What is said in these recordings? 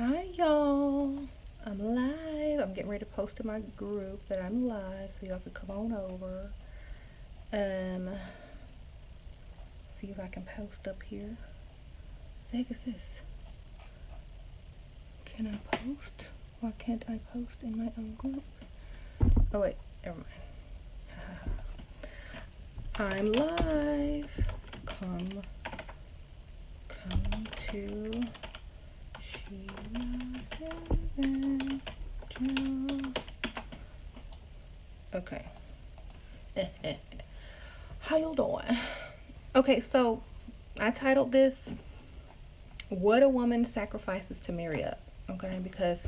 Hi y'all, I'm live. I'm getting ready to post to my group that I'm live so y'all can come on over. See if I can post up here. The heck is this? Can I post? Why can't I post in my own group? Oh wait, never mind. I'm live. Come to Okay. How you doing? Okay, so I titled this What a Woman Sacrifices to Marry Up. Okay, because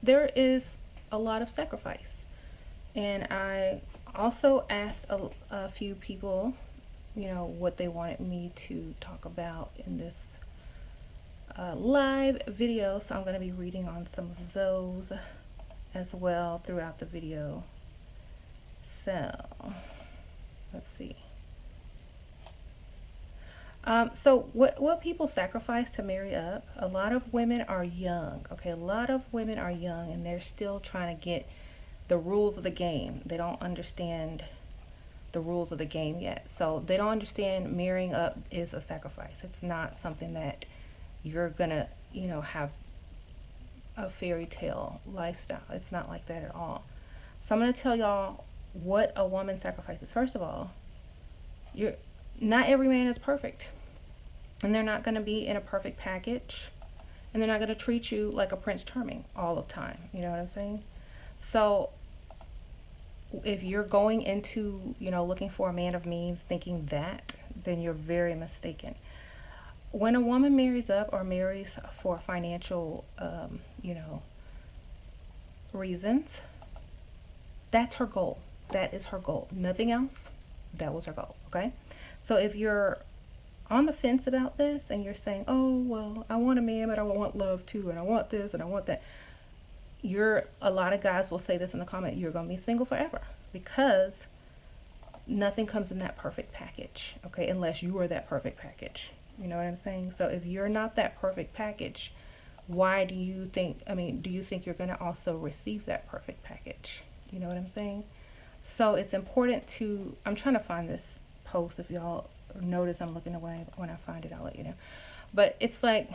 there is a lot of sacrifice. And I also asked a few people, what they wanted me to talk about in this live video. So I'm going to be reading on some of those as well throughout the video. So let's see. So what people sacrifice to marry up, a lot of women are young. Okay, a lot of women are young and they're still trying to get the rules of the game. They don't understand the rules of the game yet. So they don't understand marrying up is a sacrifice. It's not something that you're gonna, have a fairy tale lifestyle. It's not like that at all. So I'm gonna tell y'all what a woman sacrifices. First of all, not every man is perfect. And they're not going to be in a perfect package. And they're not going to treat you like a Prince Charming all the time. You know what I'm saying? So if you're going into, looking for a man of means thinking that, then you're very mistaken. When a woman marries up or marries for financial, reasons, that's her goal. That is her goal. Nothing else. That was her goal. Okay? So if you're on the fence about this and you're saying, oh, well, I want a man, but I want love too, and I want this and I want that, a lot of guys will say this in the comment, you're going to be single forever, because nothing comes in that perfect package, okay, unless you are that perfect package. You know what I'm saying? So if you're not that perfect package, why do you think you're going to also receive that perfect package? You know what I'm saying? So it's important I'm trying to find this post. If y'all notice I'm looking away, when I find it I'll let you know. But it's like,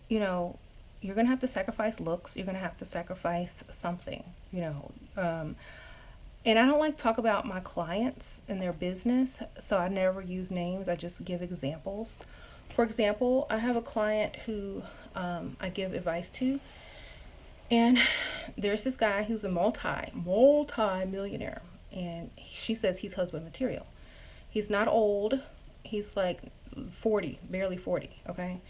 you're gonna have to sacrifice looks. You're gonna have to sacrifice something, and I don't like to talk about my clients and their business, so I never use names. I just give examples. For example, I have a client who I give advice to, and there's this guy who's a multi-millionaire, and she says he's husband material. He's not old. He's like 40, barely 40, okay?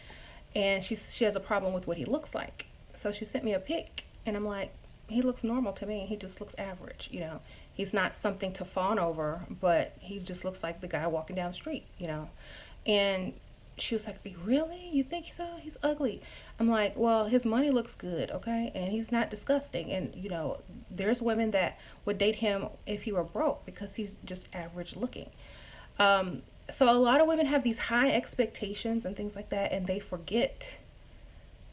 And she has a problem with what he looks like. So she sent me a pic, and I'm like, he looks normal to me. He just looks average, He's not something to fawn over, but he just looks like the guy walking down the street, And she was like, really? You think so? He's ugly. I'm like, well, his money looks good, okay? And he's not disgusting. And, there's women that would date him if he were broke because he's just average looking. So a lot of women have these high expectations and things like that, and they forget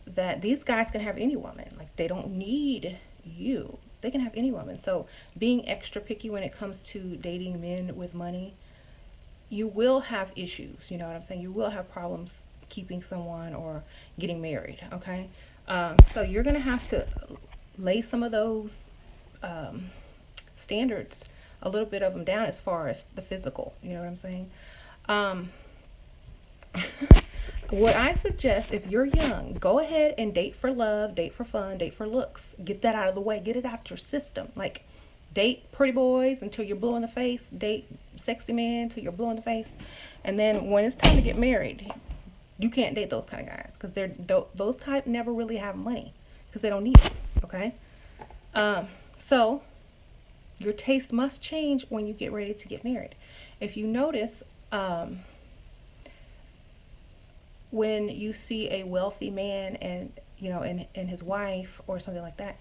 that these guys can have any woman. Like, they don't need you. They can have any woman. So being extra picky when it comes to dating men with money, you will have issues. You know what I'm saying? You will have problems keeping someone or getting married, okay? So you're going to have to lay some of those standards, a little bit of them down as far as the physical. You know what I'm saying? What I suggest, if you're young, go ahead and date for love, date for fun, date for looks. Get that out of the way. Get it out your system. Like, date pretty boys until you're blue in the face. Date sexy men until you're blue in the face. And then when it's time to get married, you can't date those kind of guys, because those type never really have money because they don't need it. Okay. So your taste must change when you get ready to get married. If you notice, when you see a wealthy man and and his wife or something like that,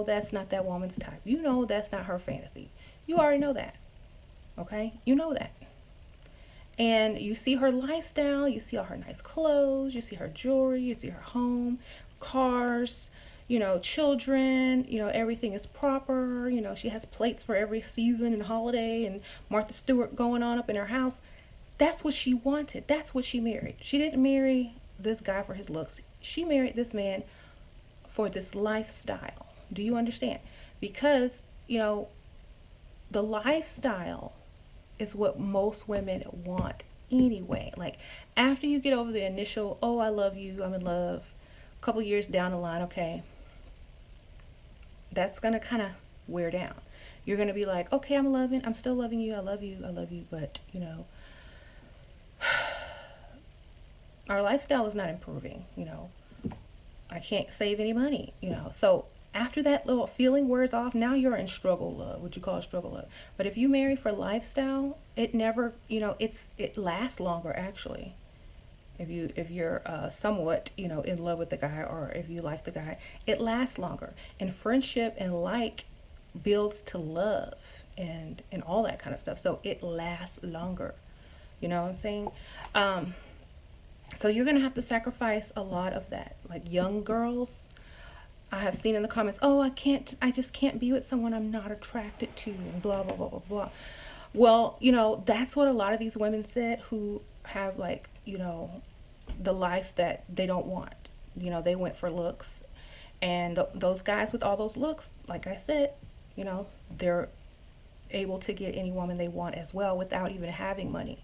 that's not that woman's type. That's not her fantasy. You already know that. Okay? You know that. And you see her lifestyle, you see all her nice clothes, you see her jewelry, you see her home, cars, children, everything is proper. She has plates for every season and holiday and Martha Stewart going on up in her house. That's what she wanted. That's what she married. She didn't marry this guy for his looks. She married this man for this lifestyle. Do you understand? Because, the lifestyle is what most women want anyway. Like, after you get over the initial, oh, I love you, I'm in love, a couple years down the line, okay, that's going to kind of wear down. You're going to be like, okay, I'm still loving you, I love you, but, our lifestyle is not improving, I can't save any money, So after that little feeling wears off, now you're in struggle love, what you call struggle love. But if you marry for lifestyle, it never, it lasts longer actually. If you're somewhat, in love with the guy, or if you like the guy, it lasts longer. And friendship and builds to love and all that kind of stuff. So it lasts longer. You know what I'm saying? So you're going to have to sacrifice a lot of that. Like young girls, I have seen in the comments, oh, I just can't be with someone I'm not attracted to, and blah, blah, blah, blah, blah. Well, that's what a lot of these women said who have the life that they don't want. They went for looks. And those guys with all those looks, like I said, they're able to get any woman they want as well without even having money.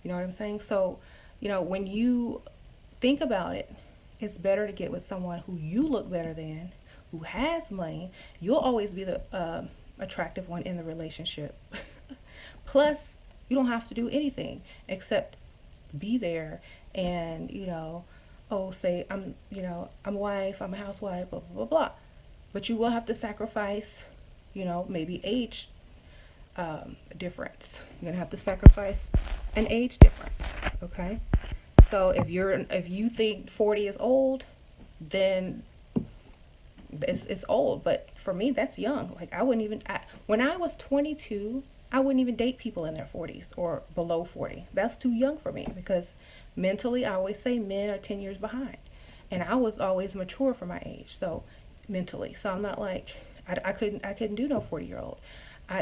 You know what I'm saying? So, when you think about it, it's better to get with someone who you look better than, who has money. You'll always be the attractive one in the relationship. Plus, you don't have to do anything except be there and, say, I'm a wife, I'm a housewife, blah, blah, blah, blah. But you will have to sacrifice, maybe age difference. You're going to have to sacrifice an age difference, okay? So if you think 40 is old, then it's old. But for me, that's young. Like when I was 22, I wouldn't even date people in their 40s or below 40. That's too young for me because mentally, I always say men are 10 years behind. And I was always mature for my age, so mentally. So I'm not like, I couldn't do no 40-year-old.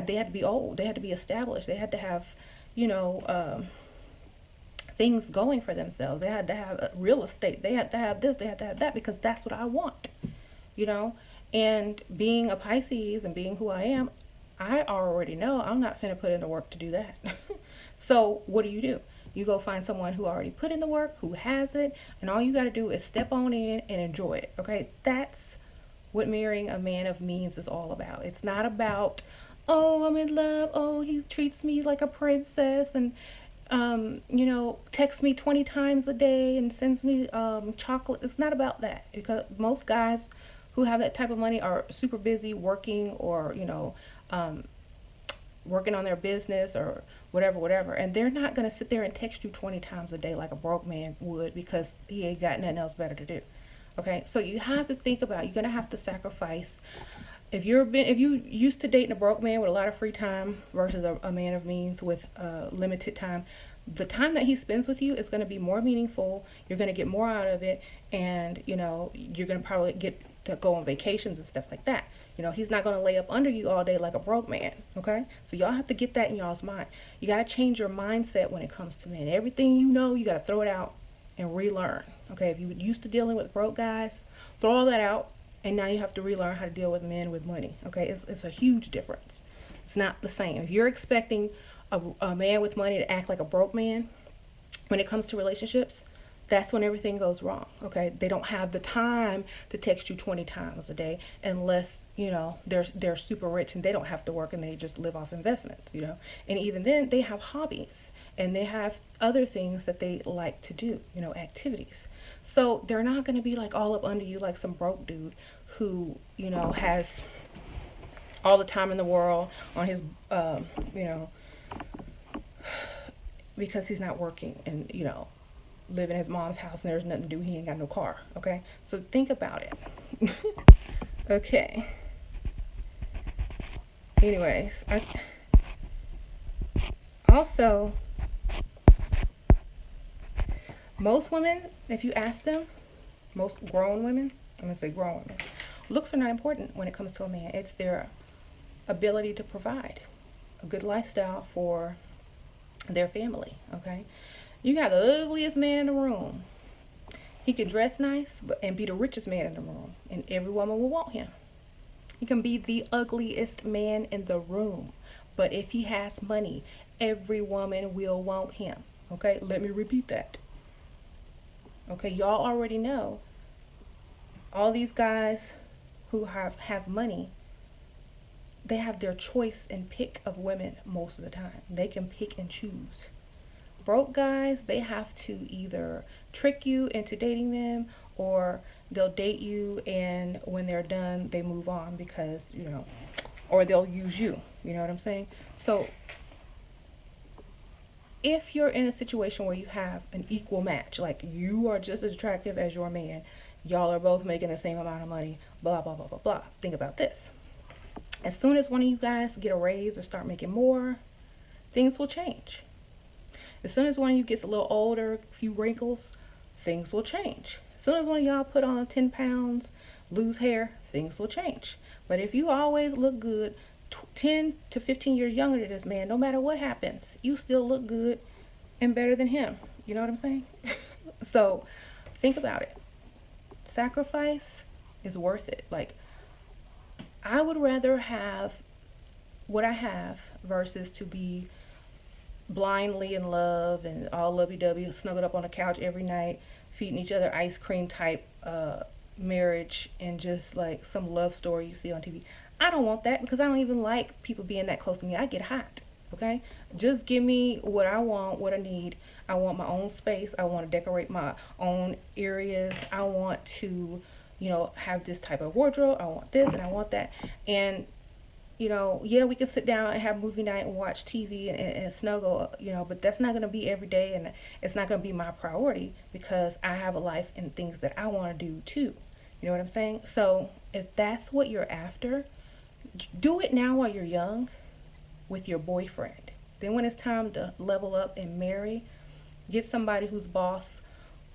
They had to be old. They had to be established. They had to have, things going for themselves. They had to have real estate. They had to have this. They had to have that because that's what I want, And being a Pisces and being who I am, I already know I'm not finna put in the work to do that. So what do? You go find someone who already put in the work, who has it, and all you got to do is step on in and enjoy it. Okay, that's what marrying a man of means is all about. It's not about, oh, I'm in love. Oh, he treats me like a princess and texts me 20 times a day and sends me chocolate. It's not about that because most guys who have that type of money are super busy working or, working on their business or whatever. And they're not going to sit there and text you 20 times a day like a broke man would because he ain't got nothing else better to do. Okay, so you have to think about, you're going to have to sacrifice. If you used to dating a broke man with a lot of free time versus a man of means with limited time, the time that he spends with you is going to be more meaningful. You're going to get more out of it, and you're going to probably get to go on vacations and stuff like that. He's not going to lay up under you all day like a broke man. Okay, so y'all have to get that in y'all's mind. You got to change your mindset when it comes to men. Everything you got to throw it out and relearn. Okay, if you were used to dealing with broke guys, throw all that out. And now you have to relearn how to deal with men with money. Okay, it's a huge difference. It's not the same. If you're expecting a man with money to act like a broke man when it comes to relationships, that's when everything goes wrong. Okay, they don't have the time to text you 20 times a day unless they're super rich and they don't have to work and they just live off investments. And even then they have hobbies and they have other things that they like to do. Activities. So they're not going to be like all up under you like some broke dude who, has all the time in the world on his, because he's not working and, live in his mom's house and there's nothing to do. He ain't got no car. Okay. So think about it. Okay. Anyways, also, Most women, if you ask them, most grown women, I'm going to say grown women, looks are not important when it comes to a man. It's their ability to provide a good lifestyle for their family, okay? You got the ugliest man in the room. He can dress nice and be the richest man in the room, and every woman will want him. He can be the ugliest man in the room, but if he has money, every woman will want him, okay? Let me repeat that. Okay, y'all already know all these guys who have money, they have their choice and pick of women most of the time. They can pick and choose. Broke guys, they have to either trick you into dating them, or they'll date you, and when they're done, they move on because, or they'll use you. You know what I'm saying? So if you're in a situation where you have an equal match, like you are just as attractive as your man, y'all are both making the same amount of money, blah, blah, blah, blah, blah. Think about this. As soon as one of you guys get a raise or start making more, things will change. As soon as one of you gets a little older, a few wrinkles, things will change. As soon as one of y'all put on 10 pounds, lose hair, things will change. But if you always look good, 10 to 15 years younger than this man, no matter what happens, you still look good and better than him. You know what I'm saying? So think about it. Sacrifice is worth it. Like, I would rather have what I have versus to be blindly in love and all lovey-dovey, snuggled up on the couch every night, feeding each other ice cream type marriage, and just like some love story you see on TV. I don't want that, because I don't even like people being that close to me. I get hot, okay? Just give me what I want, what I need. I want my own space. I want to decorate my own areas. I want to, have this type of wardrobe. I want this and I want that. And, yeah, we can sit down and have movie night and watch TV and snuggle, but that's not going to be every day, and it's not going to be my priority, because I have a life and things that I want to do too. You know what I'm saying? So if that's what you're after, do it now while you're young with your boyfriend. Then when it's time to level up and marry, get somebody who's boss,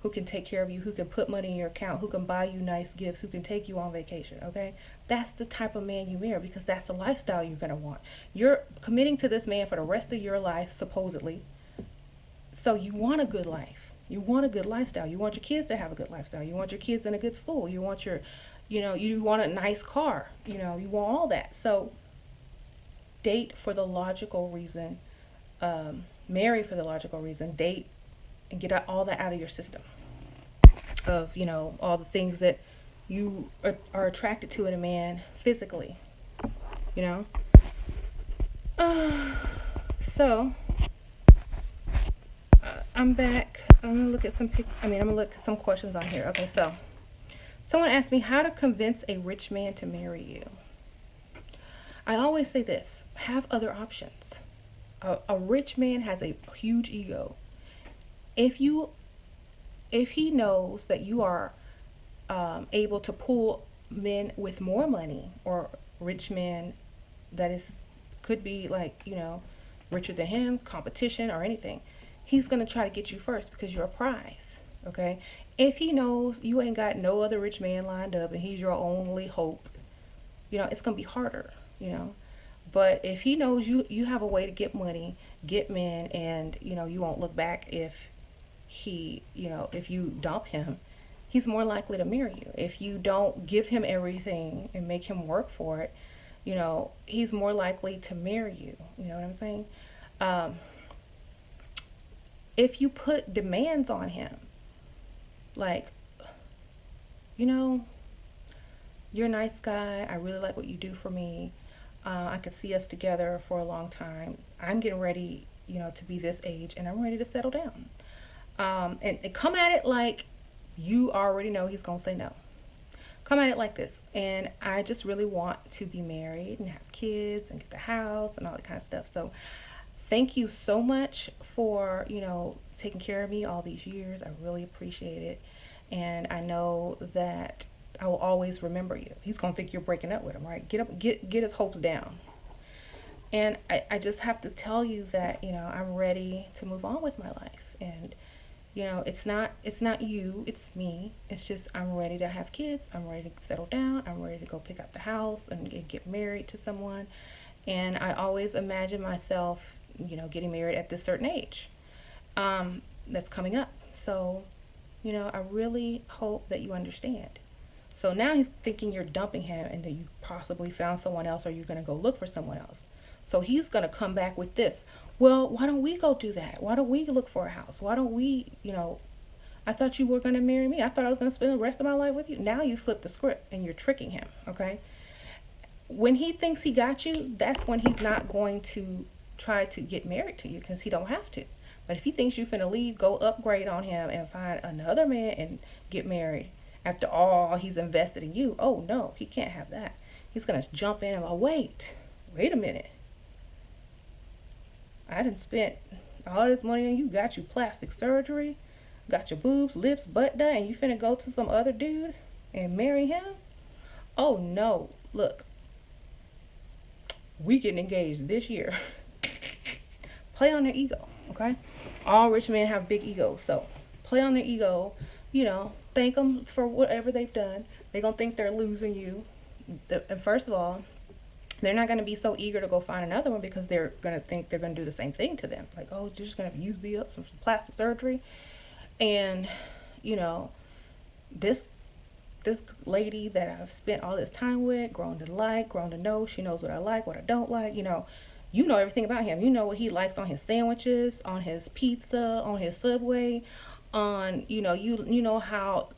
who can take care of you, who can put money in your account, who can buy you nice gifts, who can take you on vacation, okay? That's the type of man you marry, because that's the lifestyle you're going to want. You're committing to this man for the rest of your life, supposedly. So you want a good life. You want a good lifestyle. You want your kids to have a good lifestyle. You want your kids in a good school. You want you want a nice car. You want all that. So date for the logical reason. Marry for the logical reason. Date and get all that out of your system of, all the things that you are attracted to in a man physically, So I'm back. I'm going to look at I'm going to look at some questions on here. Okay, so someone asked me how to convince a rich man to marry you. I always say this: have other options. A rich man has a huge ego. If he knows that you are able to pull men with more money, or rich men that could be like, richer than him, competition or anything, he's going to try to get you first because you're a prize, okay? If he knows you ain't got no other rich man lined up and he's your only hope, it's going to be harder, But if he knows you have a way to get money, get men, and, you won't look back if if you dump him, he's more likely to marry you. If you don't give him everything and make him work for it, he's more likely to marry you. You know what I'm saying? If you put demands on him, like, you're a nice guy, I really like what you do for me, I could see us together for a long time, I'm getting ready, to be this age, and I'm ready to settle down. And come at it like you already know he's going to say no. Come at it like this: and I just really want to be married and have kids and get the house and all that kind of stuff. So thank you so much for, taking care of me all these years. I really appreciate it. And I know that I will always remember you. He's going to think you're breaking up with him, right? Get his hopes down. And I just have to tell you that, I'm ready to move on with my life. And, It's not you, it's me. It's just I'm ready to have kids. I'm ready to settle down. I'm ready to go pick up the house and get married to someone. And I always imagine myself, getting married at this certain age. That's coming up. So, I really hope that you understand. So now he's thinking you're dumping him and that you possibly found someone else or you're going to go look for someone else. So he's going to come back with this. Well, why don't we go do that? Why don't we look for a house? Why don't we, I thought you were going to marry me. I thought I was going to spend the rest of my life with you. Now you flip the script and you're tricking him, okay? When he thinks he got you, that's when he's not going to try to get married to you because he don't have to. But if he thinks you finna leave, go upgrade on him and find another man and get married after all he's invested in you. Oh no, he can't have that. He's gonna jump in and go, wait a minute. I done spent all this money on you, got you plastic surgery, got your boobs, lips, butt done, and you finna go to some other dude and marry him? Oh no, look, we getting engaged this year. Play on their ego, okay? All rich men have big egos, so play on their ego, thank them for whatever they've done. They're going to think they're losing you. And first of all, they're not going to be so eager to go find another one because they're going to think they're going to do the same thing to them. Like, oh, you're just going to use me up some plastic surgery. And, this lady that I've spent all this time with, grown to like, grown to know, she knows what I like, what I don't like, you know everything about him. You know what he likes on his sandwiches, on his pizza, on his Subway, on, you know how,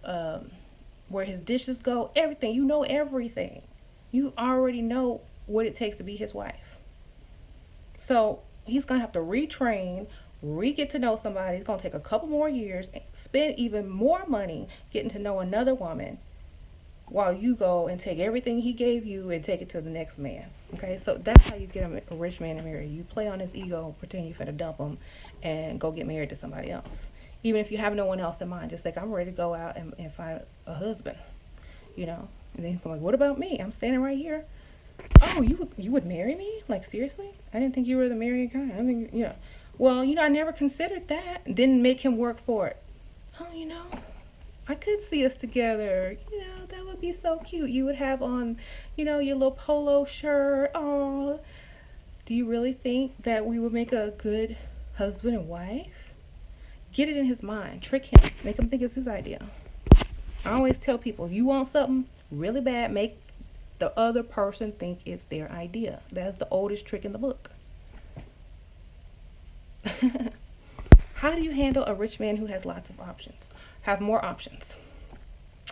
where his dishes go, everything. You know everything. You already know what it takes to be his wife. So he's going to have to retrain, get to know somebody. It's going to take a couple more years, spend even more money getting to know another woman while you go and take everything he gave you and take it to the next man. Okay, so that's how you get a rich man to marry. You play on his ego, pretend you finna dump him, and go get married to somebody else. Even if you have no one else in mind, just like, I'm ready to go out and find a husband, And then he's like, what about me? I'm standing right here. Oh, you would marry me? Like, seriously? I didn't think you were the marrying guy. I mean, Well, I never considered that. Didn't make him work for it. Oh, I could see us together. That would be so cute. You would have on, your little polo shirt. Oh, do you really think that we would make a good husband and wife? Get it in his mind. Trick him. Make him think it's his idea. I always tell people, if you want something really bad, make the other person think it's their idea. That's the oldest trick in the book. How do you handle a rich man who has lots of options? Have more options.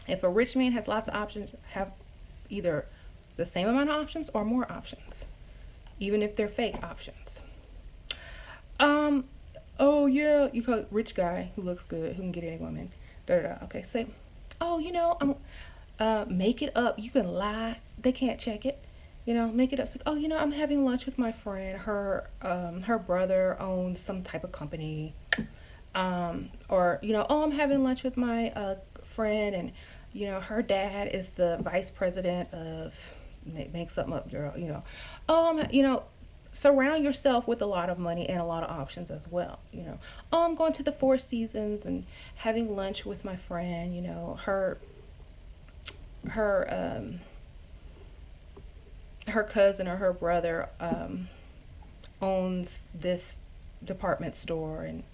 If a rich man has lots of options, have either the same amount of options or more options, even if they're fake options. Oh yeah, you call it rich guy who looks good, who can get any woman. Okay, say, make it up. You can lie. They can't check it. Make it up. It's like, I'm having lunch with my friend. Her brother owns some type of company. Or, I'm having lunch with my friend, and, her dad is the vice president of, make something up, girl, surround yourself with a lot of money and a lot of options as well. I'm going to the Four Seasons and having lunch with my friend, her cousin or her brother owns this department store and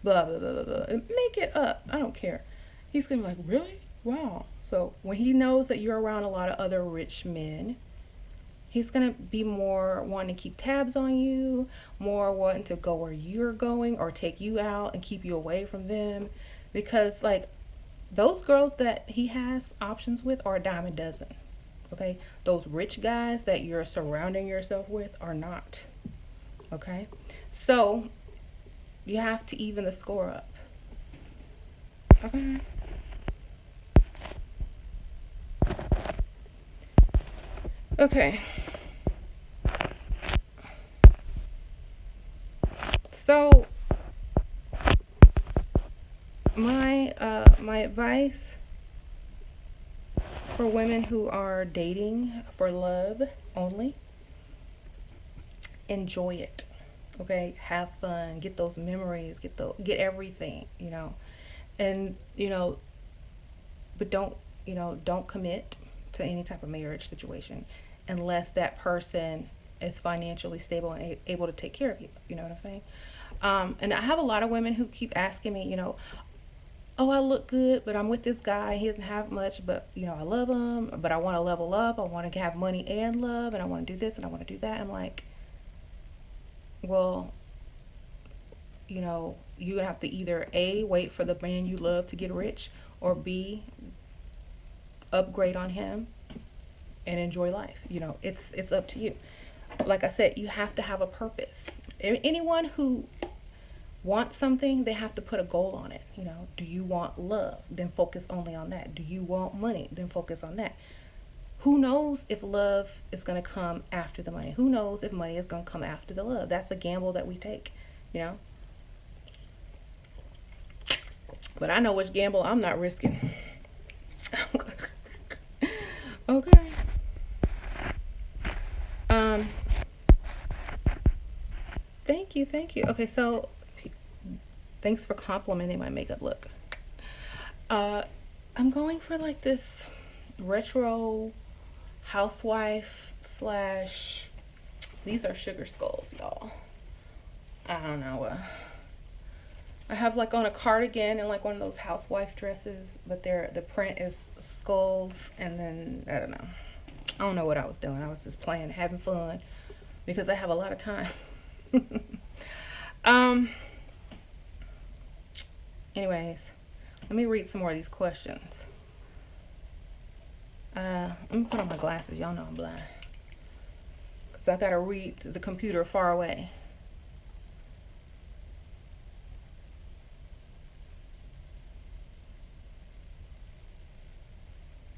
blah, blah, blah, blah, blah. And make it up. I don't care. He's going to be like, really? Wow. So when he knows that you're around a lot of other rich men, he's going to be more wanting to keep tabs on you, more wanting to go where you're going or take you out and keep you away from them. Because, like, those girls that he has options with are a dime a dozen. Okay? Those rich guys that you're surrounding yourself with are not. Okay? So you have to even the score up. Okay? Okay. So my advice for women who are dating for love only, enjoy it. Okay, have fun, get those memories, get everything, And, but don't commit to any type of marriage situation unless that person is financially stable and able to take care of you. You know what I'm saying? And I have a lot of women who keep asking me, oh, I look good, but I'm with this guy. He doesn't have much, but I love him, but I want to level up. I want to have money and love, and I want to do this and I want to do that. I'm like, well, you're gonna have to either A, wait for the man you love to get rich, or B, upgrade on him and enjoy life. It's up to you. Like I said, you have to have a purpose. Anyone who wants something, they have to put a goal on it. Do you want love? Then focus only on that. Do you want money? Then focus on that. Who knows if love is going to come after the money? Who knows if money is going to come after the love? That's a gamble that we take, But I know which gamble I'm not risking. Okay. Um, thank you. Okay, so thanks for complimenting my makeup look. Uh, I'm going for like this retro housewife slash. These are sugar skulls, y'all. I don't know. I have like on a cardigan and like one of those housewife dresses, but the print is skulls, and then I don't know. I don't know what I was doing. I was just playing, having fun, because I have a lot of time. um. Anyways, let me read some more of these questions. Let me put on my glasses. Y'all know I'm blind, cause I gotta read the computer far away.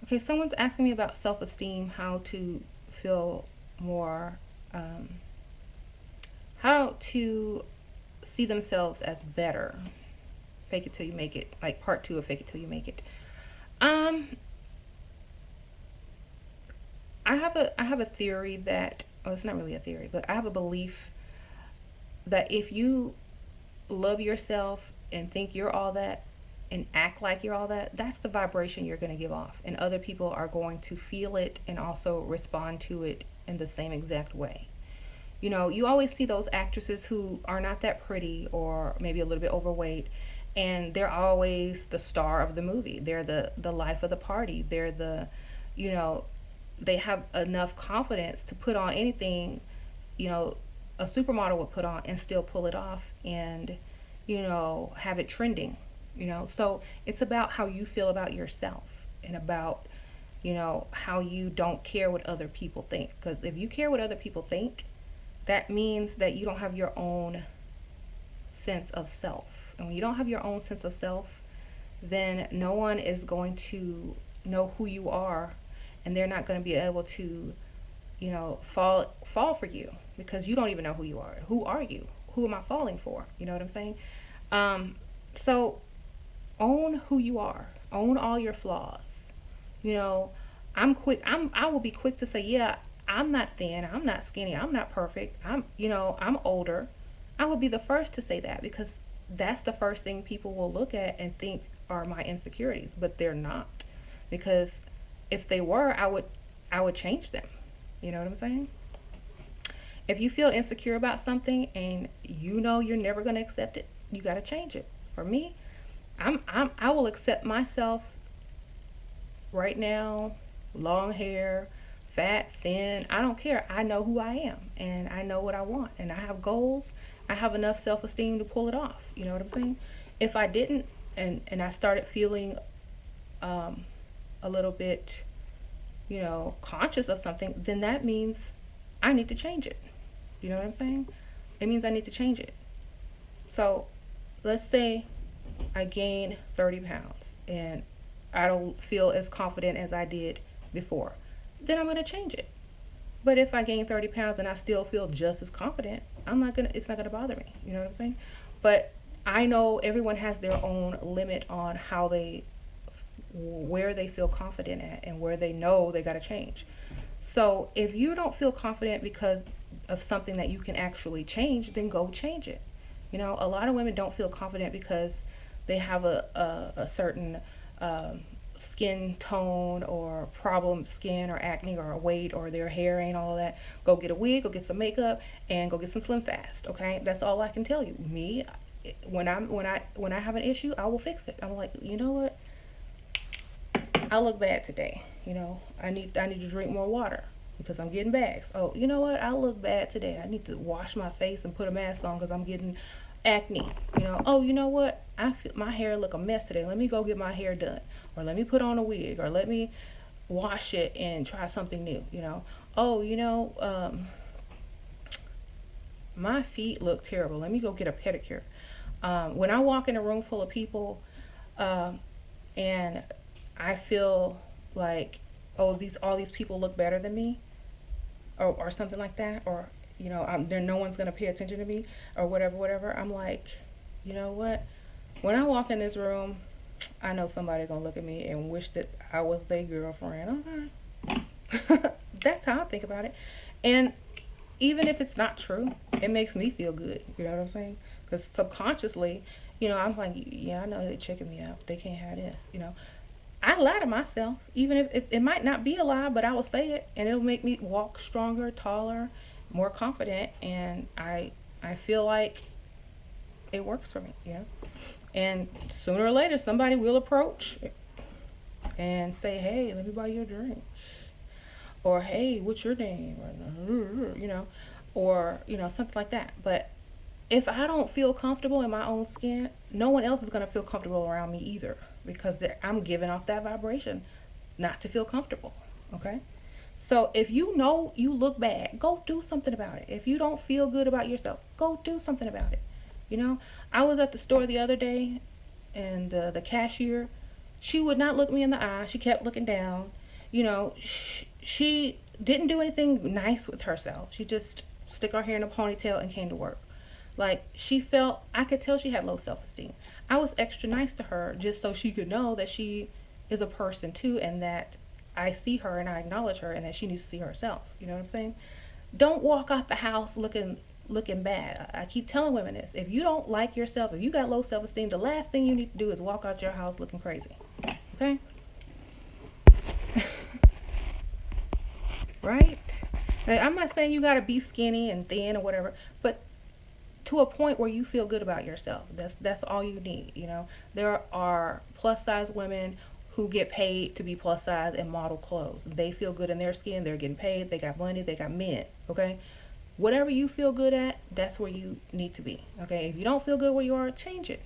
Okay, someone's asking me about self-esteem, how to feel more, how to see themselves as better. Fake it till you make it, like part 2 of Fake It Till You Make It. Um, I have a theory that, well, it's not really a theory, but I have a belief that if you love yourself and think you're all that and act like you're all that, that's the vibration you're going to give off. And other people are going to feel it and also respond to it in the same exact way. You always see those actresses who are not that pretty or maybe a little bit overweight, and they're always the star of the movie. They're the life of the party. They're you know, they have enough confidence to put on anything, you know, a supermodel would put on and still pull it off and, have it trending, So it's about how you feel about yourself and about, how you don't care what other people think. Because if you care what other people think, that means that you don't have your own sense of self. And when you don't have your own sense of self, then no one is going to know who you are, and they're not going to be able to, fall for you, because you don't even know who you are. Who are you? Who am I falling for? You know what I'm saying? So own who you are. Own all your flaws. I will be quick to say, yeah, I'm not thin, I'm not skinny, I'm not perfect. I'm older. I will be the first to say that, because that's the first thing people will look at and think are my insecurities, but they're not. Because if they were, I would change them. You know what I'm saying? If you feel insecure about something and you're never going to accept it, you got to change it. For me, I will accept myself right now, long hair, fat, thin, I don't care. I know who I am and I know what I want, and I have goals. I have enough self-esteem to pull it off. You know what I'm saying? If I didn't, and I started feeling a little bit, conscious of something, then that means I need to change it. You know what I'm saying? It means I need to change it. So let's say I gain 30 pounds and I don't feel as confident as I did before. Then I'm going to change it. But if I gain 30 pounds and I still feel just as confident, it's not going to bother me. You know what I'm saying? But I know everyone has their own limit on where they feel confident at and where they know they got to change. So if you don't feel confident because of something that you can actually change, then go change it. A lot of women don't feel confident because they have a certain skin tone or problem skin or acne or weight or their hair ain't all that, go get a wig, go get some makeup, and go get some Slim Fast. Okay, that's all I can tell you. Me, when I have an issue, I will fix it. I'm like, you know what? I look bad today. I need to drink more water because I'm getting bags. Oh, you know what? I look bad today. I need to wash my face and put a mask on because I'm getting acne. Oh, you know what? I feel my hair look a mess today. Let me go get my hair done, or let me put on a wig, or let me wash it and try something new. Oh, my feet look terrible. Let me go get a pedicure. When I walk in a room full of people, um, and I feel like, oh, these all these people look better than me, or something like that, or there no one's gonna pay attention to me, or whatever. I'm like, you know what? When I walk in this room, I know somebody gonna look at me and wish that I was their girlfriend. Okay, that's how I think about it, and even if it's not true, it makes me feel good. You know what I'm saying? Because subconsciously, I'm like, yeah, I know they're checking me out. They can't have this. I lie to myself, even if it might not be a lie, but I will say it, and it'll make me walk stronger, taller, more confident, and I feel like it works for me. And sooner or later, somebody will approach and say, "Hey, let me buy you a drink," or "Hey, what's your name?" or something like that. But if I don't feel comfortable in my own skin, no one else is going to feel comfortable around me either, because I'm giving off that vibration not to feel comfortable. Okay? So if you know you look bad, go do something about it. If you don't feel good about yourself, go do something about it. I was at the store the other day, and the cashier, she would not look me in the eye. She kept looking down. She didn't do anything nice with herself. She just stuck her hair in a ponytail and came to work. Like, I could tell she had low self-esteem. I was extra nice to her just so she could know that she is a person too, and that I see her and I acknowledge her, and that she needs to see herself. You know what I'm saying? Don't walk out the house looking bad. I keep telling women this. If you don't like yourself, if you got low self-esteem, the last thing you need to do is walk out your house looking crazy. Okay? Right? Now, I'm not saying you got to be skinny and thin or whatever, but to a point where you feel good about yourself. That's all you need. There are plus size women who get paid to be plus size and model clothes. They feel good in their skin. They're getting paid. They got money. They got men. Okay, whatever you feel good at, that's where you need to be. Okay, if you don't feel good where you are, change it.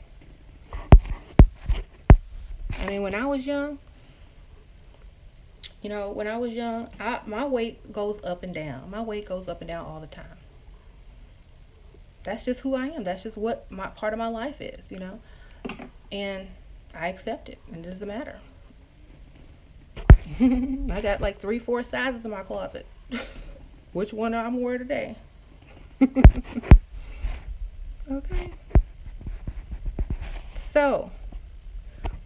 I mean, when I was young, my weight goes up and down. My weight goes up and down all the time. That's just who I am. That's just what my part of my life is. And I accept it. It doesn't matter. I got like 3, 4 sizes in my closet. Which one I'm wearing today? Okay. So,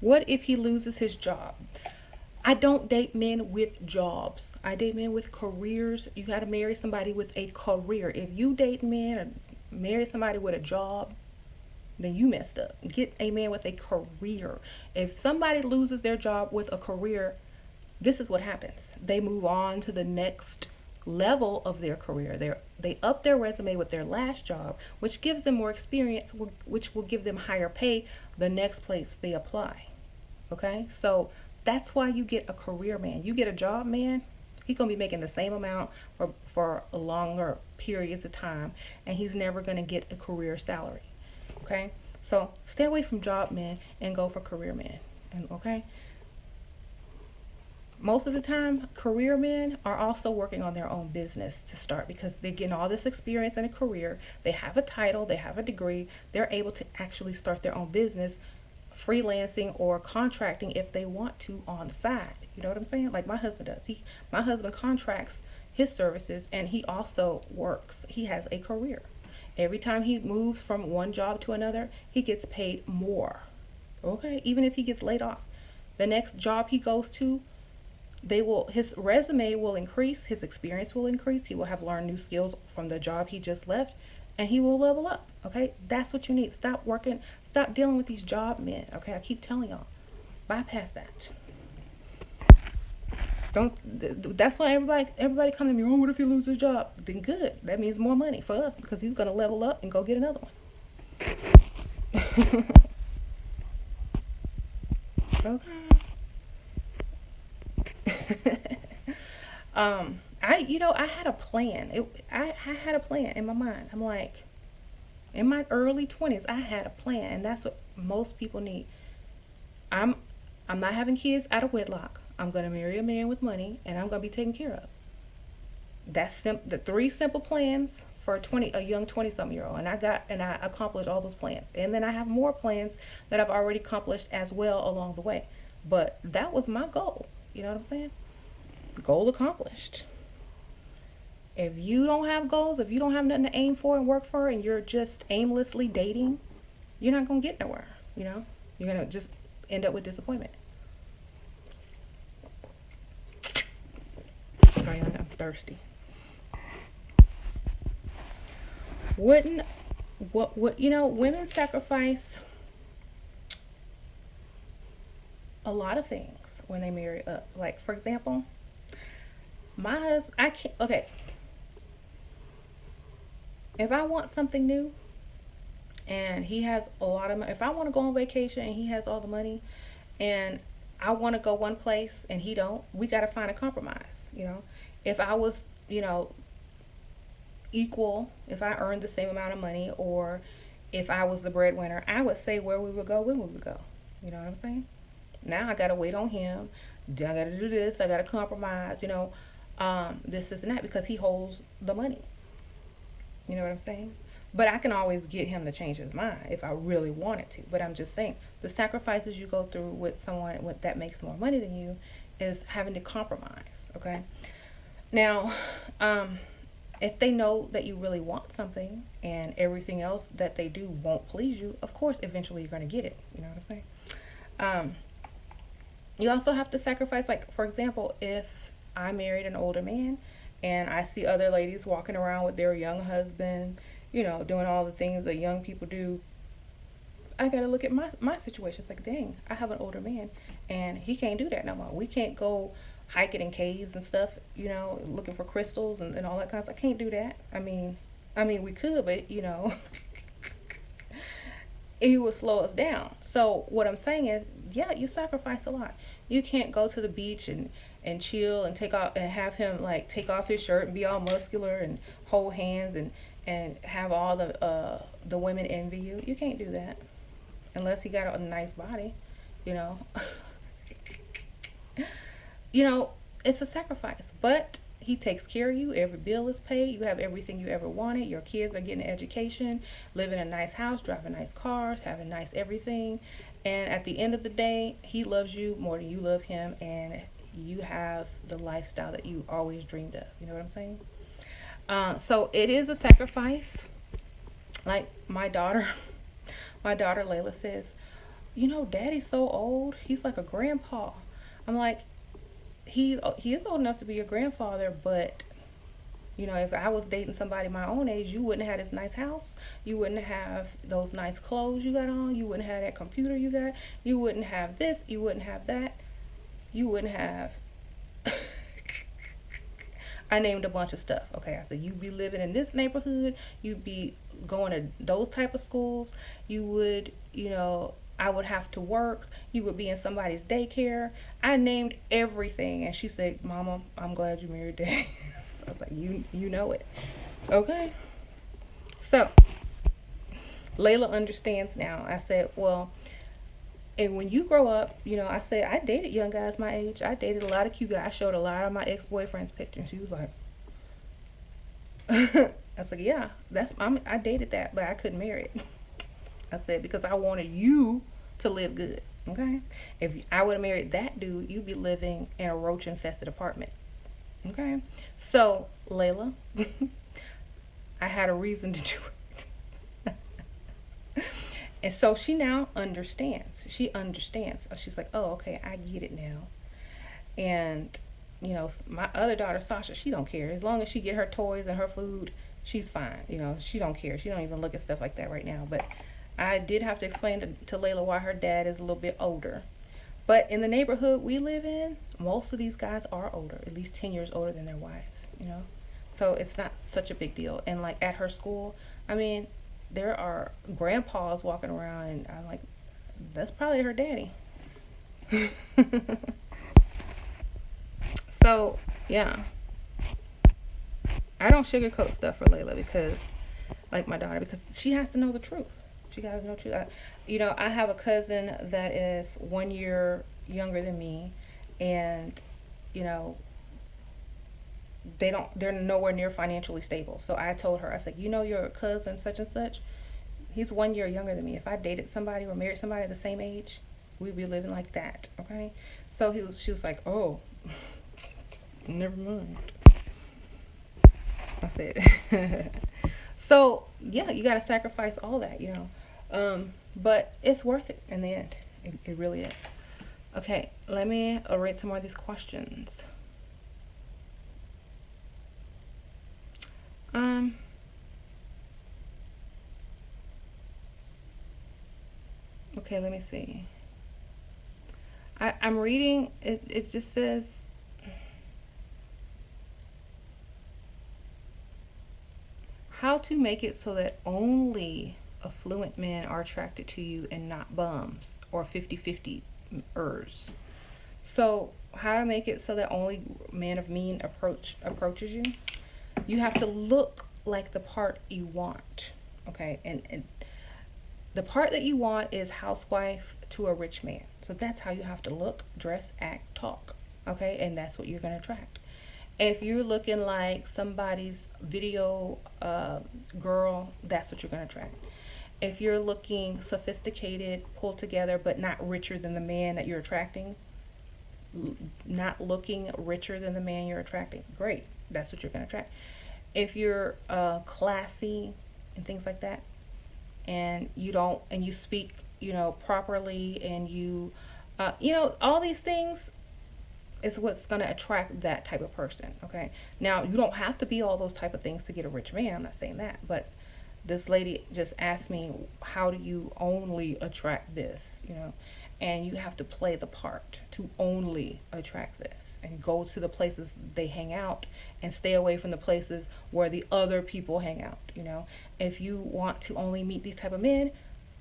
what if he loses his job? I don't date men with jobs. I date men with careers. You got to marry somebody with a career. If you date men or marry somebody with a job, then you messed up. Get a man with a career. If somebody loses their job with a career, this is what happens. They move on to the next level of their career. They up their resume with their last job, which gives them more experience, which will give them higher pay the next place they apply. Okay? So that's why you get a career man. You get a job man, he's going to be making the same amount for longer periods of time, and he's never going to get a career salary. Okay? So stay away from job men and go for career men. And okay? Most of the time, career men are also working on their own business to start, because they're getting all this experience in a career. They have a title, they have a degree. They're able to actually start their own business, freelancing or contracting if they want to on the side. You know what I'm saying? Like my husband does. My husband contracts his services, and he also works. He has a career. Every time he moves from one job to another, he gets paid more. Okay? Even if he gets laid off. The next job he goes to, his resume will increase, his experience will increase, he will have learned new skills from the job he just left, and he will level up. Okay? That's what you need. Stop stop dealing with these job men. Okay, I keep telling y'all, bypass that. Don't. That's why everybody come to me. Oh, what if he loses his job? Then good. That means more money for us because he's gonna level up and go get another one. Okay. I had a plan. I had a plan in my mind. I'm like, in my early 20s, I had a plan, and that's what most people need. I'm I'm not having kids out of wedlock. I'm gonna marry a man with money, and I'm gonna be taken care of. The three simple plans for a young 20-something-year-old, and I accomplished all those plans, and then I have more plans that I've already accomplished as well along the way. But that was my goal. You know what I'm saying? Goal accomplished. If you don't have goals, if you don't have nothing to aim for and work for, and you're just aimlessly dating, you're not gonna get nowhere. You know, you're gonna just end up with disappointment. Sorry, I'm thirsty. Wouldn't what women sacrifice a lot of things when they marry up. Like, for example, my husband, I can't. Okay, if I want something new and he has a lot of money, if I want to go on vacation and he has all the money, and I want to go one place and he don't, we got to find a compromise. If I was, equal, if I earned the same amount of money, or if I was the breadwinner, I would say where we would go, when we would go. You know what I'm saying? Now I got to wait on him. I got to do this. I got to compromise, this and that, because he holds the money. You know what I'm saying? But I can always get him to change his mind if I really wanted to. But I'm just saying, the sacrifices you go through with someone that makes more money than you is having to compromise, okay? Now, if they know that you really want something and everything else that they do won't please you, of course, eventually you're going to get it. You know what I'm saying? You also have to sacrifice, like, for example, if I married an older man and I see other ladies walking around with their young husband, doing all the things that young people do, I got to look at my situation. It's like, dang, I have an older man and he can't do that no more. We can't go hiking in caves and stuff, looking for crystals and all that kind of stuff. I can't do that. I mean, we could, but, it would slow us down. So what I'm saying is, yeah, you sacrifice a lot. You can't go to the beach and chill and have him like take off his shirt and be all muscular and hold hands and have all the women envy you. You can't do that unless he got a nice body, you know. It's a sacrifice, but he takes care of you. Every bill is paid. You have everything you ever wanted. Your kids are getting an education, living in a nice house, driving nice cars, having nice everything. And at the end of the day, he loves you more than you love him, and you have the lifestyle that you always dreamed of. You know what I'm saying? So it is a sacrifice. Like my daughter Layla says, Daddy's so old. He's like a grandpa. I'm like, he is old enough to be a grandfather, but if I was dating somebody my own age, you wouldn't have this nice house. You wouldn't have those nice clothes you got on. You wouldn't have that computer you got. You wouldn't have this. You wouldn't have that. You wouldn't have. I named a bunch of stuff. Okay, I said you'd be living in this neighborhood. You'd be going to those type of schools. You would, I would have to work. You would be in somebody's daycare. I named everything, and she said, "Mama, I'm glad you married Daddy." So I was like, "You know it, okay?" So Layla understands now. I said, "Well, and when you grow up, I said I dated young guys my age. I dated a lot of cute guys. I showed a lot of my ex-boyfriends pictures." She was like, "I was like, yeah, I dated that, but I couldn't marry it." I said, because I wanted you to live good, okay? If I would have married that dude, you'd be living in a roach-infested apartment, okay? So, Layla, I had a reason to do it. And so she now understands. She understands. She's like, oh, okay, I get it now. And, my other daughter, Sasha, she don't care. As long as she get her toys and her food, she's fine. She don't care. She don't even look at stuff like that right now. But I did have to explain to Layla why her dad is a little bit older. But in the neighborhood we live in, most of these guys are older, at least 10 years older than their wives, you know? So it's not such a big deal. And like at her school, I mean, there are grandpas walking around, and I'm like, that's probably her daddy. So, yeah, I don't sugarcoat stuff for Layla because, like my daughter, because she has to know the truth. She got to know the truth. I have a cousin that is 1 year younger than me, and you know, they're nowhere near financially stable. So I told her, I said, your cousin such and such, he's 1 year younger than me. If I dated somebody or married somebody the same age, we'd be living like that. Okay. So she was like, oh, never mind. I said, so yeah, you got to sacrifice all that. But it's worth it in the end. It really is. Okay, let me read some more of these questions. Um, okay, let me see. I'm reading, it just says, how to make it so that only affluent men are attracted to you and not bums or 50-50 ers. So how to make it so that only man of mean approaches you? You have to look like the part you want. Okay, and the part that you want is housewife to a rich man. So that's how you have to look, dress, act, talk. Okay, and that's what you're going to attract. If you're looking like somebody's video girl, that's what you're going to attract. If you're looking sophisticated, pulled together, but not richer than the man that you're attracting, not looking richer than the man you're attracting, great. That's what you're going to attract. If you're classy and things like that, and you speak, properly, and all these things is what's going to attract that type of person. Okay. Now, you don't have to be all those type of things to get a rich man. I'm not saying that, but this lady just asked me, how do you only attract this, and you have to play the part to only attract this, and go to the places they hang out and stay away from the places where the other people hang out. If you want to only meet these type of men,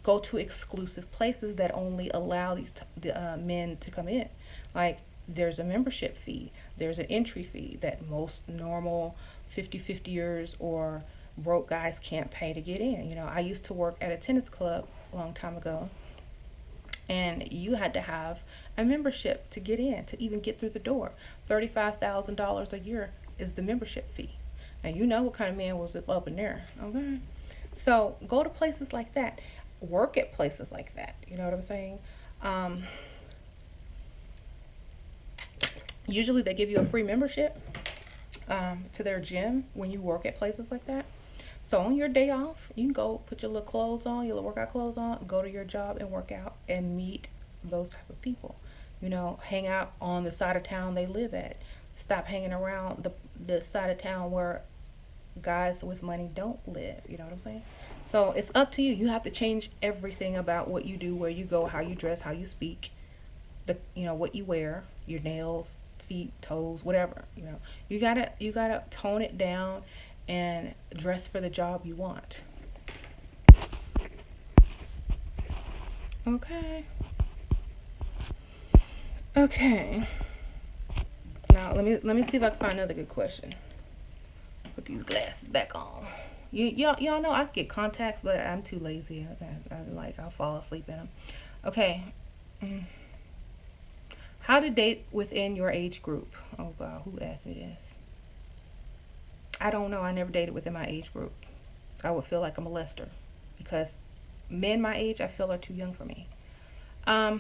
go to exclusive places that only allow the men to come in. Like, there's a membership fee, there's an entry fee that most normal 50-50ers or broke guys can't pay to get in. I used to work at a tennis club a long time ago, and you had to have a membership to get in, to even get through the door. $35,000 a year is the membership fee. Now, you know what kind of man was up in there. Okay, so go to places like that, work at places like that. You know what I'm saying? Usually they give you a free membership to their gym when you work at places like that. So on your day off, you can go put your little clothes on, your little workout clothes on, go to your job and work out and meet those type of people. Hang out on the side of town they live at. Stop hanging around the side of town where guys with money don't live. You know what I'm saying? So it's up to you. You have to change everything about what you do, where you go, how you dress, how you speak, what you wear, your nails, feet, toes, whatever. You gotta tone it down and dress for the job you want. Okay. Now let me see if I can find another good question. Put these glasses back on. Y'all know I get contacts, but I'm too lazy. I'll fall asleep in them. Okay. How to date within your age group? Oh God, who asked me this? I don't know. I never dated within my age group. I would feel like a molester because men my age, I feel, are too young for me. I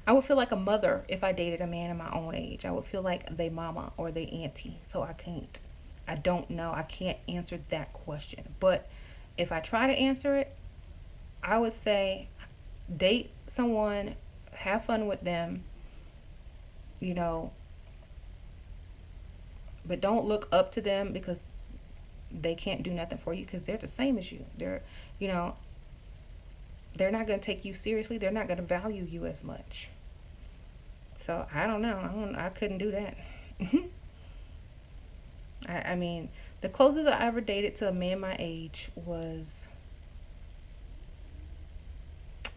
would feel like a mother if I dated a man in my own age. I would feel like they mama or they auntie. So I can't. I don't know. I can't answer that question. But if I try to answer it, I would say date someone, have fun with them, but don't look up to them because they can't do nothing for you because they're the same as you. They're, they're not going to take you seriously. They're not going to value you as much. So I don't know. I couldn't do that. I mean, the closest I ever dated to a man my age was,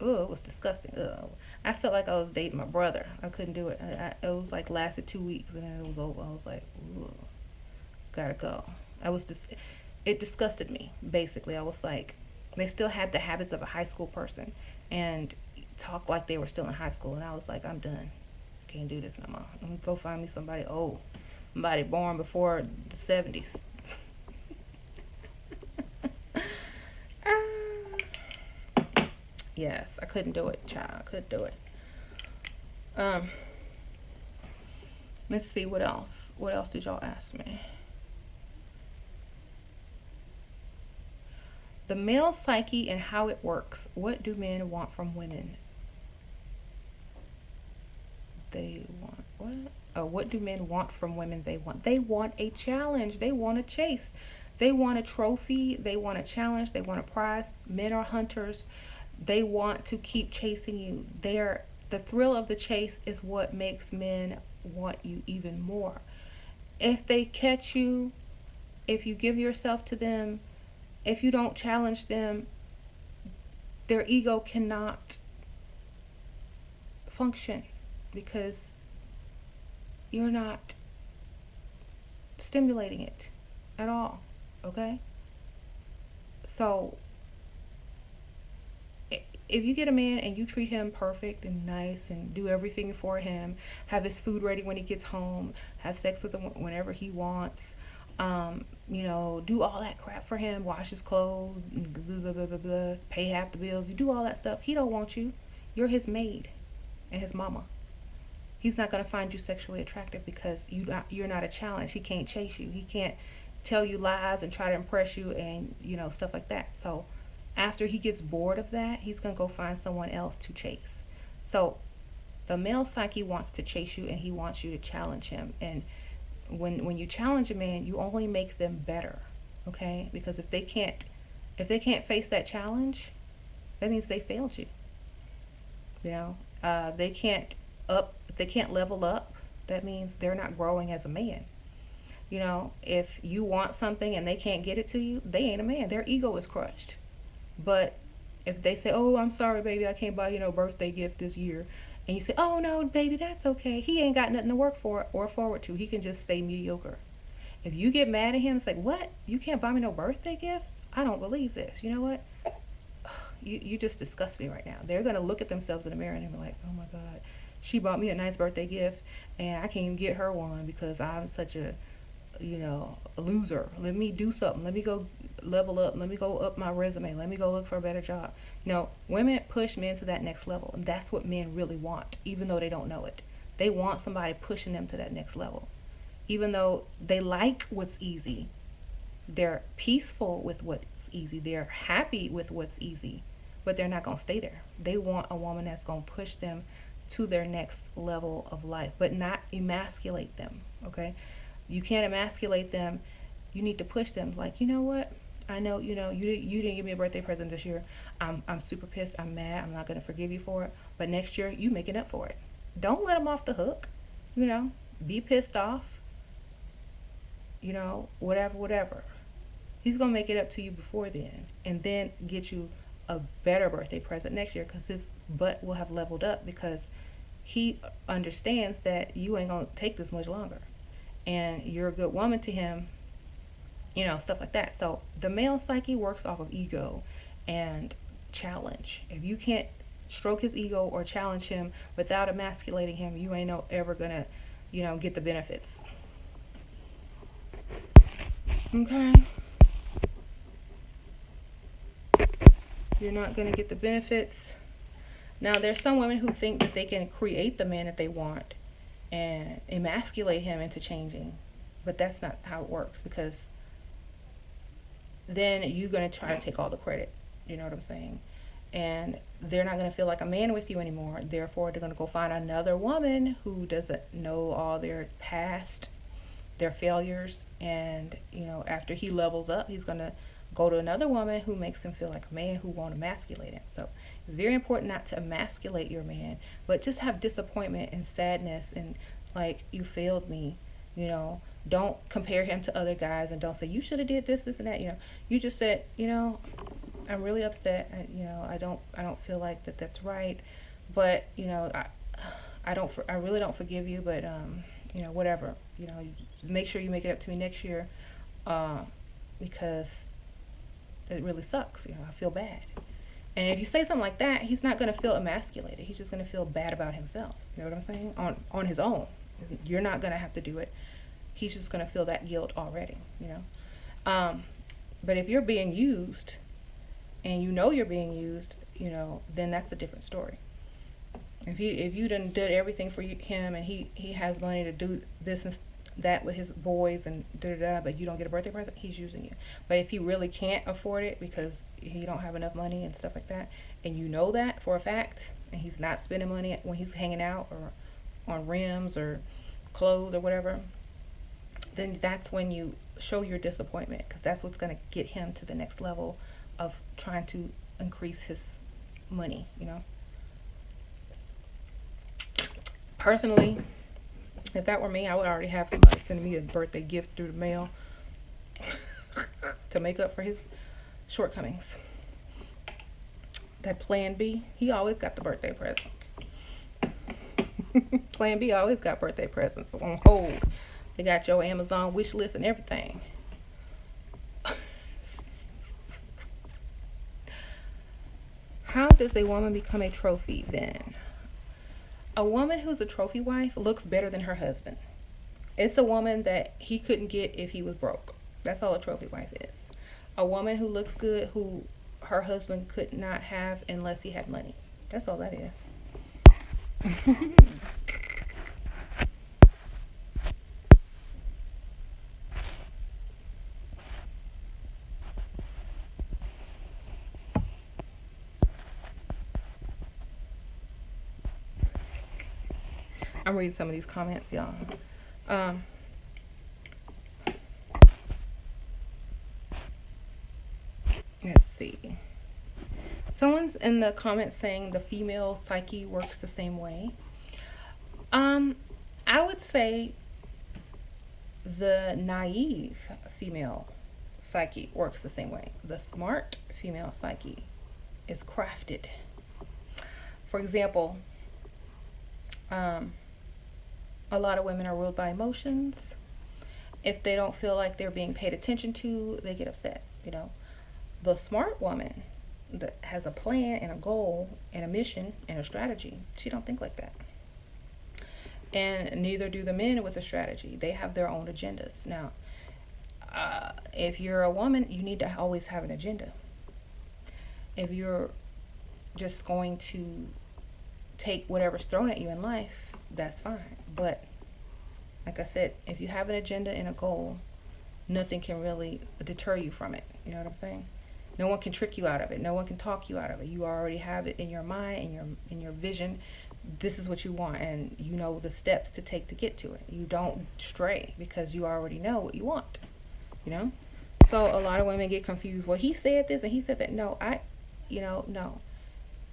oh, it was disgusting. Ugh. I felt like I was dating my brother. I couldn't do it. It was like lasted 2 weeks and then it was over. I was like, ugh, gotta go. I was just, it disgusted me. Basically, I was like, they still had the habits of a high school person and talked like they were still in high school, and I was like, I'm done. Can't do this no more. Let me go find me somebody old, somebody born before the 70s. Yes, I couldn't do it, child. I couldn't do it. Um, let's see what else. What else did y'all ask me? The male psyche and how it works. What do men want from women? They want what? What do men want from women? They want a challenge. They want a chase. They want a trophy. They want a challenge. They want a prize. Men are hunters. They want to keep chasing you. The thrill of the chase is what makes men want you even more. If they catch you, if you give yourself to them, if you don't challenge them, their ego cannot function because you're not stimulating it at all. Okay? So if you get a man and you treat him perfect and nice and do everything for him, have his food ready when he gets home, have sex with him whenever he wants, do all that crap for him, wash his clothes, blah, blah, blah, blah, blah, pay half the bills, you do all that stuff, he don't want you. You're his maid and his mama. He's not going to find you sexually attractive because you're not a challenge. He can't chase you. He can't tell you lies and try to impress you and, stuff like that. So after he gets bored of that, he's going to go find someone else to chase. So the male psyche wants to chase you and he wants you to challenge him. And when you challenge a man, you only make them better, okay? Because if they can't face that challenge, that means they failed you. If they can't level up, that means they're not growing as a man. If you want something and they can't get it to you, they ain't a man. Their ego is crushed. But if they say, oh, I'm sorry, baby, I can't buy you no birthday gift this year, and you say, oh, no, baby, that's okay. He ain't got nothing to work for or forward to. He can just stay mediocre. If you get mad at him, it's like, what? You can't buy me no birthday gift? I don't believe this. You know what? You just disgust me right now. They're going to look at themselves in the mirror and be like, oh, my God, she bought me a nice birthday gift, and I can't even get her one because I'm such a loser. Let me do something. Let me go level up. Let me go up my resume. Let me go look for a better job. Women push men to that next level, and that's what men really want, even though they don't know it. They want somebody pushing them to that next level. Even though they like what's easy, they're peaceful with what's easy, they're happy with what's easy, but they're not going to stay there. They want a woman that's going to push them to their next level of life, but not emasculate them, okay? You can't emasculate them. You need to push them. Like, you know what? I know, you didn't give me a birthday present this year. I'm super pissed. I'm mad. I'm not going to forgive you for it. But next year, you making up for it. Don't let them off the hook. Be pissed off. Whatever. He's going to make it up to you before then. And then get you a better birthday present next year because his butt will have leveled up because he understands that you ain't going to take this much longer. And you're a good woman to him, stuff like that. So the male psyche works off of ego and challenge. If you can't stroke his ego or challenge him without emasculating him, you ain't ever gonna, get the benefits. Okay? You're not gonna get the benefits. Now, there's some women who think that they can create the man that they want and emasculate him into changing, but that's not how it works, because then you're going to try to take all the credit. You know what I'm saying? And they're not going to feel like a man with you anymore. Therefore, they're going to go find another woman who doesn't know all their past, their failures, and after he levels up, he's going to go to another woman who makes him feel like a man who won't emasculate him. So it's very important not to emasculate your man, but just have disappointment and sadness and like, you failed me, you know. Don't compare him to other guys, and don't say you should have did this, this, and that. You know, you just said, you know, I'm really upset. You know, I don't feel like that's right, but you know, I really don't forgive you, but you know, whatever. You know, make sure you make it up to me next year, because it really sucks. You know, I feel bad. And if you say something like that, he's not going to feel emasculated. He's just going to feel bad about himself. You know what I'm saying? On his own. You're not going to have to do it. He's just going to feel that guilt already, you know. But if you're being used and you know you're being used, you know, then that's a different story. If you done did everything for him, and he has money to do this and that with his boys and but you don't get a birthday present, he's using you. But if he really can't afford it because he don't have enough money and stuff like that, and you know that for a fact, and he's not spending money when he's hanging out or on rims or clothes or whatever, then that's when you show your disappointment, because that's what's going to get him to the next level of trying to increase his money, you know. Personally, if that were me, I would already have somebody sending me a birthday gift through the mail to make up for his shortcomings. That Plan B, he always got the birthday presents. Plan B always got birthday presents on hold. They got your Amazon wish list and everything. How does a woman become a trophy then? A woman who's a trophy wife looks better than her husband. It's a woman that he couldn't get if he was broke. That's all a trophy wife is. A woman who looks good, who her husband could not have unless he had money. That's all that is. I'm reading some of these comments, y'all. Let's see. Someone's in the comments saying the female psyche works the same way. I would say the naive female psyche works the same way. The smart female psyche is crafted. For example, a lot of women are ruled by emotions. If they don't feel like they're being paid attention to, they get upset, you know. The smart woman that has a plan and a goal and a mission and a strategy, she don't think like that. And neither do the men with a strategy. They have their own agendas. Now, if you're a woman, you need to always have an agenda. If you're just going to take whatever's thrown at you in life, that's fine. But like I said, if you have an agenda and a goal, nothing can really deter you from it. You know what I'm saying? No one can trick you out of it. No one can talk you out of it. You already have it in your mind, in your vision. This is what you want, and you know the steps to take to get to it. You don't stray because you already know what you want. You know? So a lot of women get confused. Well, he said this and he said that. No, no.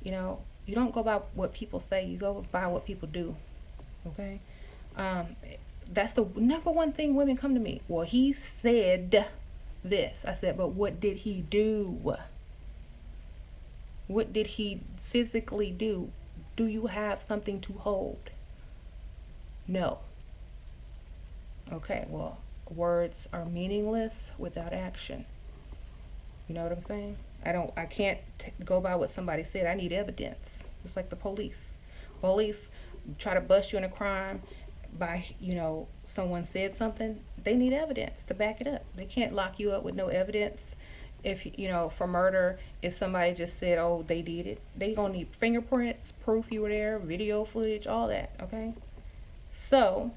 You know, you don't go by what people say. You go by what people do. Okay? That's the number one thing women come to me. Well, he said this. I said, but what did he do? What did he physically do? Do you have something to hold? No. Okay, well, words are meaningless without action. You know what I'm saying? I can't go by what somebody said. I need evidence. It's like the police. Police try to bust you in a crime by, someone said something. They need evidence to back it up. They can't lock you up with no evidence. If, for murder, if somebody just said, oh, they did it, they gonna need fingerprints, proof you were there, video footage, all that, okay? So,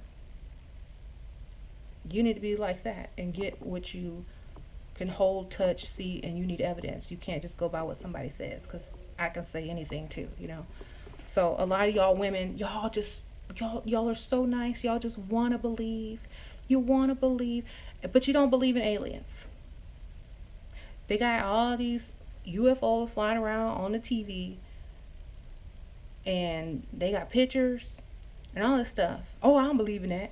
you need to be like that and get what you can hold, touch, see, and you need evidence. You can't just go by what somebody says, because I can say anything too, So, a lot of y'all women, y'all are so nice. Y'all just want to believe. You want to believe, but you don't believe in aliens. They got all these UFOs flying around on the TV, and they got pictures and all this stuff. Oh, I don't believe in that.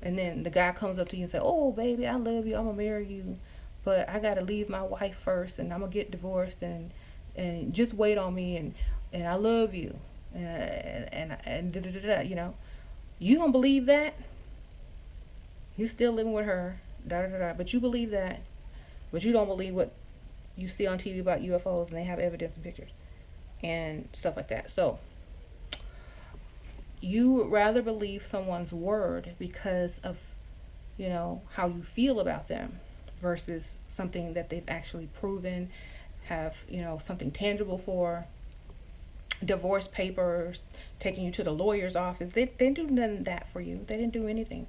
And then the guy comes up to you and say, "Oh, baby, I love you. I'm gonna marry you, but I gotta leave my wife first, and I'm gonna get divorced, and just wait on me, and I love you, and da da da da." You gonna believe that? You still living with her, da da da da. But you believe that, but you don't believe what you see on TV about UFOs, and they have evidence and pictures and stuff like that. So you would rather believe someone's word because of, how you feel about them versus something that they've actually proven, have, something tangible for. Divorce papers, taking you to the lawyer's office. They didn't do none of that for you. They didn't do anything.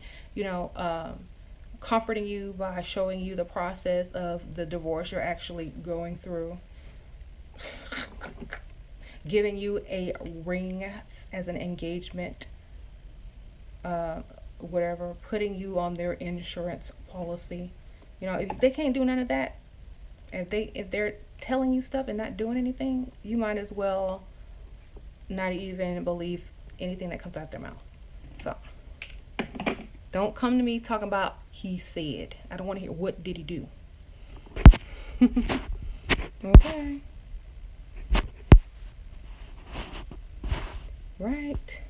Comforting you by showing you the process of the divorce you're actually going through. Giving you a ring as an engagement, whatever, putting you on their insurance policy. If they can't do none of that, if they're telling you stuff and not doing anything, you might as well not even believe anything that comes out their mouth. So don't come to me talking about he said. I don't want to hear what did he do. Okay. Right.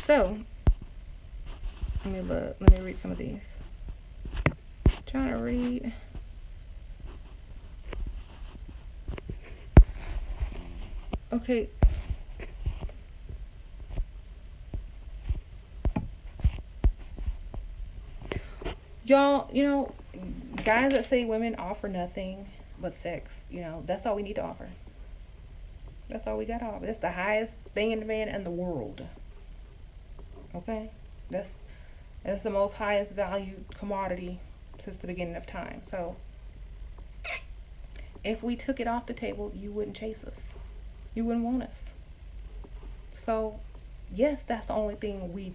So let me look. Let me read some of these. Trying to read. Okay. Y'all, guys that say women offer nothing but sex, that's all we need to offer. That's all we got to offer. That's the highest thing in demand in the world. Okay? That's the most highest valued commodity since the beginning of time. So if we took it off the table, you wouldn't chase us. You wouldn't want us. So yes, that's the only thing we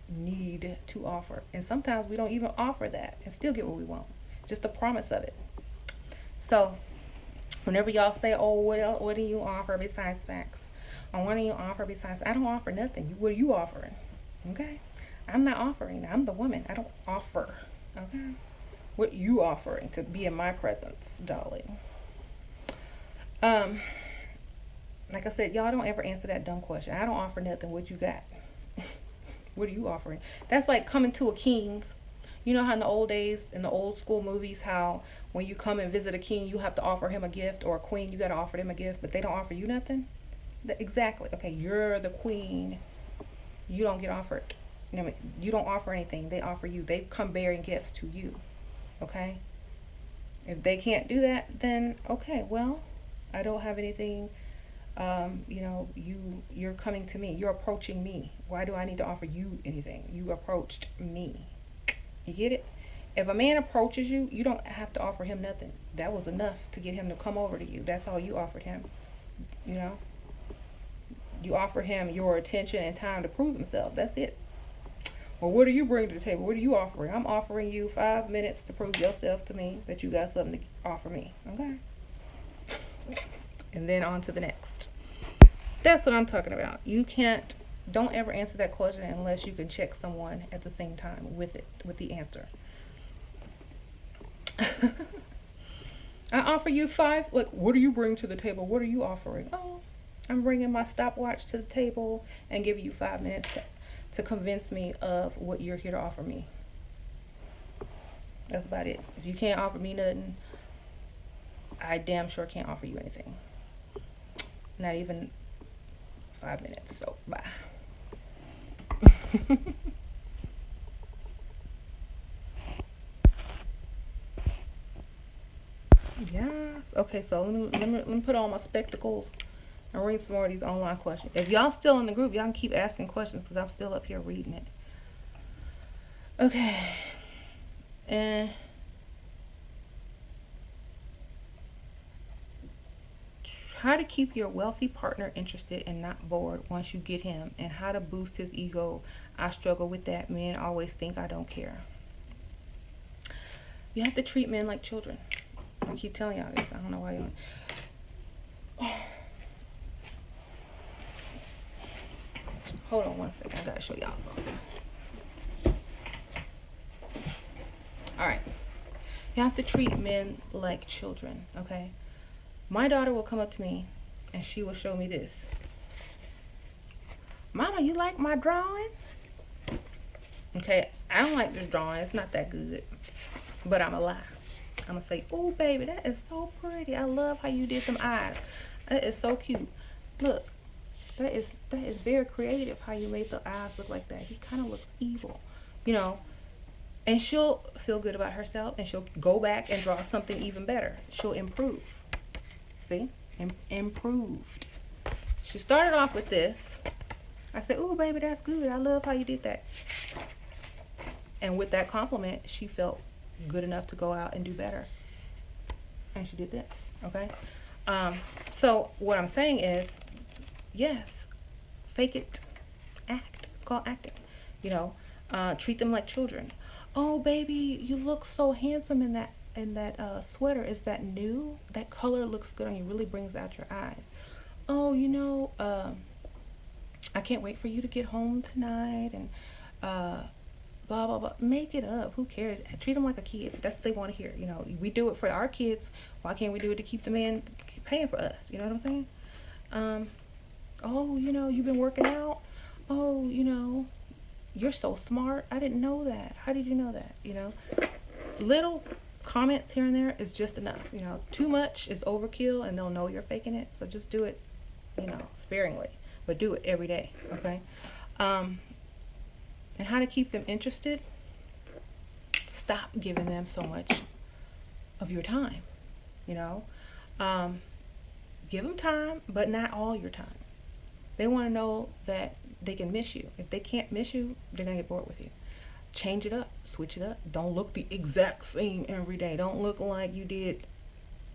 need to offer. And sometimes we don't even offer that and still get what we want. Just the promise of it. So whenever y'all say, "Oh, what do you offer besides sex?" Or "What do you offer besides?" I don't offer nothing. What are you offering? Okay? I'm not offering. I'm the woman. I don't offer. Okay? What you offering to be in my presence, darling? Like I said, y'all don't ever answer that dumb question. I don't offer nothing. What you got? What are you offering? That's like coming to a king. You know how in the old days, in the old school movies, how when you come and visit a king, you have to offer him a gift, or a queen, you got to offer them a gift, but they don't offer you nothing? Exactly. Okay, you're the queen. You don't get offered. You don't offer anything. They offer you. They come bearing gifts to you. Okay? If they can't do that, then okay, well, I don't have anything. You're coming to me. You're approaching me. Why do I need to offer you anything? You approached me. You get it? If a man approaches you, you don't have to offer him nothing. That was enough to get him to come over to you. That's all you offered him. You offer him your attention and time to prove himself. That's it. Well, what do you bring to the table? What are you offering? I'm offering you 5 minutes to prove yourself to me that you got something to offer me. Okay? And then on to the next. That's what I'm talking about. Don't ever answer that question unless you can check someone at the same time with the answer. I offer you 5. Look, what do you bring to the table? What are you offering? Oh, I'm bringing my stopwatch to the table and giving you 5 minutes to convince me of what you're here to offer me. That's about it. If you can't offer me nothing, I damn sure can't offer you anything. Not even 5 minutes. So bye. Yes. Okay, so let me put on my spectacles and read some more of these online questions. If y'all still in the group, y'all can keep asking questions because I'm still up here reading it. Okay. And how to keep your wealthy partner interested and not bored once you get him, and how to boost his ego. I struggle with that. Men always think I don't care. You have to treat men like children. I keep telling y'all this. I don't know why y'all. Hold on one second. I gotta show y'all something. All right. You have to treat men like children, okay? My daughter will come up to me and she will show me this. Mama, you like my drawing? Okay, I don't like this drawing. It's not that good. But I'm a lie. I'm going to say, oh, baby, that is so pretty. I love how you did some eyes. That is so cute. Look, that is very creative how you made the eyes look like that. He kind of looks evil, you know. And she'll feel good about herself, and she'll go back and draw something even better. She'll improve. See? Improved. She started off with this. I said, oh, baby, that's good. I love how you did that. And with that compliment, she felt good enough to go out and do better. And she did this, okay? So what I'm saying is, yes, fake it, act. It's called acting, you know. Treat them like children. Oh, baby, you look so handsome in that sweater. Is that new? That color looks good on you. Really brings out your eyes. Oh, you know, I can't wait for you to get home tonight, and blah blah blah. Make it up. Who cares? Treat them like a kid. That's what they want to hear. You know, we do it for our kids. Why can't we do it to keep the man paying for us? You know what I'm saying? Oh, you know, you've been working out. Oh, you know, you're so smart. I didn't know that. How did you know that? You know, little comments here and there is just enough. You know, too much is overkill, and they'll know you're faking it. So just do it, you know, sparingly, but do it every day. Okay. And how to keep them interested? Stop giving them so much of your time. You know, give them time, but not all your time. They want to know that they can miss you. If they can't miss you, they're gonna get bored with you. Change it up, switch it up. Don't look the exact same every day. Don't look like you did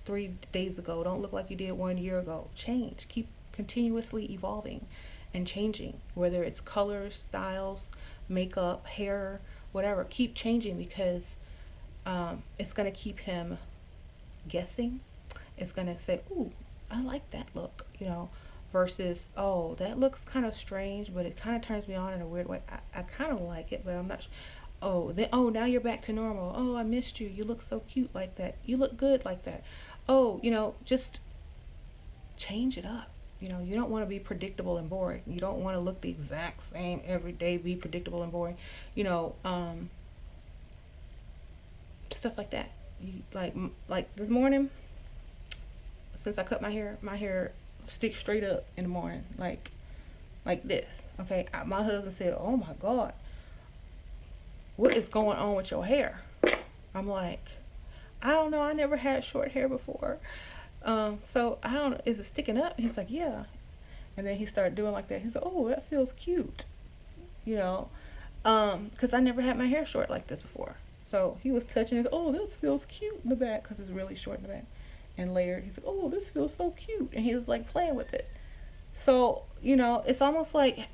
3 days ago. Don't look like you did 1 year ago. Change. Keep continuously evolving and changing, whether it's colors, styles, makeup, hair, whatever. Keep changing, because it's going to keep him guessing. It's going to say, ooh, I like that look, you know, versus, oh, that looks kind of strange, but it kind of turns me on in a weird way. I kind of like it, but I'm not sure. Oh, now you're back to normal. Oh, I missed you. You look so cute like that. You look good like that. Oh, you know, just change it up. You know, you don't want to be predictable and boring. You don't want to look the exact same every day, be predictable and boring. You know, stuff like that. You like this morning, since I cut my hair sticks straight up in the morning, like this. Okay, my husband said, "Oh my God, what is going on with your hair?" I'm like, I don't know. I never had short hair before. So I don't know, is it sticking up? And he's like, yeah. And then he started doing like that. He's like, oh, that feels cute. You know, because I never had my hair short like this before. So he was touching it. Oh, this feels cute in the back, because it's really short in the back and layered. He's like, oh, this feels so cute. And he was like playing with it. So, you know, it's almost like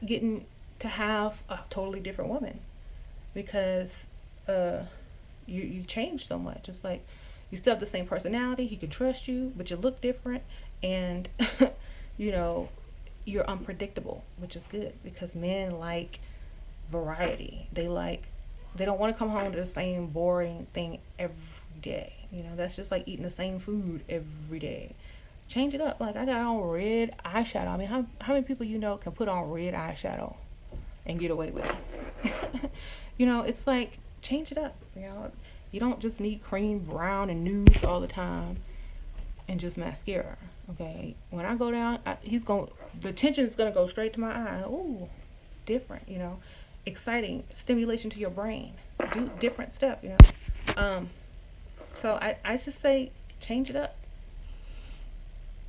getting to have a totally different woman, because you change so much. It's like, you still have the same personality. He can trust you, but you look different, and you know, you're unpredictable, which is good, because men like variety. They don't want to come home to the same boring thing every day. You know, that's just like eating the same food every day. Change it up. Like, I got on red eyeshadow. I mean, how many people you know can put on red eyeshadow and get away with it? You know, it's like, change it up. You know, you don't just need cream, brown, and nudes all the time, and just mascara. Okay, when I go down, the attention is gonna go straight to my eye. Ooh, different. You know, exciting, stimulation to your brain. Do different stuff. You know, so I just say, change it up.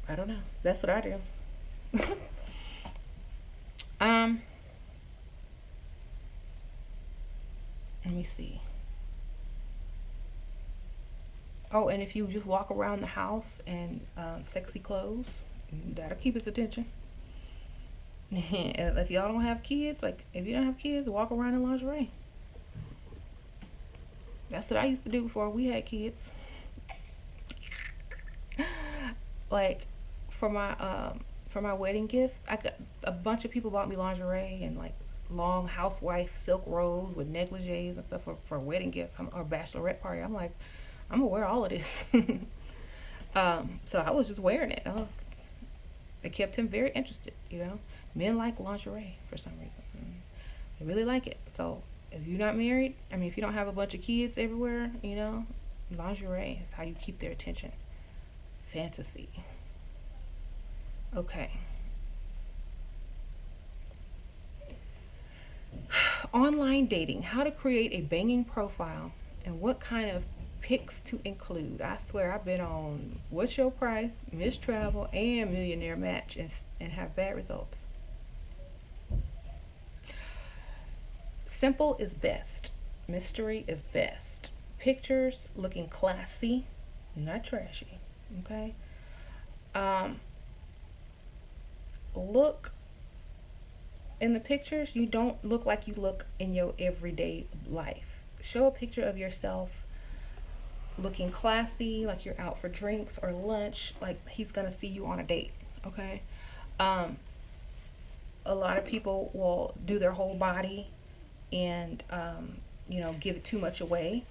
I don't know. That's what I do. Let me see. Oh, and if you just walk around the house in sexy clothes, that'll keep his attention. If y'all don't have kids, like if you don't have kids, walk around in lingerie. That's what I used to do before we had kids. Like for my wedding gift, I got a bunch of people bought me lingerie and like long housewife silk robes with negligees and stuff for wedding gifts or bachelorette party. I'm like, I'm gonna wear all of this. So I was just wearing it. It kept him very interested. Men like lingerie for some reason. They really like it. So if you're not married, I mean, if you don't have a bunch of kids everywhere, lingerie is how you keep their attention. Fantasy. Okay. Online dating. How to create a banging profile and what kind of pics to include. I swear I've been on What's Your Price, Miss Travel, and Millionaire Match and have bad results. Simple is best. Mystery is best. Pictures looking classy, not trashy. Okay. Look in the pictures, you don't look like you look in your everyday life. Show a picture of yourself looking classy, like you're out for drinks or lunch, like he's gonna see you on a date. Okay. A lot of people will do their whole body and give it too much away.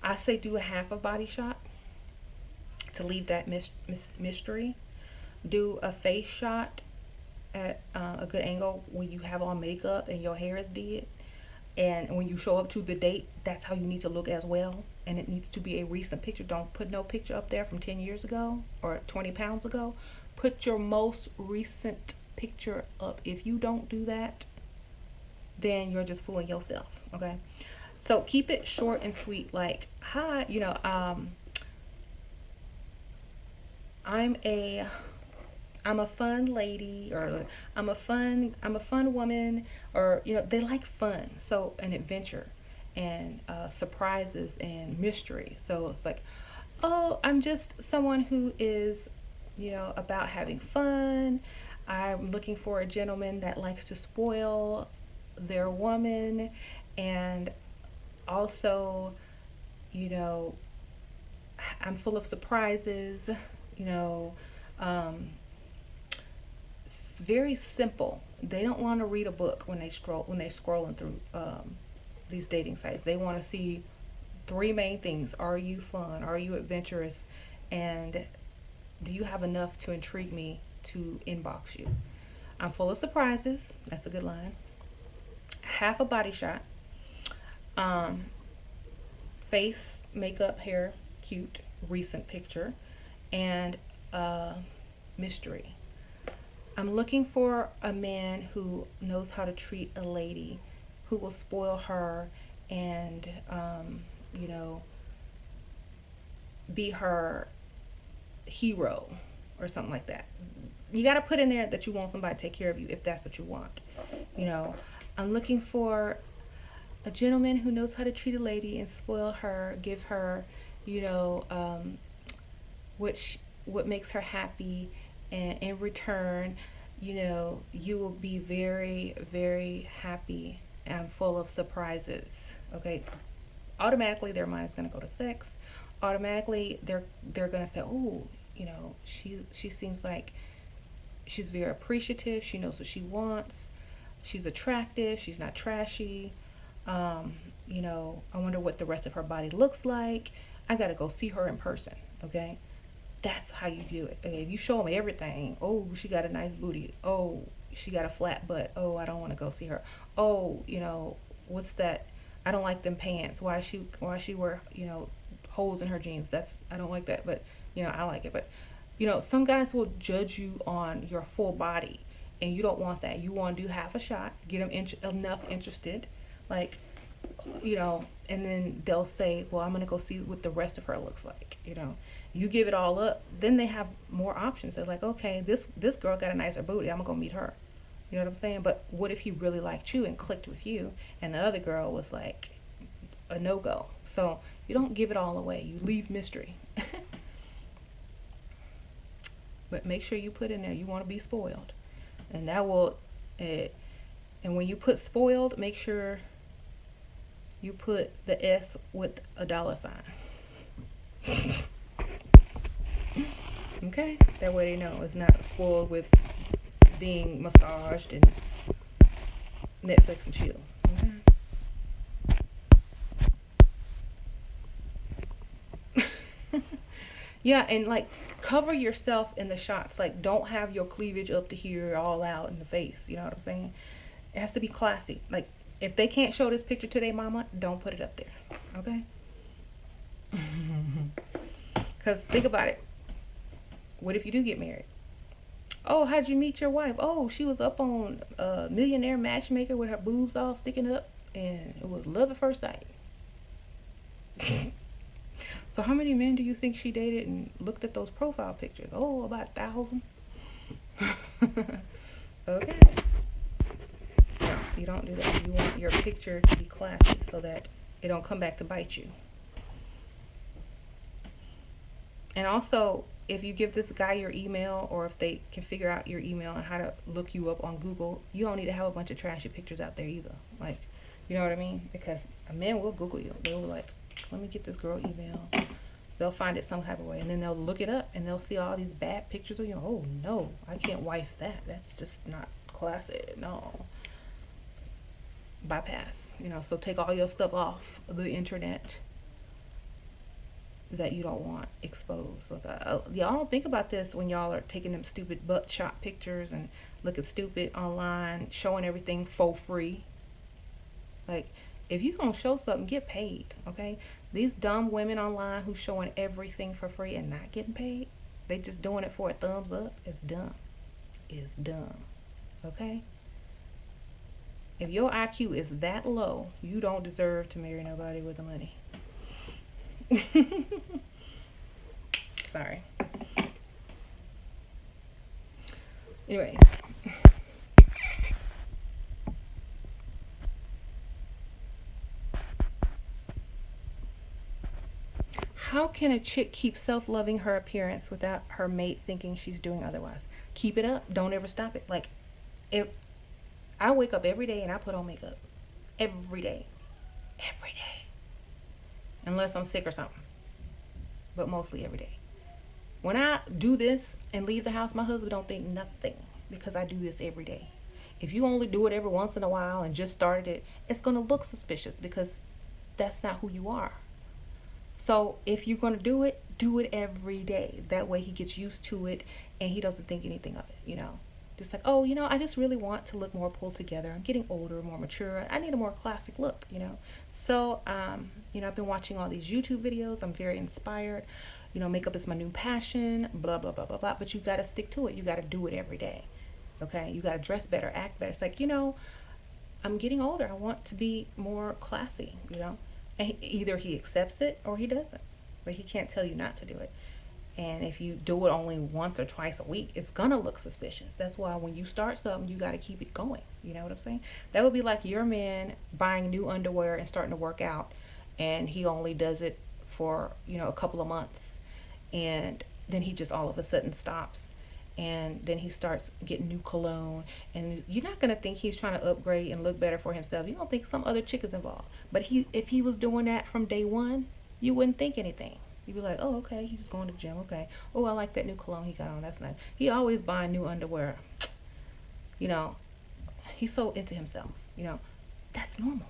I say do a half a body shot to leave that mystery. Do a face shot at a good angle when you have on makeup and your hair is did. And when you show up to the date, that's how you need to look as well. And it needs to be a recent picture. Don't put no picture up there from 10 years ago or 20 pounds ago. Put your most recent picture up. If you don't do that, then you're just fooling yourself. Okay. So keep it short and sweet. Like, hi, I'm a fun lady, or I'm a fun woman, or they like fun, so an adventure and surprises and mystery. So it's like, oh, I'm just someone who is about having fun. I'm looking for a gentleman that likes to spoil their woman, and also I'm full of surprises. It's very simple. They don't want to read a book when they're scrolling through these dating sites. They want to see three main things: are you fun? Are you adventurous? And do you have enough to intrigue me to inbox you? I'm full of surprises. That's a good line. Half a body shot. Face, makeup, hair, cute, recent picture, and mystery. I'm looking for a man who knows how to treat a lady, who will spoil her and, be her hero or something like that. You got to put in there that you want somebody to take care of you if that's what you want. I'm looking for a gentleman who knows how to treat a lady and spoil her, give her, what makes her happy, and in return, you will be very, very happy and full of surprises. Okay, automatically their mind is going to go to sex. Automatically they're going to say, oh, she seems like she's very appreciative. She knows what she wants. She's attractive. She's not trashy. I wonder what the rest of her body looks like. I got to go see her in person. Okay. That's how you do it. Okay, if you show them everything, oh, she got a nice booty. Oh, she got a flat butt. Oh, I don't want to go see her. Oh, what's that? I don't like them pants. Why she wear, holes in her jeans? I don't like that, but I like it. But some guys will judge you on your full body, and you don't want that. You want to do half a shot, get them enough interested, like, and then they'll say, well, I'm gonna go see what the rest of her looks like. You give it all up, then they have more options. They're like, okay, this girl got a nicer booty, I'm gonna go meet her. You know what I'm saying? But what if he really liked you and clicked with you, and the other girl was like a no-go? So you don't give it all away. You leave mystery. But make sure you put in there you want to be spoiled, and that will. Uh, and when you put spoiled, make sure you put the S with a $sign. Okay, that way they know it's not spoiled with being massaged and Netflix and chill. Okay. Yeah, and like cover yourself in the shots. Like don't have your cleavage up to here all out in the face. You know what I'm saying? It has to be classy. Like if they can't show this picture to their mama, don't put it up there. Okay? Because think about it. What if you do get married? Oh, how'd you meet your wife? Oh, she was up on Millionaire Matchmaker with her boobs all sticking up, and it was love at first sight. So how many men do you think she dated and looked at those profile pictures? Oh, about 1,000. Okay. No, you don't do that. You want your picture to be classy so that it don't come back to bite you. And also, if you give this guy your email, or if they can figure out your email and how to look you up on Google, you don't need to have a bunch of trashy pictures out there either. Like, you know what I mean? Because a man will Google you. They'll be like, let me get this girl email. They'll find it some type of way, and then they'll look it up, and they'll see all these bad pictures of you. Oh no, I can't wife that. That's just not classy. No. Bypass. So take all your stuff off the internet that you don't want exposed. Like, y'all don't think about this when y'all are taking them stupid butt shot pictures and looking stupid online, showing everything for free. Like, if you gonna show something, get paid, okay? These dumb women online who showing everything for free and not getting paid, they just doing it for a thumbs up. It's dumb. It's dumb, okay? If your IQ is that low, you don't deserve to marry nobody with the money. Sorry. Anyways. How can a chick keep self-loving her appearance without her mate thinking she's doing otherwise? Keep it up. Don't ever stop it. Like, if I wake up every day and I put on makeup. Every day. Every day. Unless I'm sick or something. But mostly every day. When I do this and leave the house, my husband don't think nothing, because I do this every day. If you only do it every once in a while and just started it, it's going to look suspicious, because that's not who you are. So if you're going to do it every day. That way he gets used to it and he doesn't think anything of it, Just like, oh, I just really want to look more pulled together. I'm getting older, more mature. I need a more classic look, So, I've been watching all these YouTube videos. I'm very inspired. Makeup is my new passion, blah, blah, blah, blah, blah. But you got to stick to it. You got to do it every day, okay? You got to dress better, act better. It's like, I'm getting older. I want to be more classy, And either he accepts it or he doesn't. But he can't tell you not to do it. And if you do it only once or twice a week, it's going to look suspicious. That's why when you start something, you got to keep it going. You know what I'm saying? That would be like your man buying new underwear and starting to work out, and he only does it for, a couple of months. And then he just all of a sudden stops. And then he starts getting new cologne. And you're not going to think he's trying to upgrade and look better for himself. You don't think some other chick is involved. But if he was doing that from day one, you wouldn't think anything. You'd be like, oh, okay, he's going to the gym, okay. Oh, I like that new cologne he got on, that's nice. He always buying new underwear. He's so into himself, That's normal.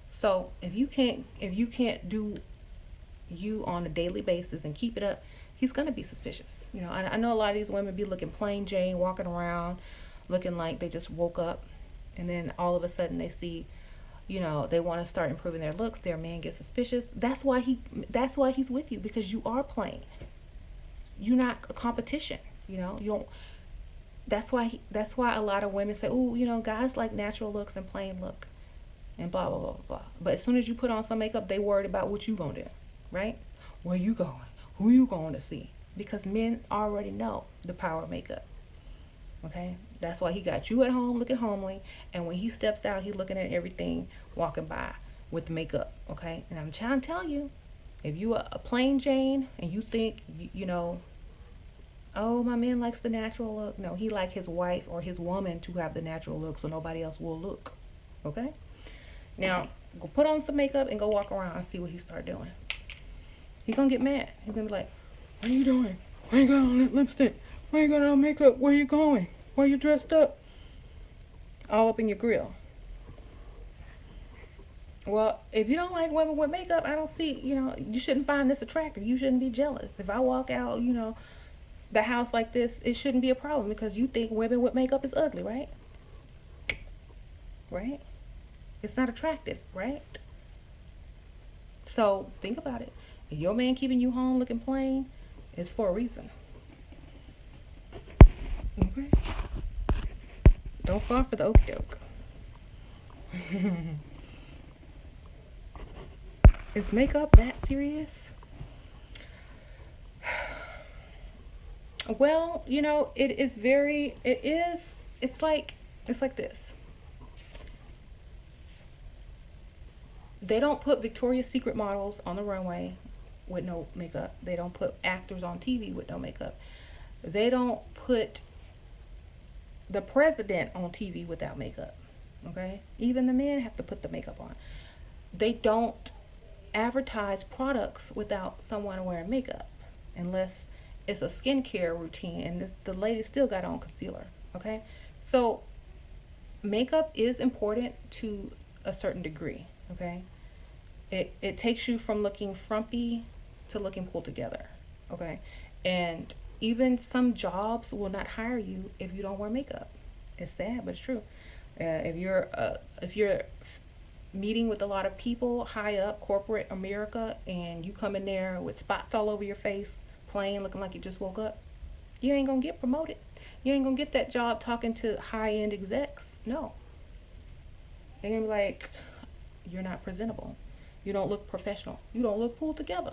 So if you can't do you on a daily basis and keep it up, he's going to be suspicious. I know a lot of these women be looking plain Jane, walking around, looking like they just woke up. And then all of a sudden they see, they want to start improving their looks. Their man gets suspicious. That's why he's with you, because you are plain. You're not a competition. You don't. That's why a lot of women say, "Ooh, guys like natural looks and plain look, and blah blah blah blah." But as soon as you put on some makeup, they worried about what you gonna do, right? Where you going? Who you going to see? Because men already know the power of makeup. Okay, that's why he got you at home looking homely, and when he steps out, he's looking at everything walking by with makeup. Okay, and I'm trying to tell you, if you are a plain Jane and you think Oh, my man likes the natural look. No, he like his wife or his woman to have the natural look so nobody else will look. Okay? Now, go put on some makeup and go walk around and see what he start doing. He gonna get mad. He's gonna be like, what are you doing? Why you got on that lipstick? Why you got on makeup? Where you going? Why you dressed up? All up in your grill. Well, if you don't like women with makeup, I don't see, you shouldn't find this attractive. You shouldn't be jealous. If I walk out, the house like this, it shouldn't be a problem because you think women with makeup is ugly, right? Right? It's not attractive, right? So think about it. If your man keeping you home looking plain, it's for a reason. Okay? Don't fall for the okie doke. Is makeup that serious? Well, it's like this. They don't put Victoria's Secret models on the runway with no makeup. They don't put actors on TV with no makeup. They don't put the president on TV without makeup. Okay? Even the men have to put the makeup on. They don't advertise products without someone wearing makeup unless it's a skincare routine, and the lady still got on concealer. Okay? So makeup is important to a certain degree. Okay? It takes you from looking frumpy to looking pulled together. Okay? And even some jobs will not hire you if you don't wear makeup. It's sad, but it's true. If you're meeting with a lot of people high up corporate America and you come in there with spots all over your face, plain, looking like you just woke up, you ain't gonna get promoted. You ain't gonna get that job talking to high-end execs. No. They're gonna be like, you're not presentable. You don't look professional. You don't look pulled together.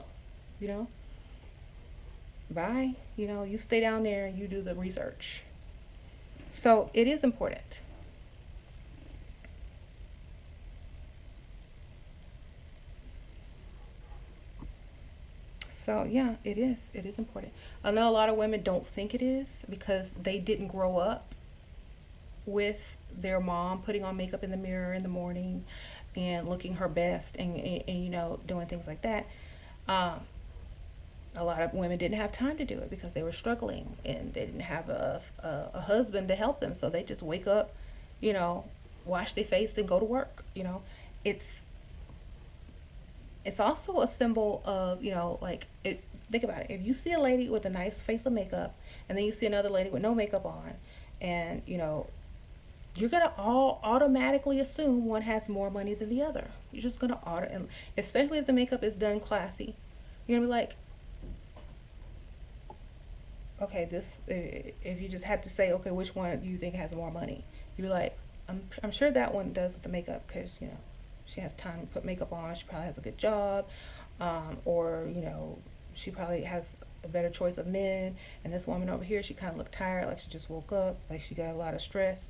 Bye. You stay down there and you do the research. So it is important. So yeah, it is. It is important. I know a lot of women don't think it is because they didn't grow up with their mom putting on makeup in the mirror in the morning and looking her best and doing things like that. Um, a lot of women didn't have time to do it because they were struggling and they didn't have a husband to help them. So they just wake up, wash their face and go to work. It's it's also a symbol of, like, think about it. If you see a lady with a nice face of makeup and then you see another lady with no makeup on, and, you're going to all automatically assume one has more money than the other. You're just going to and especially if the makeup is done classy. You're going to be like, okay, if you just had to say, okay, which one do you think has more money? You'd be like, I'm sure that one does with the makeup because, she has time to put makeup on. She probably has a good job. Or, she probably has a better choice of men. And this woman over here, she kind of looked tired, like she just woke up, like she got a lot of stress.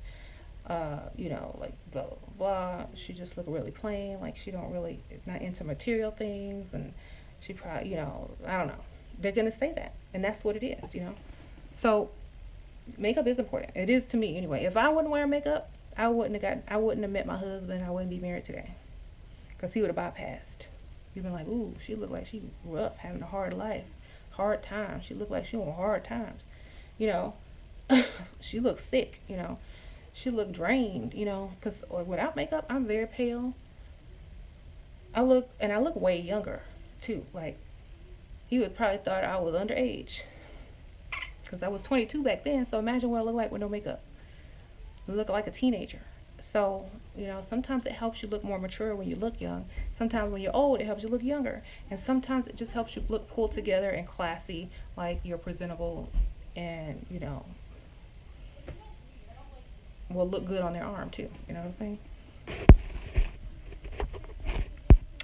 Like blah, blah, blah. She just looked really plain, like she don't really, not into material things. And she probably, I don't know. They're going to say that. And that's what it is, So makeup is important. It is to me anyway. If I wouldn't wear makeup, I wouldn't have met my husband. I wouldn't be married today. Because he would have bypassed. You've been like, ooh, she looked like she rough, having a hard life, hard times. She looked like she on hard times. She looked sick, She looked drained, because without makeup, I'm very pale. I look way younger, too. Like, he would probably thought I was underage. Because I was 22 back then, so imagine what I look like with no makeup. I look like a teenager. So, sometimes it helps you look more mature when you look young. Sometimes when you're old, it helps you look younger. And sometimes it just helps you look pulled together and classy, like you're presentable and, will look good on their arm too. You know what I'm saying?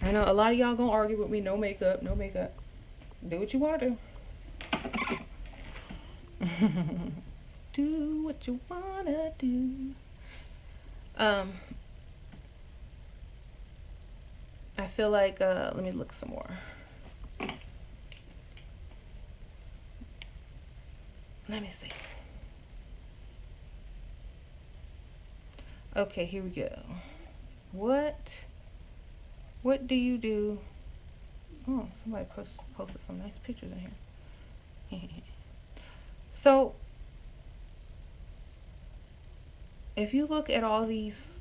I know a lot of y'all gonna argue with me, no makeup. Do what you want to do. Do what you want to do. I feel like, let me look some more. Let me see. Okay, here we go. What do you do? Oh, somebody posted some nice pictures in here. So, if you look at all these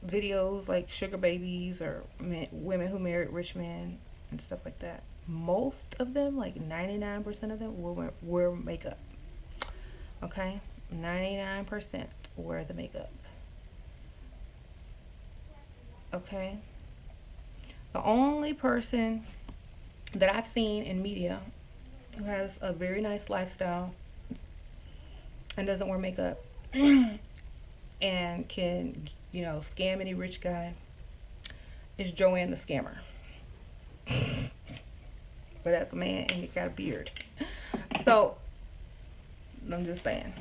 videos like sugar babies or women who married rich men and stuff like that, most of them, like 99% of them, wear makeup. Okay? 99% wear the makeup. Okay? The only person that I've seen in media who has a very nice lifestyle and doesn't wear makeup and can, scam any rich guy is Joanne the Scammer. But that's a man and he got a beard. So, I'm just saying.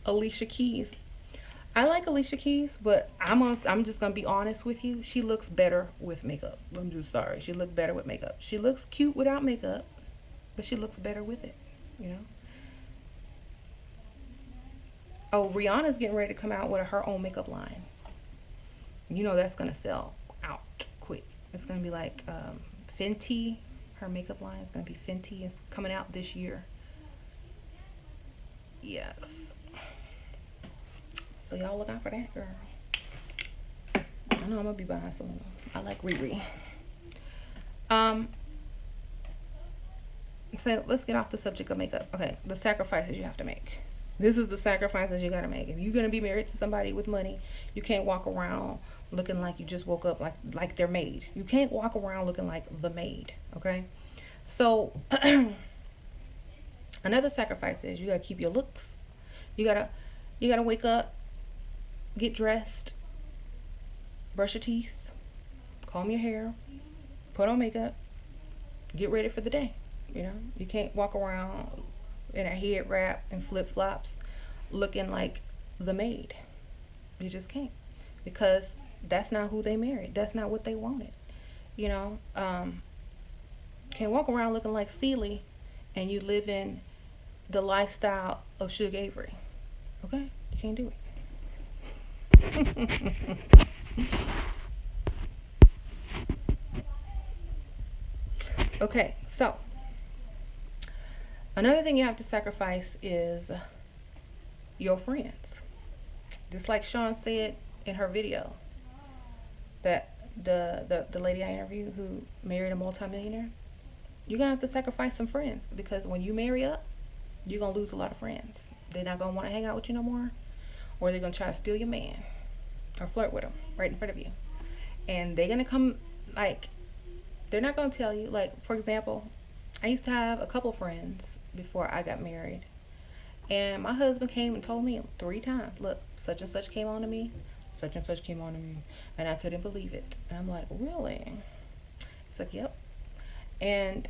Alicia Keys. I like Alicia Keys, but I'm just gonna be honest with you. She looks better with makeup. I'm just sorry. She looked better with makeup. She looks cute without makeup, but she looks better with it. Oh, Rihanna's getting ready to come out with her own makeup line. That's gonna sell out quick. It's gonna be like Fenty. Her makeup line is gonna be Fenty. It's coming out this year. Yes. So y'all look out for that, girl. I know I'm gonna be buying some. I like Riri. So let's get off the subject of makeup. Okay, the sacrifices you have to make. This is the sacrifices you gotta make. If you're gonna be married to somebody with money, you can't walk around looking like you just woke up like their maid. You can't walk around looking like the maid. Okay, so another sacrifice is you gotta keep your looks. You gotta wake up, get dressed, brush your teeth, comb your hair, put on makeup, get ready for the day. You can't walk around in a head wrap and flip-flops looking like the maid. You just can't, because that's not who they married. That's not what they wanted. Can't walk around looking like Celie and you live in the lifestyle of Suge Avery. Okay? You can't do it. Okay, so another thing you have to sacrifice is your friends. Just like Sean said in her video, that the lady I interviewed who married a multimillionaire, you're gonna have to sacrifice some friends, because when you marry up, you're gonna lose a lot of friends. They're not gonna want to hang out with you no more, or they're gonna try to steal your man or flirt with him right in front of you, and they're gonna come they're not gonna tell you. Like, for example, I used to have a couple friends before I got married, and my husband came and told me 3 times, look, such and such came on to me, such and such came on to me, and I couldn't believe it. And I'm like, really? He's like, yep. And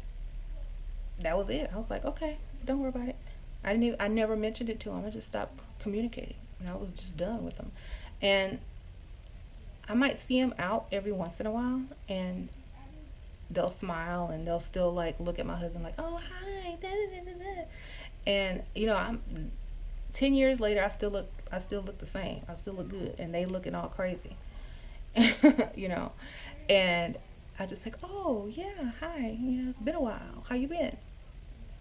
that was it. I was like, okay, don't worry about it. I never mentioned it to him. I just stopped communicating, and I was just done with him. And I might see him out every once in a while, and they'll smile and they'll still look at my husband like, oh, hi, da, da, da, da, da. And I'm 10 years later, I still look the same. I still look good, and they looking all crazy. And I just like, oh yeah, hi, it's been a while, how you been?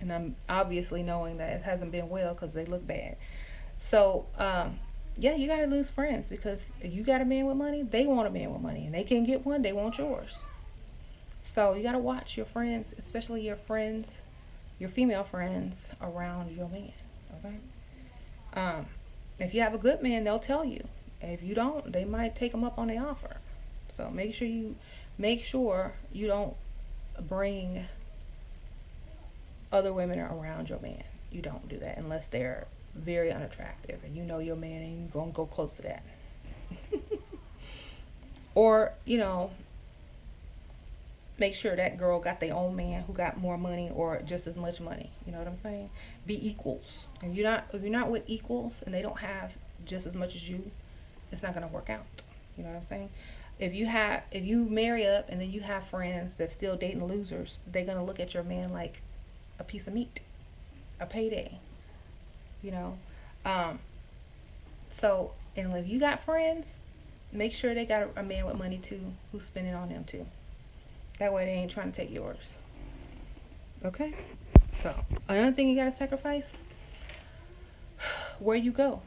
And I'm obviously knowing that it hasn't been well because they look bad. So yeah, you gotta lose friends, because if you got a man with money, they want a man with money, and they can't get one, they want yours. So you gotta watch your friends, especially your female friends around your man. Okay. If you have a good man, they'll tell you. If you don't, they might take them up on the offer. So make sure you don't bring other women around your man. You don't do that unless they're very unattractive and your man ain't gonna go close to that. Or make sure that girl got their own man who got more money or just as much money. You know what I'm saying? Be equals. And if you're not with equals and they don't have just as much as you, it's not gonna work out. You know what I'm saying? If you marry up and then you have friends that still dating losers, they're gonna look at your man like a piece of meat, a payday, you know. Um, so, and if you got friends, make sure they got a man with money too, who's spending on them too. That way they ain't trying to take yours. Okay? So, another thing you gotta sacrifice, where you go.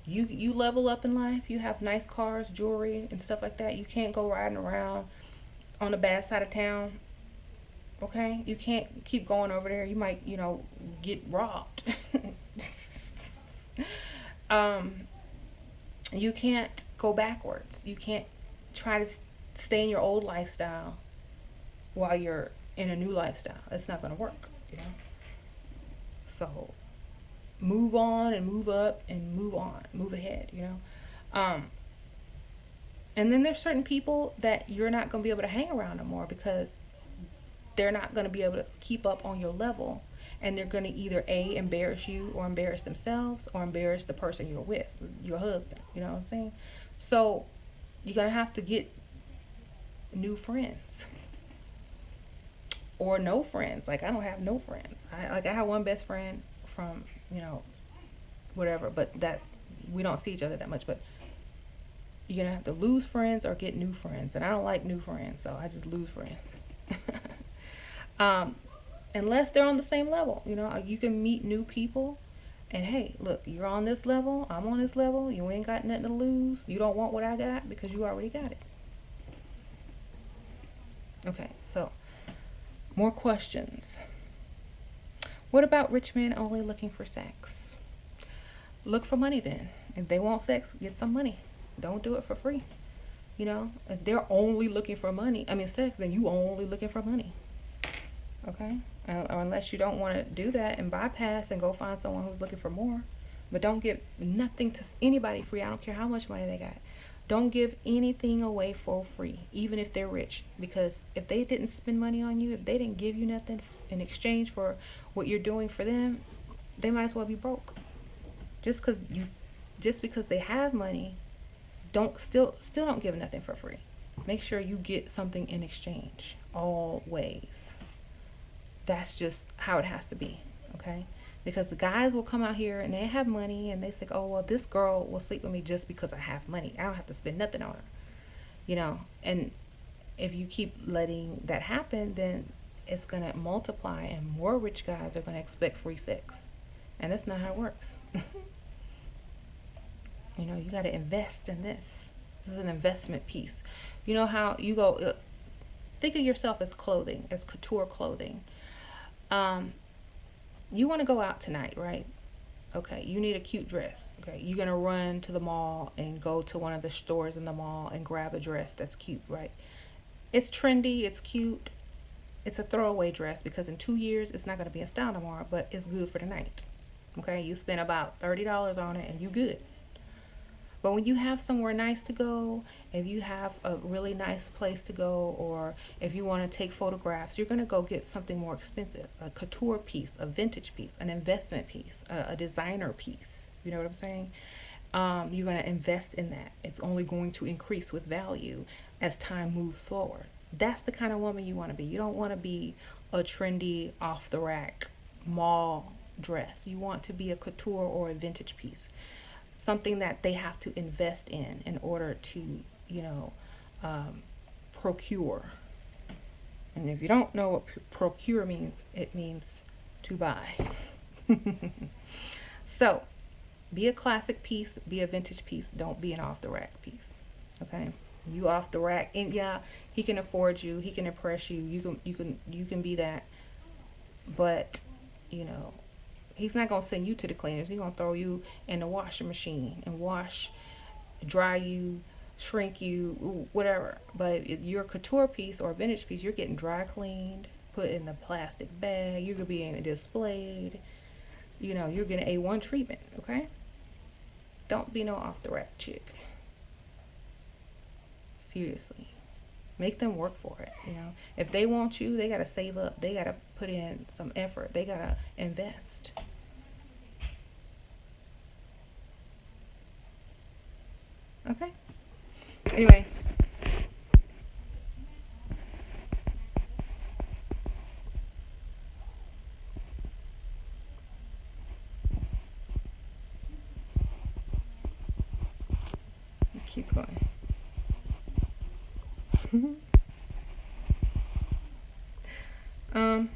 You level up in life, you have nice cars, jewelry, and stuff like that. You can't go riding around on the bad side of town. Okay? You can't keep going over there. You might, get robbed. um, you can't go backwards. You can't try to stay in your old lifestyle while you're in a new lifestyle. It's not going to work. So move on and move up and move on, move ahead. And then there's certain people that you're not going to be able to hang around no more because they're not going to be able to keep up on your level, and they're going to either embarrass you or embarrass themselves or embarrass the person you're with, your husband. You know what I'm saying? So you're going to have to get new friends or no friends. Like, I don't have no friends. I have one best friend from whatever, but that we don't see each other that much. But you're gonna have to lose friends or get new friends, and I don't like new friends, so I just lose friends. Unless they're on the same level. You can meet new people, and hey, look, you're on this level, I'm on this level, you ain't got nothing to lose. You don't want what I got because you already got it. Okay, so more questions. What about rich men only looking for sex? Look for money then. If they want sex, get some money. Don't do it for free. If they're only looking for sex, then you only looking for money. Okay? Or unless you don't want to do that and bypass and go find someone who's looking for more. But don't give nothing to anybody free. I don't care how much money they got. Don't give anything away for free, even if they're rich. Because if they didn't spend money on you, if they didn't give you nothing in exchange for what you're doing for them, they might as well be broke. Just because they have money, still don't give nothing for free. Make sure you get something in exchange, always. That's just how it has to be, okay? Because the guys will come out here and they have money and they say, oh, well, this girl will sleep with me just because I have money. I don't have to spend nothing on her, And if you keep letting that happen, then it's going to multiply and more rich guys are going to expect free sex. And that's not how it works. You got to invest in this. This is an investment piece. You know how you go, think of yourself as clothing, as couture clothing. You want to go out tonight, right? Okay, you need a cute dress. Okay, you're going to run to the mall and go to one of the stores in the mall and grab a dress that's cute, right? It's trendy, it's cute. It's a throwaway dress because in 2 years, it's not going to be in style tomorrow, but it's good for the night. Okay, you spend about $30 on it and you good. But when you have somewhere nice to go, if you have a really nice place to go, or if you want to take photographs, you're going to go get something more expensive, a couture piece, a vintage piece, an investment piece, a designer piece. You know what I'm saying? You're going to invest in that. It's only going to increase with value as time moves forward. That's the kind of woman you want to be. You don't want to be a trendy, off-the-rack mall dress. You want to be a couture or a vintage piece. Something that they have to invest in order to, procure. And if you don't know what procure means, it means to buy. So, be a classic piece, be a vintage piece. Don't be an off-the-rack piece. Okay, you off the rack, and yeah, he can afford you, he can impress you. You can be that, but he's not going to send you to the cleaners. He's going to throw you in the washing machine and dry you, shrink you, whatever. But if you're a couture piece or a vintage piece, you're getting dry cleaned, put in a plastic bag. You're going to be displayed. You're getting A1 treatment, okay? Don't be no off-the-rack chick. Seriously. Make them work for it, If they want you, they got to save up. They got to put in some effort. They got to invest. Okay? Anyway. keep going. um,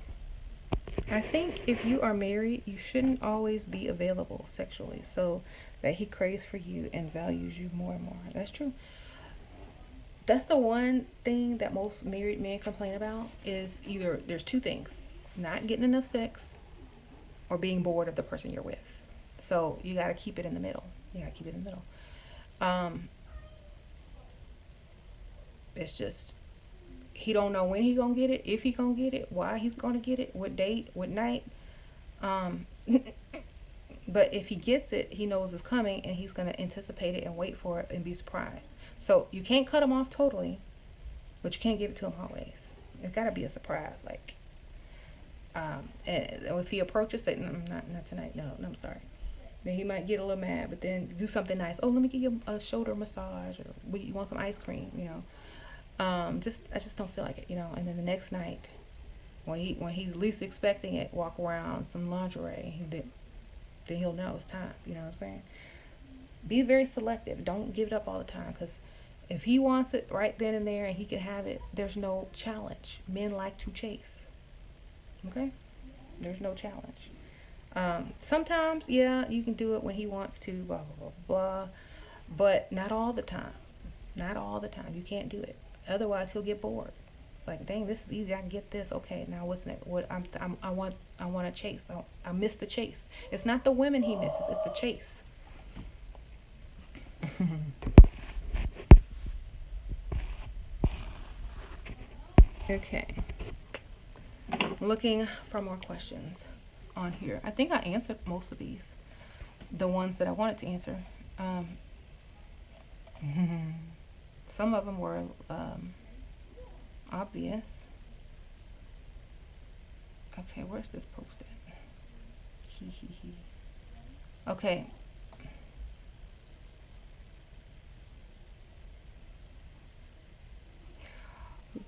I think if you are married, you shouldn't always be available sexually so that he craves for you and values you more and more. That's true. That's the one thing that most married men complain about is either there's two things: not getting enough sex or being bored of the person you're with. So you got to keep it in the middle. You got to keep it in the middle. Um, it's just he don't know when he gonna get it, if he gonna get it, why he's gonna get it, what date, what night. Um, but if he gets it, he knows it's coming, and he's gonna anticipate it and wait for it and be surprised. So you can't cut him off totally, but you can't give it to him always. It's gotta be a surprise, like. And if he approaches, say, no, not tonight. No, I'm sorry. Then he might get a little mad, but then do something nice. Oh, let me give you a shoulder massage, or you want some ice cream, I just don't feel like it, And then the next night, when he's least expecting it, walk around some lingerie. Then he'll know it's time. You know what I'm saying? Be very selective. Don't give it up all the time, because if he wants it right then and there and he can have it, there's no challenge. Men like to chase. Okay? There's no challenge. Sometimes, yeah, you can do it when he wants to, blah, blah, blah, blah, but not all the time. Not all the time. You can't do it. Otherwise, he'll get bored. Like, dang, this is easy. I can get this. Okay, now what's next? I want to chase. I miss the chase. It's not the women he misses. It's the chase. Okay. Looking for more questions on here. I think I answered most of these. The ones that I wanted to answer. Some of them were obvious. Okay, where's this posted? Okay.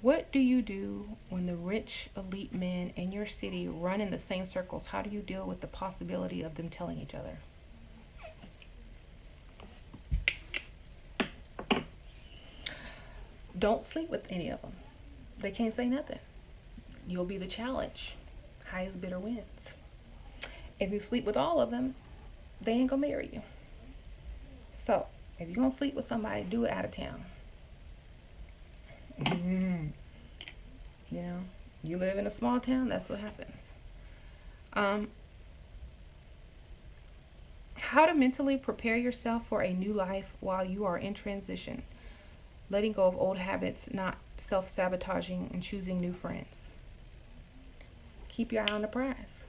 What do you do when the rich elite men in your city run in the same circles? How do you deal with the possibility of them telling each other? Don't sleep with any of them. They can't say nothing. You'll be the challenge. Highest bidder wins. If you sleep with all of them, they ain't gonna marry you. So, if you're gonna sleep with somebody, do it out of town. You live in a small town, that's what happens. How to mentally prepare yourself for a new life while you are in transition. Letting go of old habits, not self-sabotaging, and choosing new friends. Keep your eye on the prize.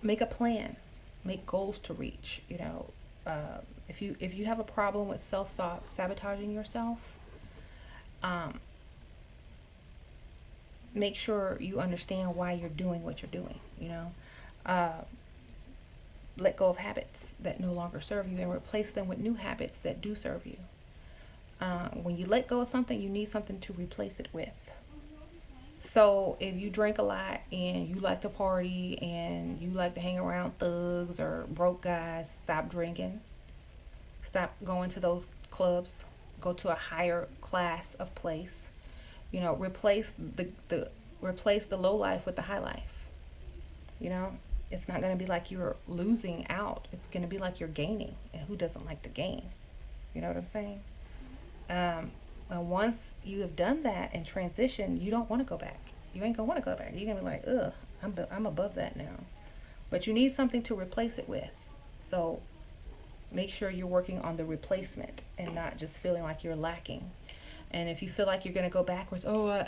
Make a plan. Make goals to reach. If you have a problem with self-sabotaging yourself, make sure you understand why you're doing what you're doing. Let go of habits that no longer serve you and replace them with new habits that do serve you. When you let go of something, you need something to replace it with. So if you drink a lot and you like to party and you like to hang around thugs or broke guys, stop drinking. Stop going to those clubs. Go to a higher class of place. Replace the low life with the high life. It's not going to be like you're losing out. It's going to be like you're gaining. And who doesn't like to gain? You know what I'm saying? And once you have done that and transition, you don't want to go back. You ain't going to want to go back. You're going to be like, ugh, I'm above that now. But you need something to replace it with. So make sure you're working on the replacement and not just feeling like you're lacking. And if you feel like you're going to go backwards, I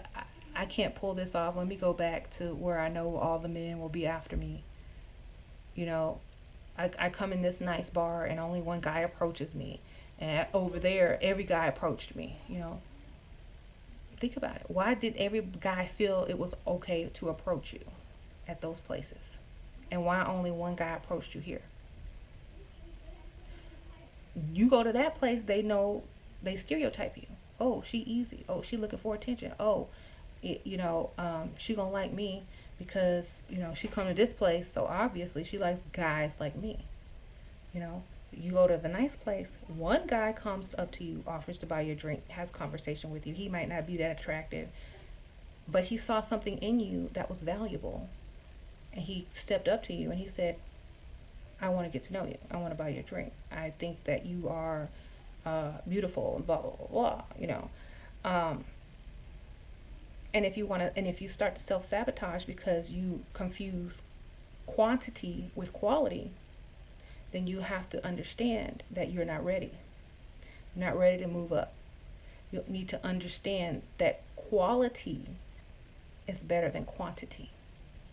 can't pull this off. Let me go back to where I know all the men will be after me. I come in this nice bar and only one guy approaches me. And over there, every guy approached me, Think about it. Why did every guy feel it was okay to approach you at those places? And why only one guy approached you here? You go to that place, they know, they stereotype you. Oh, she easy. Oh, she looking for attention. Oh, she gonna like me because, she come to this place, so obviously she likes guys like me. You go to the nice place, one guy comes up to you, offers to buy you a drink, has conversation with you. He might not be that attractive, but he saw something in you that was valuable. And he stepped up to you and he said, I want to get to know you. I want to buy you a drink. I think that you are beautiful and blah, blah, blah, blah, you know. And if you start to self-sabotage because you confuse quantity with quality, then you have to understand that you're not ready. You're not ready to move up. You need to understand that quality is better than quantity.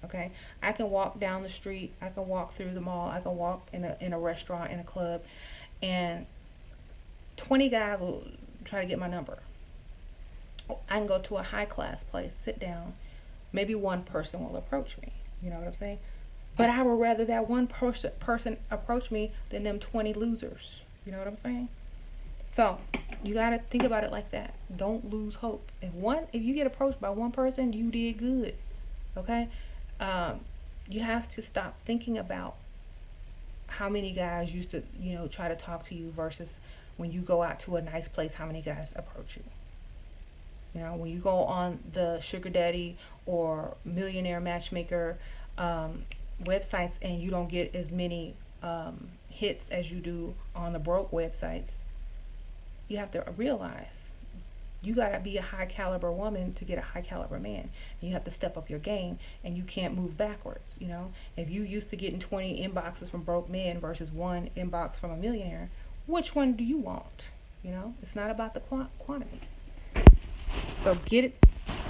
Okay? I can walk down the street, I can walk through the mall, I can walk in a restaurant, in a club, and 20 guys will try to get my number. I can go to a high class place, sit down, maybe one person will approach me. You know what I'm saying? But I would rather that one person approach me than them 20 losers. You know what I'm saying? So you got to think about it like that. Don't lose hope. If you get approached by one person, you did good. Okay? You have to stop thinking about how many guys used to, try to talk to you versus when you go out to a nice place, how many guys approach you. When you go on the sugar daddy or millionaire matchmaker websites and you don't get as many hits as you do on the broke websites, you have to realize you got to be a high caliber woman to get a high caliber man. And you have to step up your game, and you can't move backwards. If you used to getting 20 inboxes from broke men versus one inbox from a millionaire, which one do you want? It's not about the quantity. So get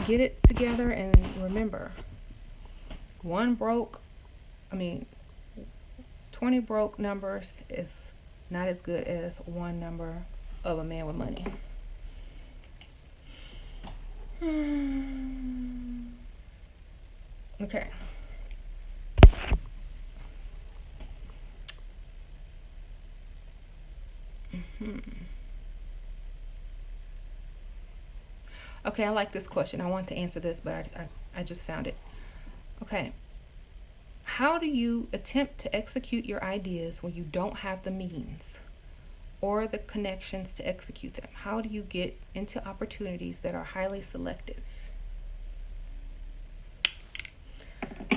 it together, and remember, 20 broke numbers is not as good as one number of a man with money. Okay. Okay, I like this question. I want to answer this, but I just found it. Okay. How do you attempt to execute your ideas when you don't have the means or the connections to execute them? How do you get into opportunities that are highly selective?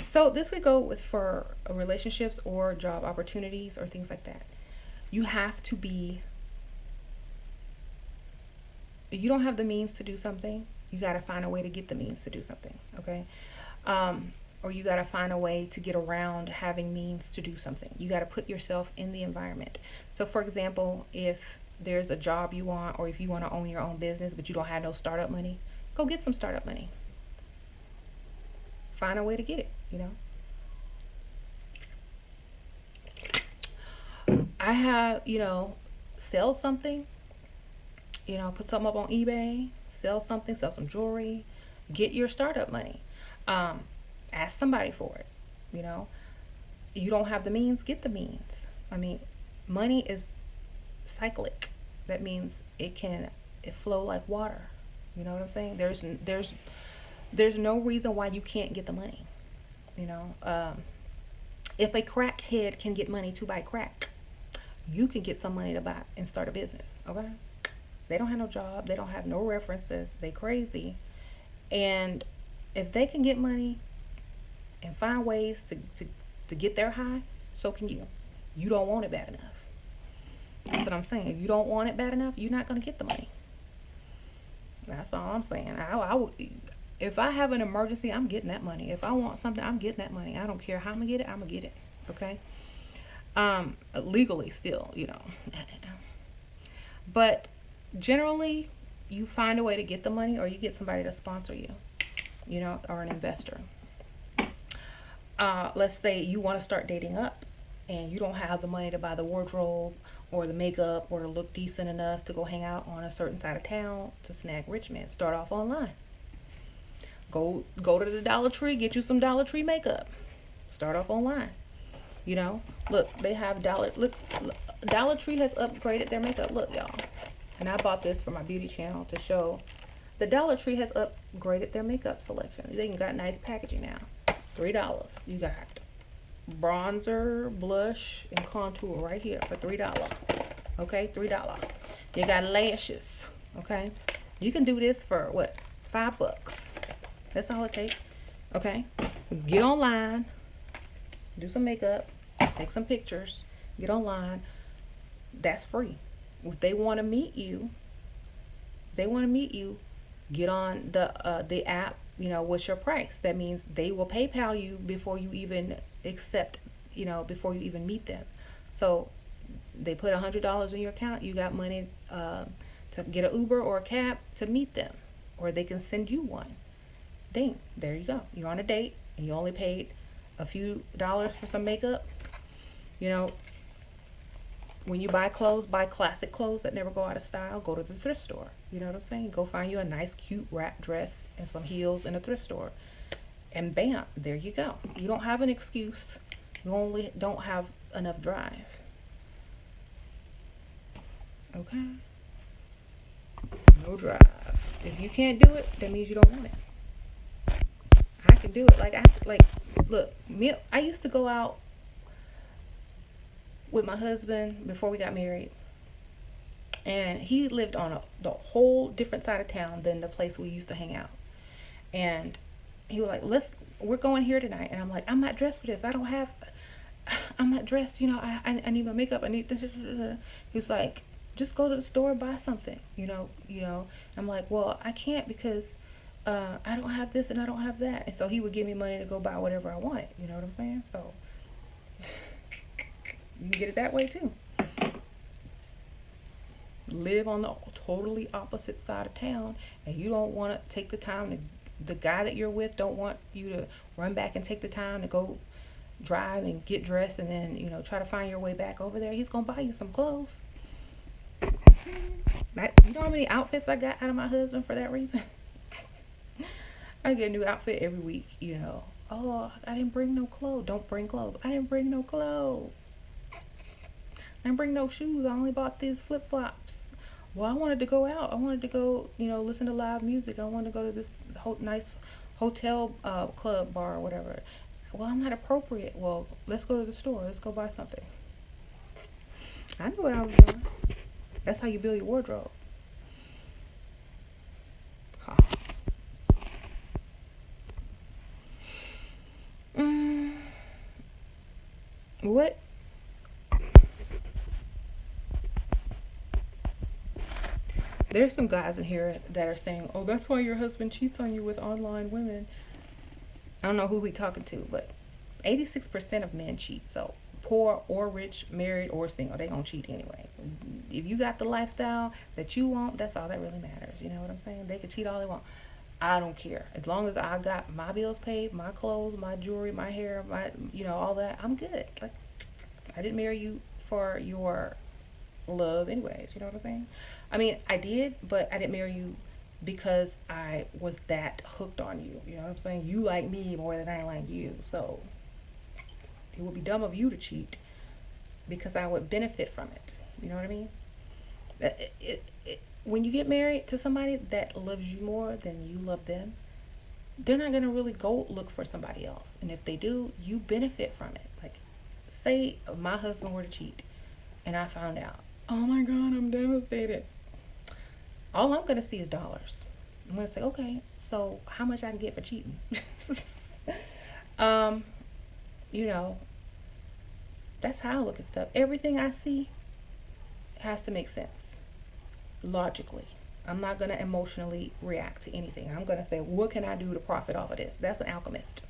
So this could go for relationships or job opportunities or things like that. You don't have the means to do something, you got to find a way to get the means to do something, okay? Or you got to find a way to get around having means to do something. You got to put yourself in the environment. So for example, if there's a job you want, or if you want to own your own business but you don't have no startup money, go get some startup money. Find a way to get it, I have, sell something, put something up on eBay, sell some jewelry, get your startup money. Ask somebody for it. You don't have the means, get the means. Money is cyclic. That means it flow like water. You know what I'm saying? There's no reason why you can't get the money. If a crackhead can get money to buy crack, you can get some money to buy and start a business. Okay? They don't have no job. They don't have no references. They crazy. And if they can get money and find ways to get their high, so can you. You don't want it bad enough. That's what I'm saying. If you don't want it bad enough, you're not going to get the money. That's all I'm saying. If I have an emergency, I'm getting that money. If I want something, I'm getting that money. I don't care how I'm going to get it, I'm going to get it. Okay? Legally still, But generally, you find a way to get the money, or you get somebody to sponsor you, or an investor. Let's say you want to start dating up and you don't have the money to buy the wardrobe or the makeup or to look decent enough to go hang out on a certain side of town to snag rich men. Start off online. Go to the Dollar Tree, get you some Dollar Tree makeup. Start off online. Look, they have Dollar Tree has upgraded their makeup. Look, y'all. And I bought this for my beauty channel to show the Dollar Tree has upgraded their makeup selection. They got nice packaging now. $3. You got bronzer, blush, and contour right here for $3. Okay, $3. You got lashes. Okay, you can do this for what? $5. That's all it takes. Okay, get online, do some makeup, take some pictures, get online. That's free. If they want to meet you, get on the app. What's your price? That means they will PayPal you before you even accept. Before you even meet them. So they put $100 in your account. You got money to get an Uber or a cab to meet them, or they can send you one. Ding, there you go. You're on a date and you only paid a few dollars for some makeup. When you buy clothes, buy classic clothes that never go out of style. Go to the thrift store. You know what I'm saying? Go find you a nice, cute wrap dress and some heels in a thrift store. And bam, there you go. You don't have an excuse. You only don't have enough drive. Okay? No drive. If you can't do it, that means you don't want it. I can do it. Look, I used to go out with my husband before we got married, and he lived on the whole different side of town than the place we used to hang out. And he was like, we're going here tonight. And I'm like, I'm not dressed for this. I'm not dressed. I need my makeup. He was like, just go to the store and buy something. I'm like, well, I can't because I don't have this and I don't have that. And so he would give me money to go buy whatever I wanted. You know what I'm saying? So you can get it that way too. Live on the totally opposite side of town, and you don't want to take the time the guy that you're with don't want you to run back and take the time to go drive and get dressed and then try to find your way back over there. He's gonna buy you some clothes. You know how many outfits I got out of my husband for that reason? I get a new outfit every week. Oh, I didn't bring no clothes. Don't bring clothes. I didn't bring no clothes. I didn't bring no shoes. I only bought these flip-flops. Well, I wanted to go out. I wanted to go, listen to live music. I wanted to go to this nice hotel club bar or whatever. Well, I'm not appropriate. Well, let's go to the store. Let's go buy something. I knew what I was doing. That's how you build your wardrobe. Huh. What? There's some guys in here that are saying, oh, that's why your husband cheats on you with online women. I don't know who we talking to, but 86% of men cheat. So poor or rich, married or single, they gonna cheat anyway. If you got the lifestyle that you want, that's all that really matters. You know what I'm saying? They can cheat all they want. I don't care. As long as I got my bills paid, my clothes, my jewelry, my hair, all that, I'm good. Like, I didn't marry you for your love anyways. You know what I'm saying? I mean, I did, but I didn't marry you because I was that hooked on you. You know what I'm saying? You like me more than I like you. So it would be dumb of you to cheat because I would benefit from it. You know what I mean? When you get married to somebody that loves you more than you love them, they're not going to really go look for somebody else. And if they do, you benefit from it. Like, say my husband were to cheat and I found out. Oh my God, I'm devastated. All I'm going to see is dollars. I'm going to say, okay, so how much I can get for cheating? That's how I look at stuff. Everything I see has to make sense logically. I'm not going to emotionally react to anything. I'm going to say, what can I do to profit off of this? That's an alchemist.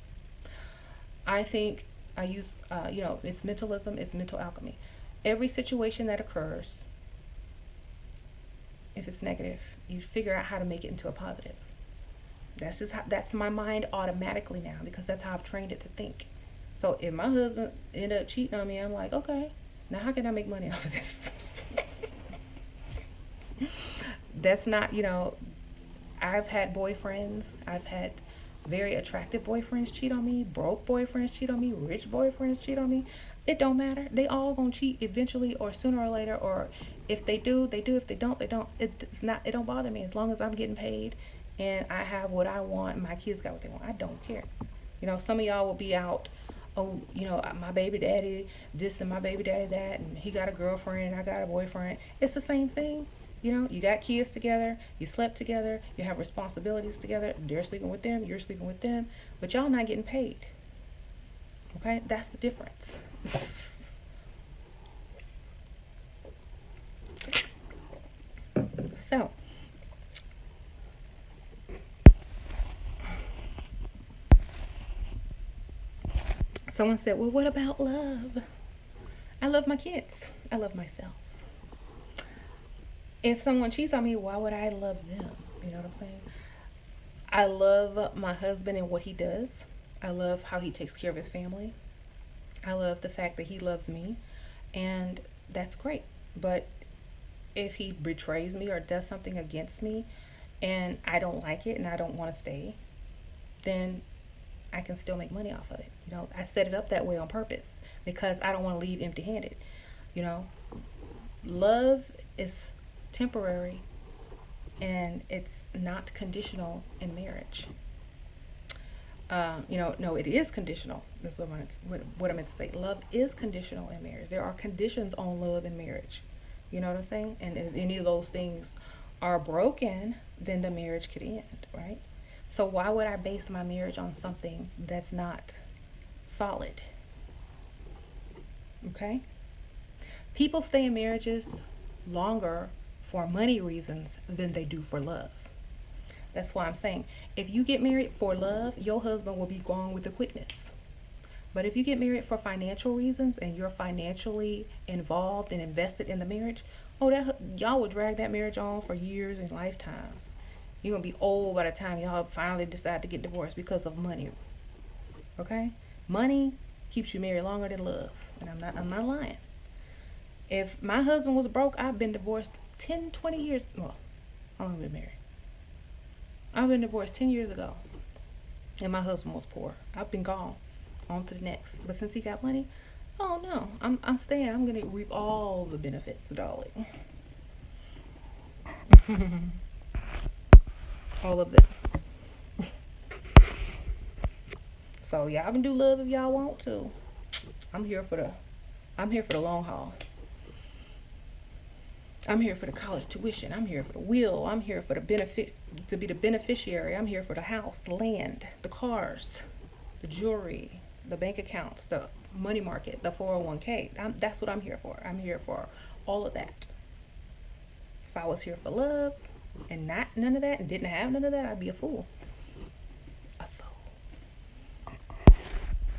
I think I use, it's mentalism, it's mental alchemy. Every situation that occurs, if it's negative, you figure out how to make it into a positive. That's my mind automatically now, because that's how I've trained it to think. So if my husband ended up cheating on me, I'm like, okay, now how can I make money off of this? That's not, I've had boyfriends. I've had very attractive boyfriends cheat on me, broke boyfriends cheat on me, rich boyfriends cheat on me. It don't matter. They all gonna cheat eventually, or sooner or later, or if they do, they do. If they don't, they don't. It don't bother me as long as I'm getting paid and I have what I want. My kids got what they want. I don't care. Some of y'all will be out oh, my baby daddy this and my baby daddy that, and he got a girlfriend and I got a boyfriend. It's the same thing. You got kids together, you slept together, you have responsibilities together. They're sleeping with them, you're sleeping with them, but y'all not getting paid. Okay? That's the difference. So, someone said, well, what about love? I love my kids. I love myself. If someone cheats on me, why would I love them? You know what I'm saying? I love my husband and what he does. I love how he takes care of his family. I love the fact that he loves me. And that's great. But if he betrays me or does something against me and I don't like it and I don't want to stay, then I can still make money off of it. I set it up that way on purpose because I don't want to leave empty handed. You know, love is temporary and it's not conditional in marriage. No, it is conditional. That's what I meant to say. Love is conditional in marriage. There are conditions on love in marriage. You know what I'm saying? And if any of those things are broken, then the marriage could end, right? So why would I base my marriage on something that's not solid? Okay? People stay in marriages longer for money reasons than they do for love. That's why I'm saying, if you get married for love, your husband will be gone with the quickness. But if you get married for financial reasons and you're financially involved and invested in the marriage, y'all will drag that marriage on for years and lifetimes. You're gonna be old by the time y'all finally decide to get divorced because of money. Okay? Money keeps you married longer than love. And I'm not lying. If my husband was broke, I've been divorced 10, 20 years. Well, I've only been married. I've been divorced 10 years ago. And my husband was poor. I've been gone. On to the next. But since he got money, oh no, I'm staying. I'm gonna reap all the benefits, darling. All of them. So y'all can do love if y'all want to. I'm here for the long haul. I'm here for the college tuition. I'm here for the will. I'm here for the benefit, to be the beneficiary. I'm here for the house, the land, the cars, the jewelry, the bank accounts, the money market, the 401k. That's what I'm here for. I'm here for all of that. If I was here for love and not none of that and didn't have none of that, I'd be a fool. A fool.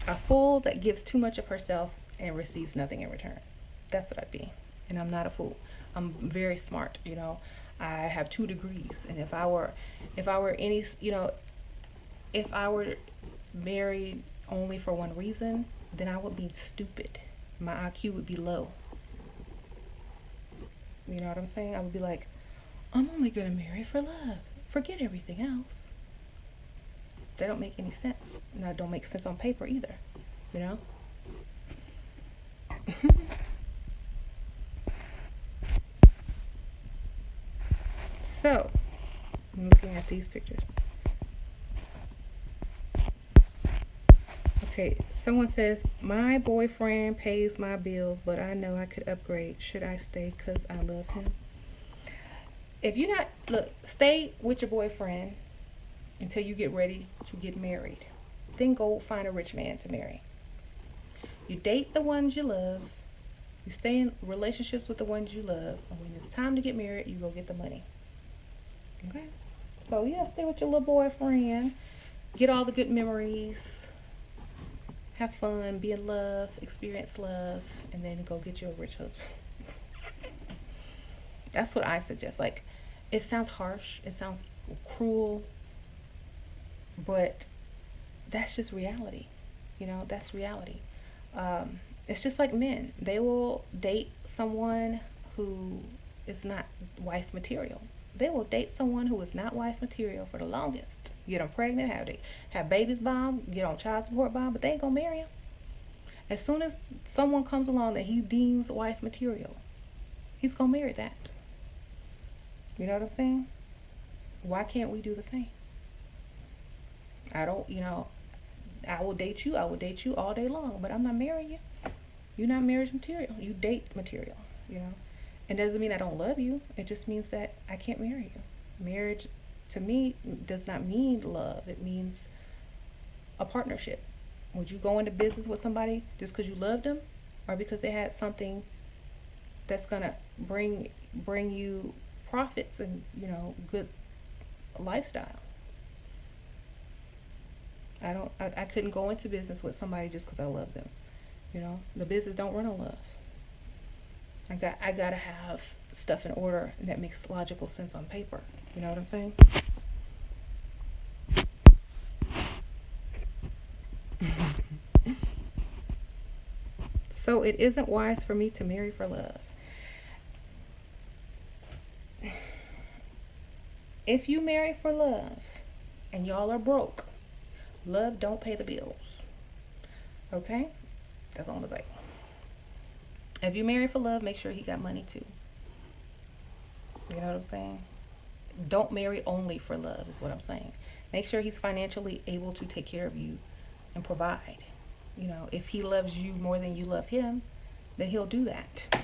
A fool that gives too much of herself and receives nothing in return. That's what I'd be. And I'm not a fool. I'm very smart. I have 2 degrees, and if I were married only for one reason, then I would be stupid. My IQ would be low. You know what I'm saying? I would be like, I'm only gonna marry for love. Forget everything else. That don't make any sense. And that don't make sense on paper either. You know? So, I'm looking at these pictures. Okay, someone says, my boyfriend pays my bills, but I know I could upgrade. Should I stay because I love him? If you're not, stay with your boyfriend until you get ready to get married. Then go find a rich man to marry. You date the ones you love. You stay in relationships with the ones you love. And when it's time to get married, you go get the money. Okay? So, yeah, stay with your little boyfriend. Get all the good memories. Have fun. Be in love. Experience love. And then go get you a rich husband. That's what I suggest. It sounds harsh. It sounds cruel. But that's just reality. That's reality. It's just like men. They will date someone who is not wife material. They will date someone who is not wife material for the longest. Get them pregnant, have babies by them, get on child support by them, but they ain't gonna marry them. As soon as someone comes along that he deems wife material, he's gonna marry that. You know what I'm saying? Why can't we do the same? I don't, I will date you. I will date you all day long, but I'm not marrying you. You're not marriage material. You date material, you know. It doesn't mean I don't love you. It just means that I can't marry you. Marriage to me does not mean love. It means a partnership. Would you go into business with somebody just because you loved them, or because they had something that's gonna bring you profits and, you know, good lifestyle? I couldn't go into business with somebody just because I love them. You know, the business don't run on love. I gotta have stuff in order that makes logical sense on paper. You know what I'm saying? So it isn't wise for me to marry for love. If you marry for love and y'all are broke, love don't pay the bills. Okay? That's all I'm saying. If you marry for love, make sure he got money too. You know what I'm saying? Don't marry only for love is what I'm saying. Make sure he's financially able to take care of you and provide. You know, if he loves you more than you love him, then he'll do that.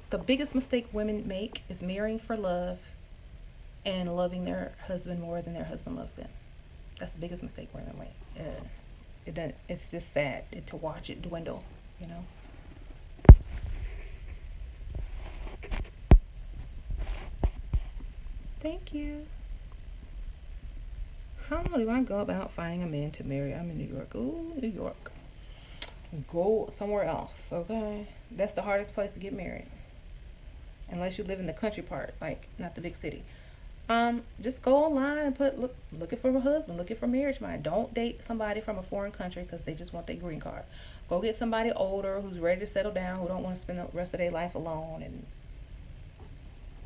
The biggest mistake women make is marrying for love and loving their husband more than their husband loves them. That's the biggest mistake women make. It's just sad to watch it dwindle, you know. Thank you. How do I go about finding a man to marry? I'm in New York. Ooh, New York. Go somewhere else, okay? That's the hardest place to get married. Unless you live in the country part, like not the big city. Just go online and looking for a husband, looking for marriage mind. Don't date somebody from a foreign country because they just want their green card. Go get somebody older who's ready to settle down, who don't want to spend the rest of their life alone, and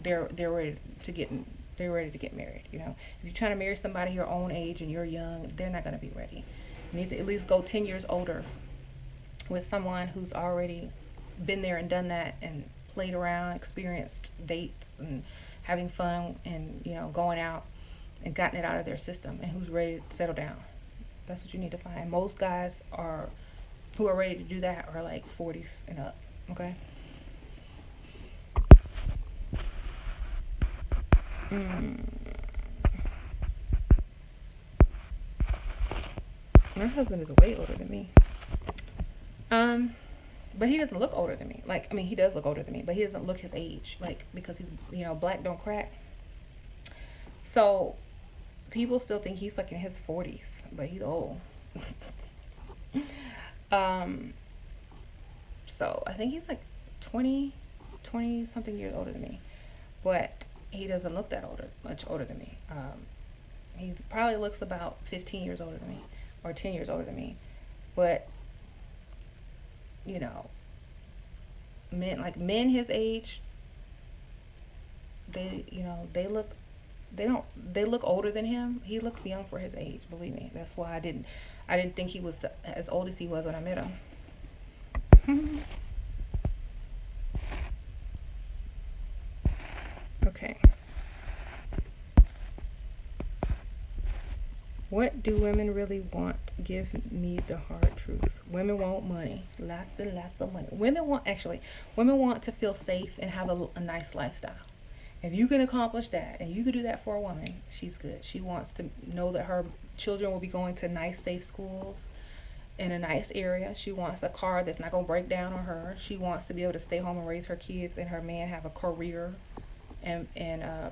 they're ready to get married. You know, if you're trying to marry somebody your own age and you're young, they're not going to be ready. You need to at least go 10 years older with someone who's already been there and done that and played around, experienced dates and having fun and, you know, going out and gotten it out of their system, and who's ready to settle down. That's what you need to find. Most guys who are ready to do that are like 40s and up. Okay. My husband is way older than me. But he doesn't look older than me. Like, I mean, he does look older than me, but he doesn't look his age. Like, because he's, you know, black don't crack. So people still think he's like in his 40s, but he's old. um, so I think he's like 20 something years older than me, but he doesn't look that much older than me. He probably looks about 15 years older than me, or 10 years older than me, but you know, men his age, they look older than him. He looks young for his age, believe me. That's why I didn't think he was as old as he was when I met him. Okay. What do women really want? Give me the hard truth. Women want money. Lots and lots of money. Women want to feel safe and have a nice lifestyle. If you can accomplish that, and you can do that for a woman, she's good. She wants to know that her children will be going to nice, safe schools in a nice area. She wants a car that's not going to break down on her. She wants to be able to stay home and raise her kids, and her man have a career and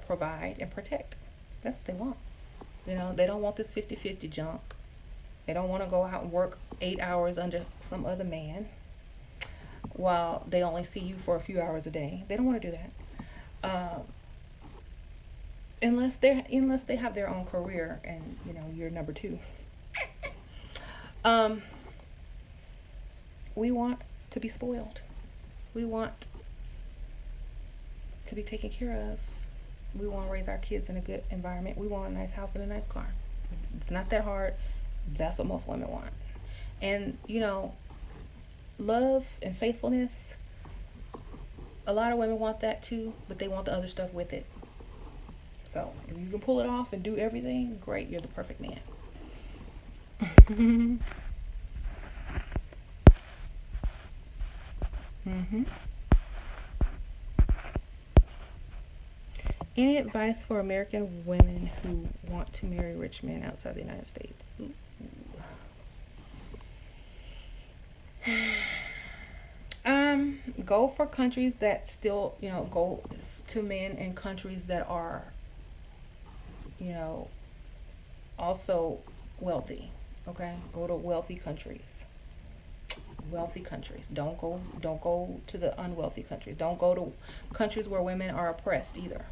provide and protect. That's what they want. You know, they don't want this 50-50 junk. They don't want to go out and work 8 hours under some other man while they only see you for a few hours a day. They don't want to do that. Unless they have their own career and, you know, you're number two. We want to be spoiled. We want to be taken care of. We want to raise our kids in a good environment. We want a nice house and a nice car. It's not that hard. That's what most women want. And, you know, love and faithfulness, a lot of women want that too, but they want the other stuff with it. So if you can pull it off and do everything, great, you're the perfect man. Mm-hmm. Any advice for American women who want to marry rich men outside the United States? Go for countries that still, go to men in countries that are, you know, also wealthy. Okay, go to wealthy countries. Wealthy countries. Don't go to the unwealthy countries. Don't go to countries where women are oppressed either.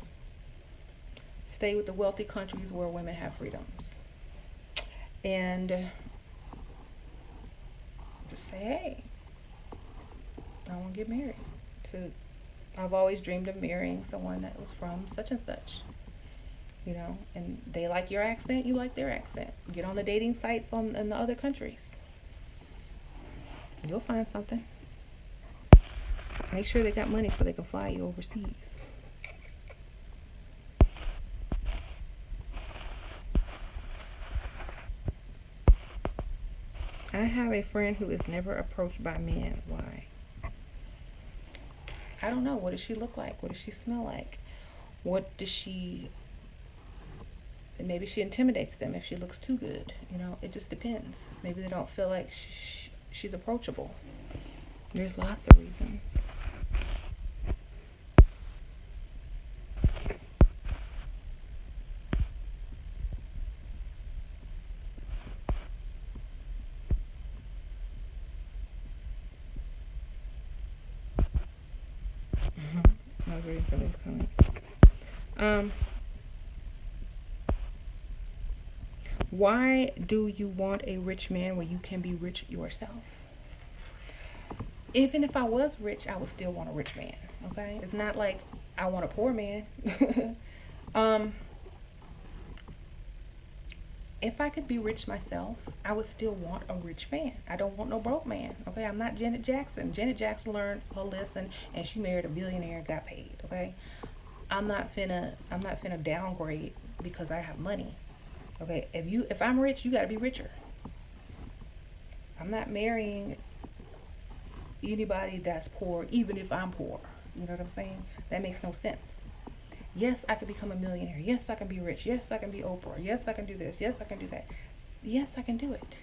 Stay with the wealthy countries where women have freedoms. And just say, hey, I want to get married. To I've always dreamed of marrying someone that was from such and such. And they like your accent, you like their accent. Get on the dating sites in the other countries. You'll find something. Make sure they got money so they can fly you overseas. I have a friend who is never approached by men. Why? I don't know. What does she look like? What does she smell like? What does she... Maybe she intimidates them if she looks too good. It just depends. Maybe they don't feel like she's approachable. There's lots of reasons. I was reading some of these comments. Why do you want a rich man when you can be rich yourself? Even if I was rich, I would still want a rich man. Okay? It's not like I want a poor man. If I could be rich myself, I would still want a rich man. I don't want no broke man. Okay? I'm not Janet Jackson. Janet Jackson learned her lesson and she married a billionaire and got paid. Okay? I'm not finna downgrade because I have money. Okay, if I'm rich, you gotta be richer. I'm not marrying anybody that's poor, even if I'm poor. You know what I'm saying? That makes no sense. Yes, I can become a millionaire. Yes, I can be rich. Yes, I can be Oprah. Yes, I can do this. Yes, I can do that. Yes, I can do it.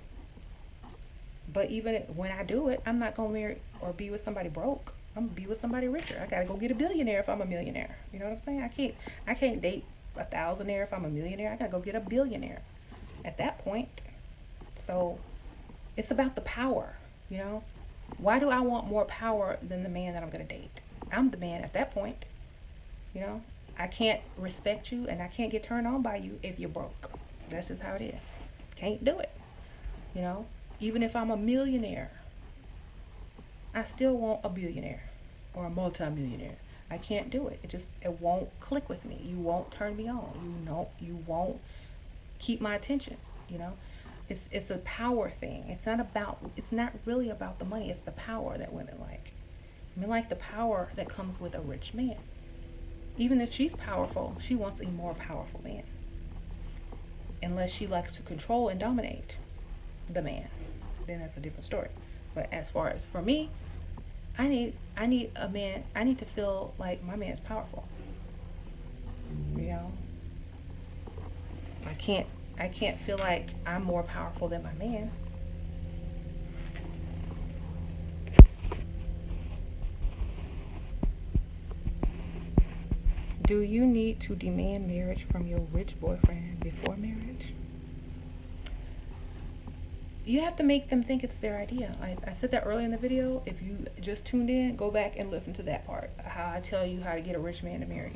But even when I do it, I'm not gonna marry or be with somebody broke. I'm gonna be with somebody richer. I gotta go get a billionaire if I'm a millionaire. You know what I'm saying? I can't date a thousandaire if I'm a millionaire. I gotta go get a billionaire at that point. So it's about the power. Why do I want more power than the man that I'm gonna date? I'm the man at that point. I can't respect you and I can't get turned on by you if you're broke. That's just how it is. Can't do it. Even if I'm a millionaire, I still want a billionaire or a multi-millionaire. I can't do it. It won't click with me. You won't turn me on. You won't keep my attention. It's a power thing. It's not really about the money. It's the power that women like. Women like the power that comes with a rich man. Even if she's powerful, she wants a more powerful man. Unless she likes to control and dominate the man, then that's a different story. But as far as for me, I need a man. I need to feel like my man's powerful. I can't feel like I'm more powerful than my man. Do you need to demand marriage from your rich boyfriend before marriage? You have to make them think it's their idea. I said that earlier in the video. If you just tuned in, go back and listen to that part. How I tell you how to get a rich man to marry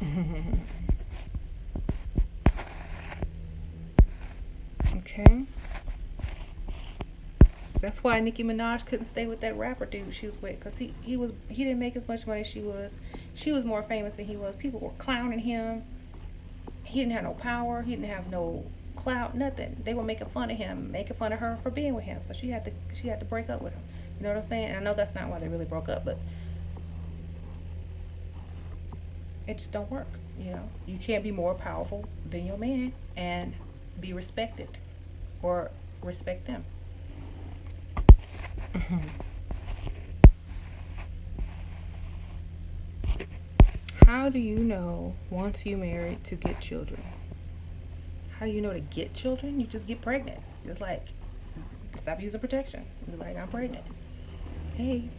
you. Okay. That's why Nicki Minaj couldn't stay with that rapper dude she was with, because he didn't make as much money as she was. She was more famous than he was. People were clowning him. He didn't have no power. He didn't have no clout, nothing. They were making fun of him, making fun of her for being with him. So she had to break up with him. You know what I'm saying? And I know that's not why they really broke up, but It just don't work. You can't be more powerful than your man and be respected or respect them. Mm-hmm. How do you know once you married to get children? How do you know to get children? You just get pregnant. It's like, stop using protection. Be like, I'm pregnant. Hey.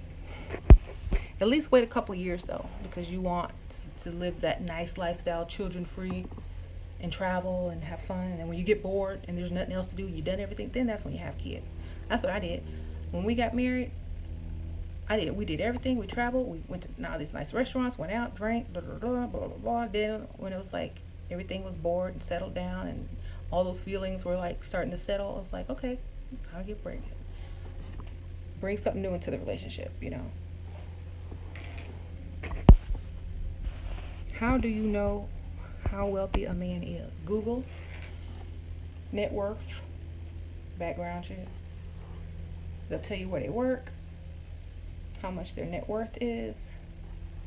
At least wait a couple years though, because you want to live that nice lifestyle, children free, and travel and have fun. And then when you get bored and there's nothing else to do, you've done everything, then that's when you have kids. That's what I did. When we got married, we did everything. We traveled. We went to all these nice restaurants, went out, drank, blah, blah, blah, blah, blah, blah. Then when it was like everything was bored and settled down and all those feelings were like starting to settle, I was like, okay, it's time to get pregnant. Bring something new into the relationship. How do you know how wealthy a man is? Google, net worth, background check. They'll tell you where they work, how much their net worth is,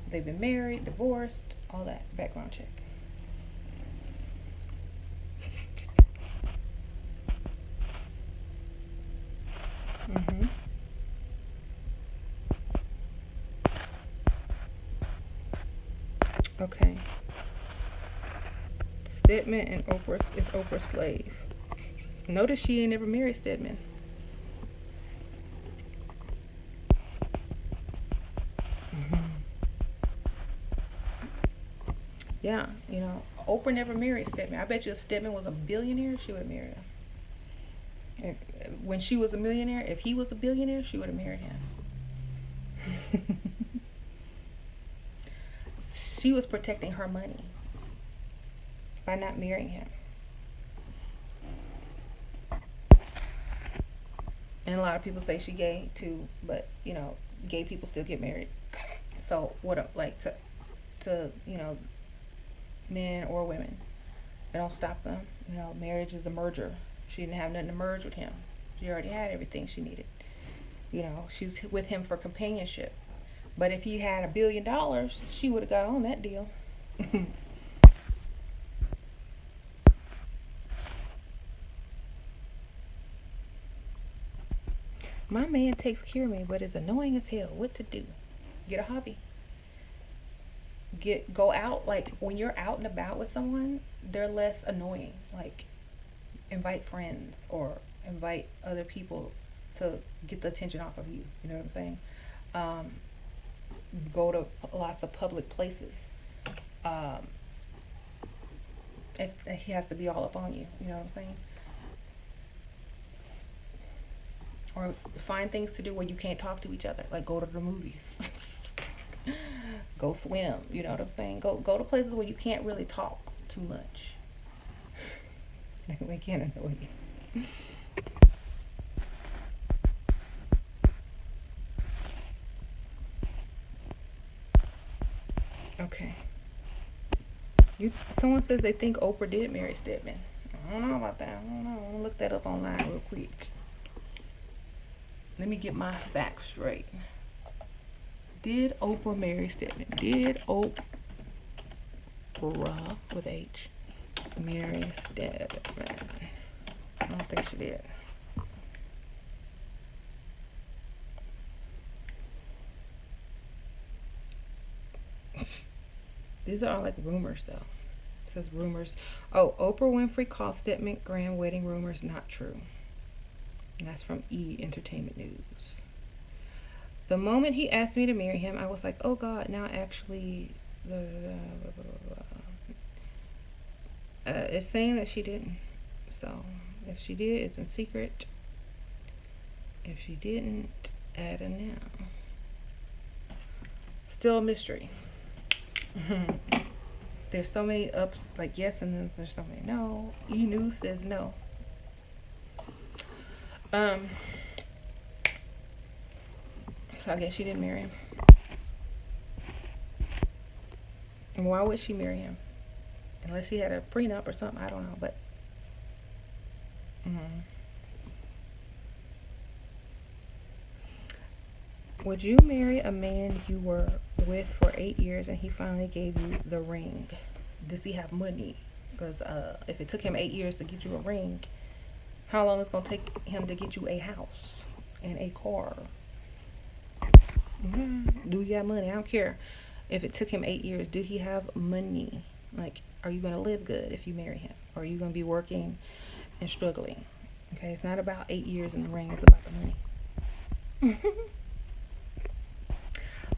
they've been married, divorced, all that, background check. Mm-hmm. Okay. Stedman and Oprah is Oprah's slave. Notice she ain't never married Stedman. Mm-hmm. Yeah, Oprah never married Stedman. I bet you if Stedman was a billionaire, she would have married him. When she was a millionaire, if he was a billionaire, she would have married him. She was protecting her money by not marrying him. And a lot of people say she gay too, but gay people still get married. So what, like, to men or women, it don't stop them. Marriage is a merger. She didn't have nothing to merge with him. She already had everything she needed. She's with him for companionship. But if he had $1 billion, she would have got on that deal. My man takes care of me, but it's annoying as hell. What to do? Get a hobby. Go out. Like, when you're out and about with someone, they're less annoying. Like, invite friends or invite other people to get the attention off of you. You know what I'm saying? Go to lots of public places. If he has to be all up on you. You know what I'm saying? Or find things to do where you can't talk to each other. Like, go to the movies. Go swim. You know what I'm saying? Go to places where you can't really talk too much. We can't annoy you. Okay. Someone says they think Oprah did marry Stedman. I don't know about that. I don't know. I'm gonna look that up online real quick. Let me get my facts straight. Did Oprah marry Stedman? Did Oprah with H marry Stedman? I don't think she did. These are all like rumors though. It says rumors. Oh, Oprah Winfrey calls Stedman grand wedding rumors not true. And that's from E! Entertainment News. The moment he asked me to marry him, I was like, oh God, now actually, blah, blah, blah, blah, blah. It's saying that she didn't. So, if she did, it's in secret. If she didn't, add a now. Still a mystery. There's so many ups, like yes, and then there's so many no. E! News says no. So I guess she didn't marry him. And why would she marry him? Unless he had a prenup or something, I don't know, but Would you marry a man you were with for 8 years and he finally gave you the ring? Does he have money? Because if it took him 8 years to get you a ring, how long is it going to take him to get you a house and a car? Do he have money? I don't care if it took him 8 years. Do he have money? Like, are you going to live good if you marry him? Or are you going to be working and struggling? Okay, it's not about 8 years in the ring. It's about the money.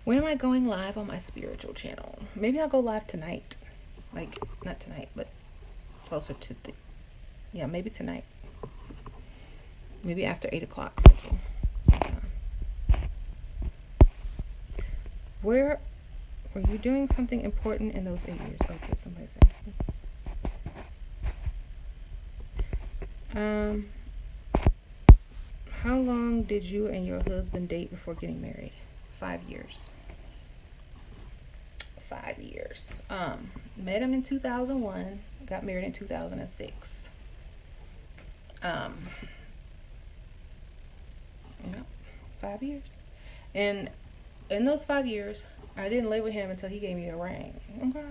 When am I going live on my spiritual channel? Maybe I'll go live tonight. Like, not tonight, but closer to yeah, maybe tonight. Maybe after 8 o'clock Central sometime. Where were you doing something important in those 8 years? Okay, somebody's asking. How long did you and your husband date before getting married? 5 years. 5 years. Met him in 2001, got married in 2006. No, 5 years. And in those 5 years, I didn't live with him until he gave me a ring. Okay.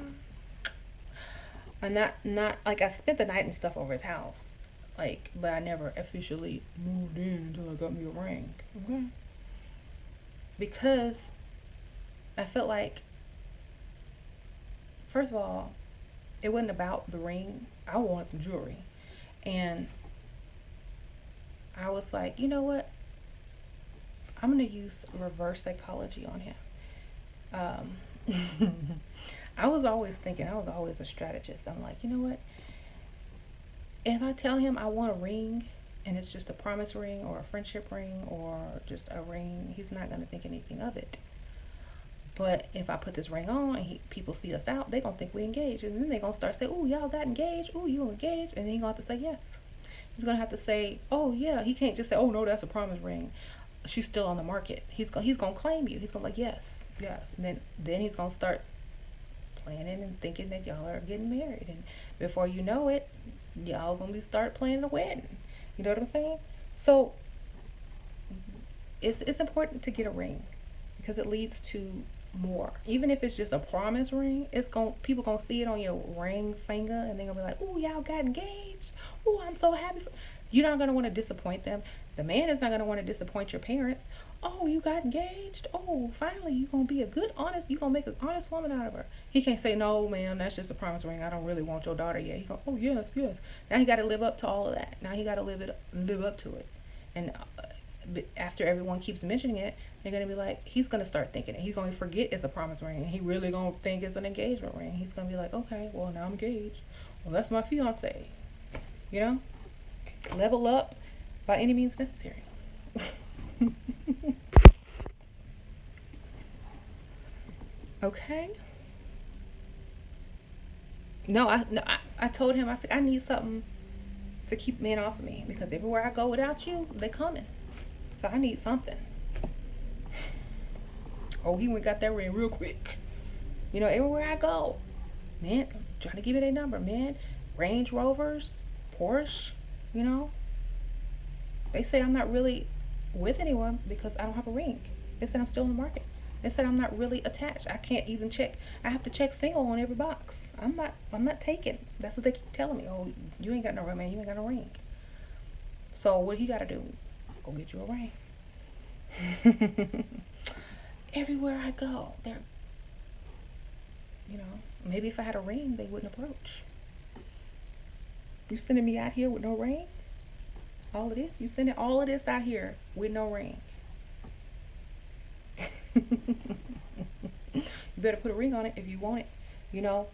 And not like I spent the night and stuff over his house. Like, but I never officially moved in until I got me a ring. Okay. Because I felt like, first of all, it wasn't about the ring. I wanted some jewelry. And I was like, you know what? I'm going to use reverse psychology on him. I was always thinking, I was always a strategist. I'm like, you know what? If I tell him I want a ring and it's just a promise ring or a friendship ring or just a ring, he's not going to think anything of it. But if I put this ring on and people see us out, they're going to think we engaged. And then they're going to start saying, oh, y'all got engaged. Oh, you engaged. And then he's going to have to say yes. He's going to have to say, oh, yeah. He can't just say, oh, no, that's a promise ring. She's still on the market. He's going to claim you. He's going to like, yes. And then he's going to start planning and thinking that y'all are getting married. And before you know it, y'all going to start planning a wedding. You know what I'm saying? So it's important to get a ring because it leads to more. Even if it's just a promise ring, people gonna see it on your ring finger and they're gonna be like, oh, y'all got engaged. Oh, I'm so happy. You're not gonna want to disappoint them. The man is not gonna want to disappoint your parents. Oh, you got engaged. Oh, finally, you're gonna be you're gonna make an honest woman out of her. He can't say, no, man, that's just a promise ring. I don't really want your daughter yet. He go, oh, yes. Now he got to live up to all of that. Now he got to live up to it. And after everyone keeps mentioning it, they're going to be like, he's going to start thinking it. He's going to forget it's a promise ring. And he really going to think it's an engagement ring. He's going to be like, okay, well, now I'm engaged. Well, that's my fiance. You know? Level up by any means necessary. Okay. No, I told him, I said, I need something to keep men off of me because everywhere I go without you, they coming. So I need something. Oh, he went got that ring real quick. You know, everywhere I go, man, I'm trying to give you their number, man. Range Rovers, Porsche, you know. They say I'm not really with anyone because I don't have a ring. They said I'm still in the market. They said I'm not really attached. I can't even check. I have to check single on every box. I'm not taken. That's what they keep telling me. Oh, you ain't got no ring, man. You ain't got no ring. So what he got to do? Go get you a ring. Everywhere I go, they're, you know, maybe if I had a ring, they wouldn't approach. You sending me out here with no ring? All of this? You sending all of this out here with no ring? You better put a ring on it if you want it, you know.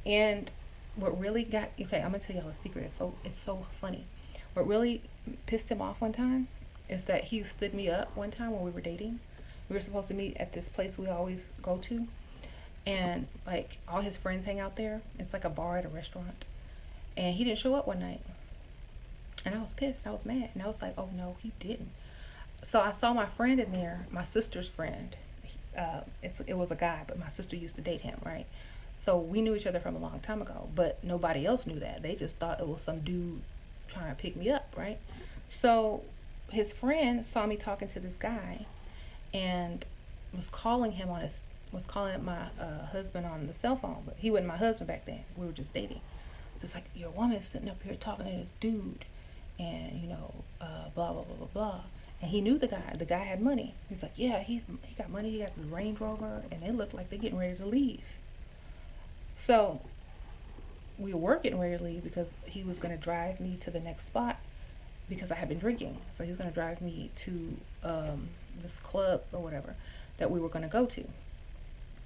And what really got, okay, I'm gonna tell y'all a secret. It's so funny. What really pissed him off one time is that he stood me up one time when we were dating. We were supposed to meet at this place we always go to, and like all his friends hang out there. It's like a bar at a restaurant, and he didn't show up one night, and I was pissed. I was mad, and I was like, oh no, he didn't. So I saw my friend in there, my sister's friend. It was a guy, but my sister used to date him, right? So we knew each other from a long time ago, but nobody else knew that. They just thought it was some dude trying to pick me up, right? So his friend saw me talking to this guy, and was calling him on his was calling my husband on the cell phone, but he wasn't my husband back then. We were just dating. So it's like, your woman's sitting up here talking to this dude, and blah blah blah blah blah. And he knew the guy. The guy had money. He's like, yeah, he got money. He got the Range Rover, and they look like they're getting ready to leave. So we were getting ready to leave because he was going to drive me to the next spot because I had been drinking. So he was going to drive me to this club or whatever that we were going to go to.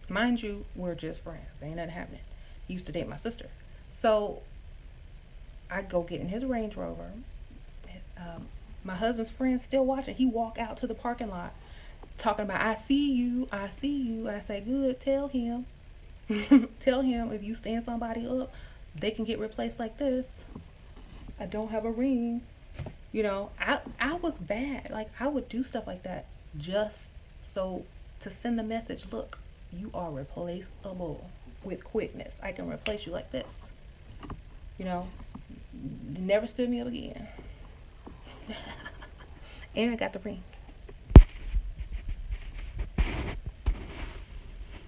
Mind you, we're just friends. Ain't nothing happening. He used to date my sister. So I go get in his Range Rover. My husband's friend's still watching. He walk out to the parking lot talking about, I see you, I see you. I say, good, tell him. Tell him if you stand somebody up, they can get replaced like this. I don't have a ring. I was bad. Like, I would do stuff like that just so to send the message, look, you are replaceable with quickness. I can replace you like this. Never stood me up again. And I got the ring.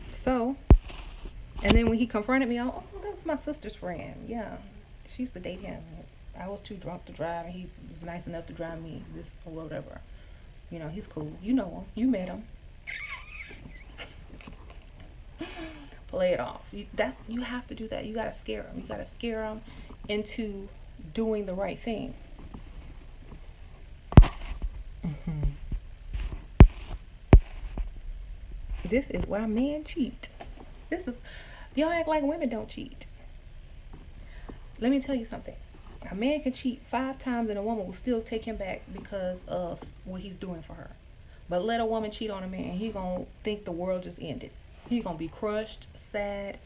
So, and then when he confronted me, oh, that's my sister's friend. Yeah, she used to date him. I was too drunk to drive, and he was nice enough to drive me this or whatever. He's cool. You know him. You met him. Play it off. You have to do that. You gotta scare them. You gotta scare them into doing the right thing. This is why men cheat. Y'all act like women don't cheat. Let me tell you something. A man can cheat 5 times and a woman will still take him back because of what he's doing for her. But let a woman cheat on a man, he gonna think the world just ended. He gonna be crushed, sad,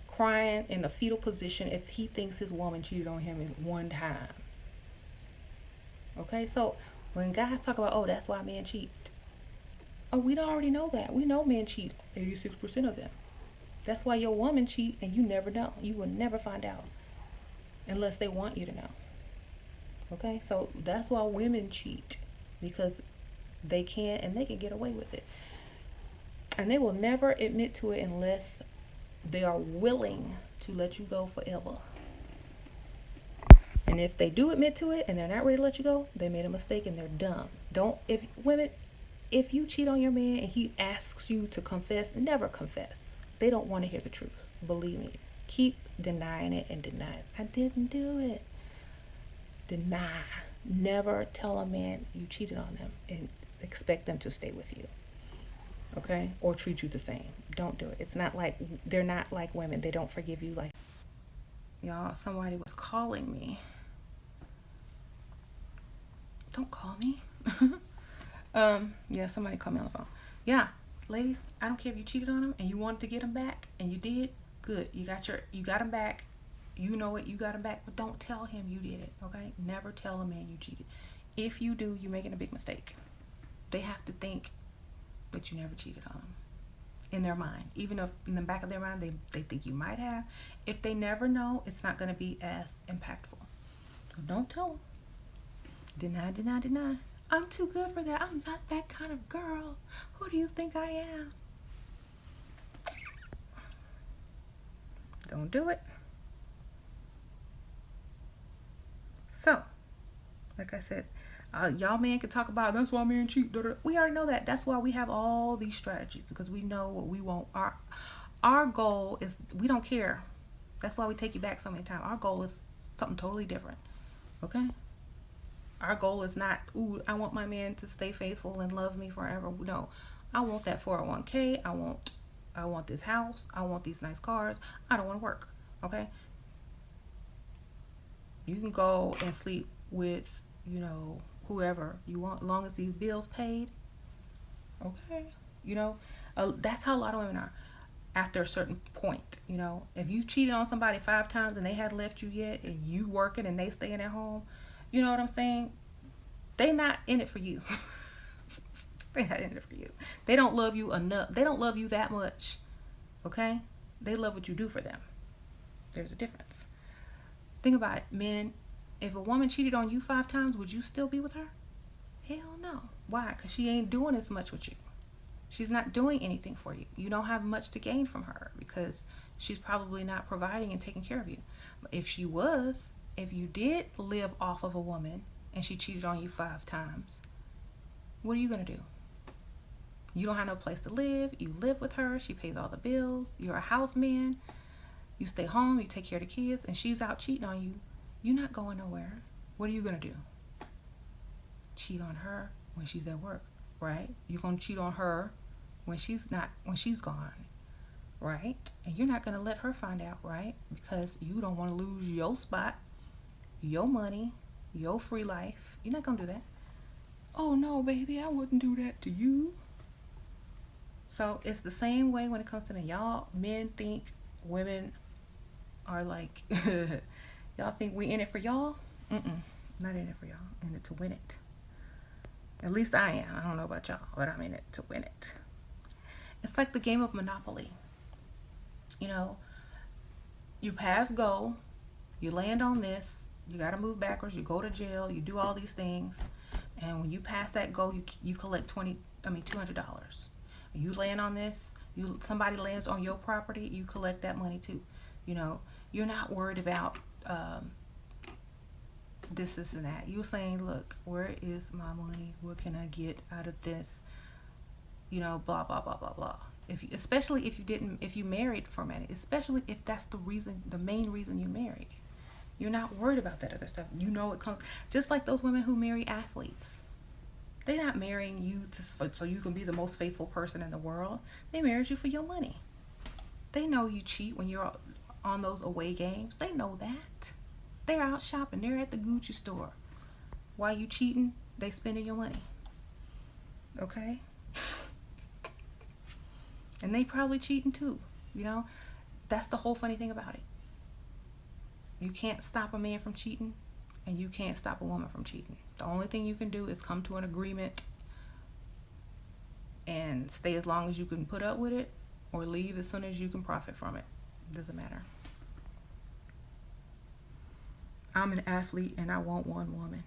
crying in the fetal position if he thinks his woman cheated on him in one time. Okay, so when guys talk about, oh, that's why men cheat. Oh, we already know that. We know men cheat, 86% of them. That's why your woman cheat and you never know. You will never find out unless they want you to know. Okay, so that's why women cheat, because they can, and they can get away with it. And they will never admit to it unless they are willing to let you go forever. And if they do admit to it and they're not ready to let you go, they made a mistake and they're dumb. If you cheat on your man and he asks you to confess, never confess. They don't want to hear the truth. Believe me. Keep denying it and deny it. I didn't do it. Deny. Never tell a man you cheated on them and expect them to stay with you. Okay? Or treat you the same. Don't do it. It's not like, they're not like women. They don't forgive you like. Y'all, somebody was calling me. Don't call me. Yeah, somebody called me on the phone. Yeah, ladies, I don't care if you cheated on him and you wanted to get him back and you did, good. You got him back. You know it, you got him back, but don't tell him you did it, okay? Never tell a man you cheated. If you do, you're making a big mistake. They have to think that you never cheated on them in their mind. Even if in the back of their mind they think you might have. If they never know, it's not going to be as impactful. So don't tell them. Deny, deny, deny. I'm too good for that. I'm not that kind of girl. Who do you think I am? Don't do it. So, like I said, y'all men can talk about, that's why men cheat. We already know that. That's why we have all these strategies, because we know what we want. Our goal is, we don't care. That's why we take you back so many times. Our goal is something totally different. Okay? Our goal is not, ooh, I want my man to stay faithful and love me forever. No, I want that 401k. I want this house. I want these nice cars. I don't want to work. Okay? You can go and sleep with, whoever you want, as long as these bills paid. Okay? That's how a lot of women are after a certain point. If you cheated on somebody 5 times and they hadn't left you yet, and you working and they staying at home, you know what I'm saying? They not in it for you. They're not in it for you. They don't love you enough. They don't love you that much. Okay? They love what you do for them. There's a difference. Think about it, men. If a woman cheated on you 5 times, would you still be with her? Hell no. Why? Because she ain't doing as much with you. She's not doing anything for you. You don't have much to gain from her because she's probably not providing and taking care of you. If she was, if you did live off of a woman and she cheated on you 5 times, what are you going to do? You don't have no place to live. You live with her. She pays all the bills. You're a house man. You stay home. You take care of the kids. And she's out cheating on you. You're not going nowhere. What are you going to do? Cheat on her when she's at work, right? You're going to cheat on her when she's gone, right? And you're not going to let her find out, right? Because you don't want to lose your spot, your money, your free life. You're not going to do that. Oh no, baby, I wouldn't do that to you. So it's the same way when it comes to men. Y'all men think women are like, y'all think we in it for y'all? Not in it for y'all. In it to win it. At least I am. I don't know about y'all, but I'm in it to win it. It's like the game of Monopoly. You know, you pass go, you land on this, you got to move backwards, you go to jail, you do all these things, and when you pass that go, you collect $200. You land on this, somebody lands on your property, you collect that money too. You know, you're not worried about this and that. You're saying, look, where is my money? What can I get out of this? You know, blah blah blah blah blah. Especially if you married for money, especially if that's the main reason you married, you're not worried about that other stuff. You know, it comes just like those women who marry athletes. They're not marrying you so you can be the most faithful person in the world. They married you for your money. They know you cheat when you're on those away games. They know that. They're out shopping. They're at the Gucci store. While you cheating, they spending your money. Okay? And they probably cheating too. You know? That's the whole funny thing about it. You can't stop a man from cheating, and you can't stop a woman from cheating. The only thing you can do is come to an agreement and stay as long as you can put up with it, or leave as soon as you can profit from it. It doesn't matter. I'm an athlete and I want one woman.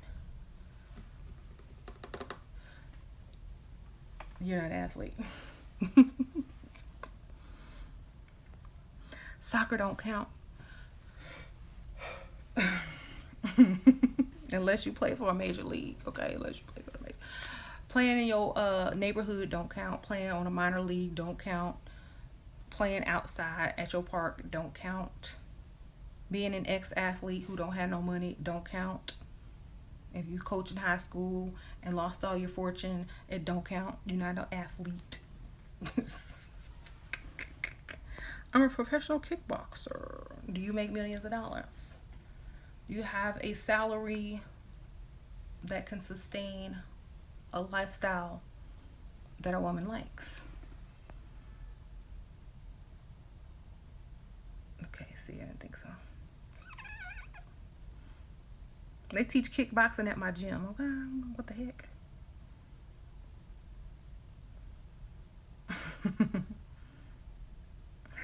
You're not an athlete. Soccer don't count. Unless you play for a major league, okay? Unless you play for a major. Playing in your neighborhood don't count. Playing on a minor league don't count. Playing outside at your park don't count. Being an ex-athlete who don't have no money don't count. If you coach in high school and lost all your fortune, it don't count. You're not an athlete. I'm a professional kickboxer. Do you make millions of dollars? You have a salary that can sustain a lifestyle that a woman likes. Okay, see, I didn't think so. They teach kickboxing at my gym. Okay, what the heck?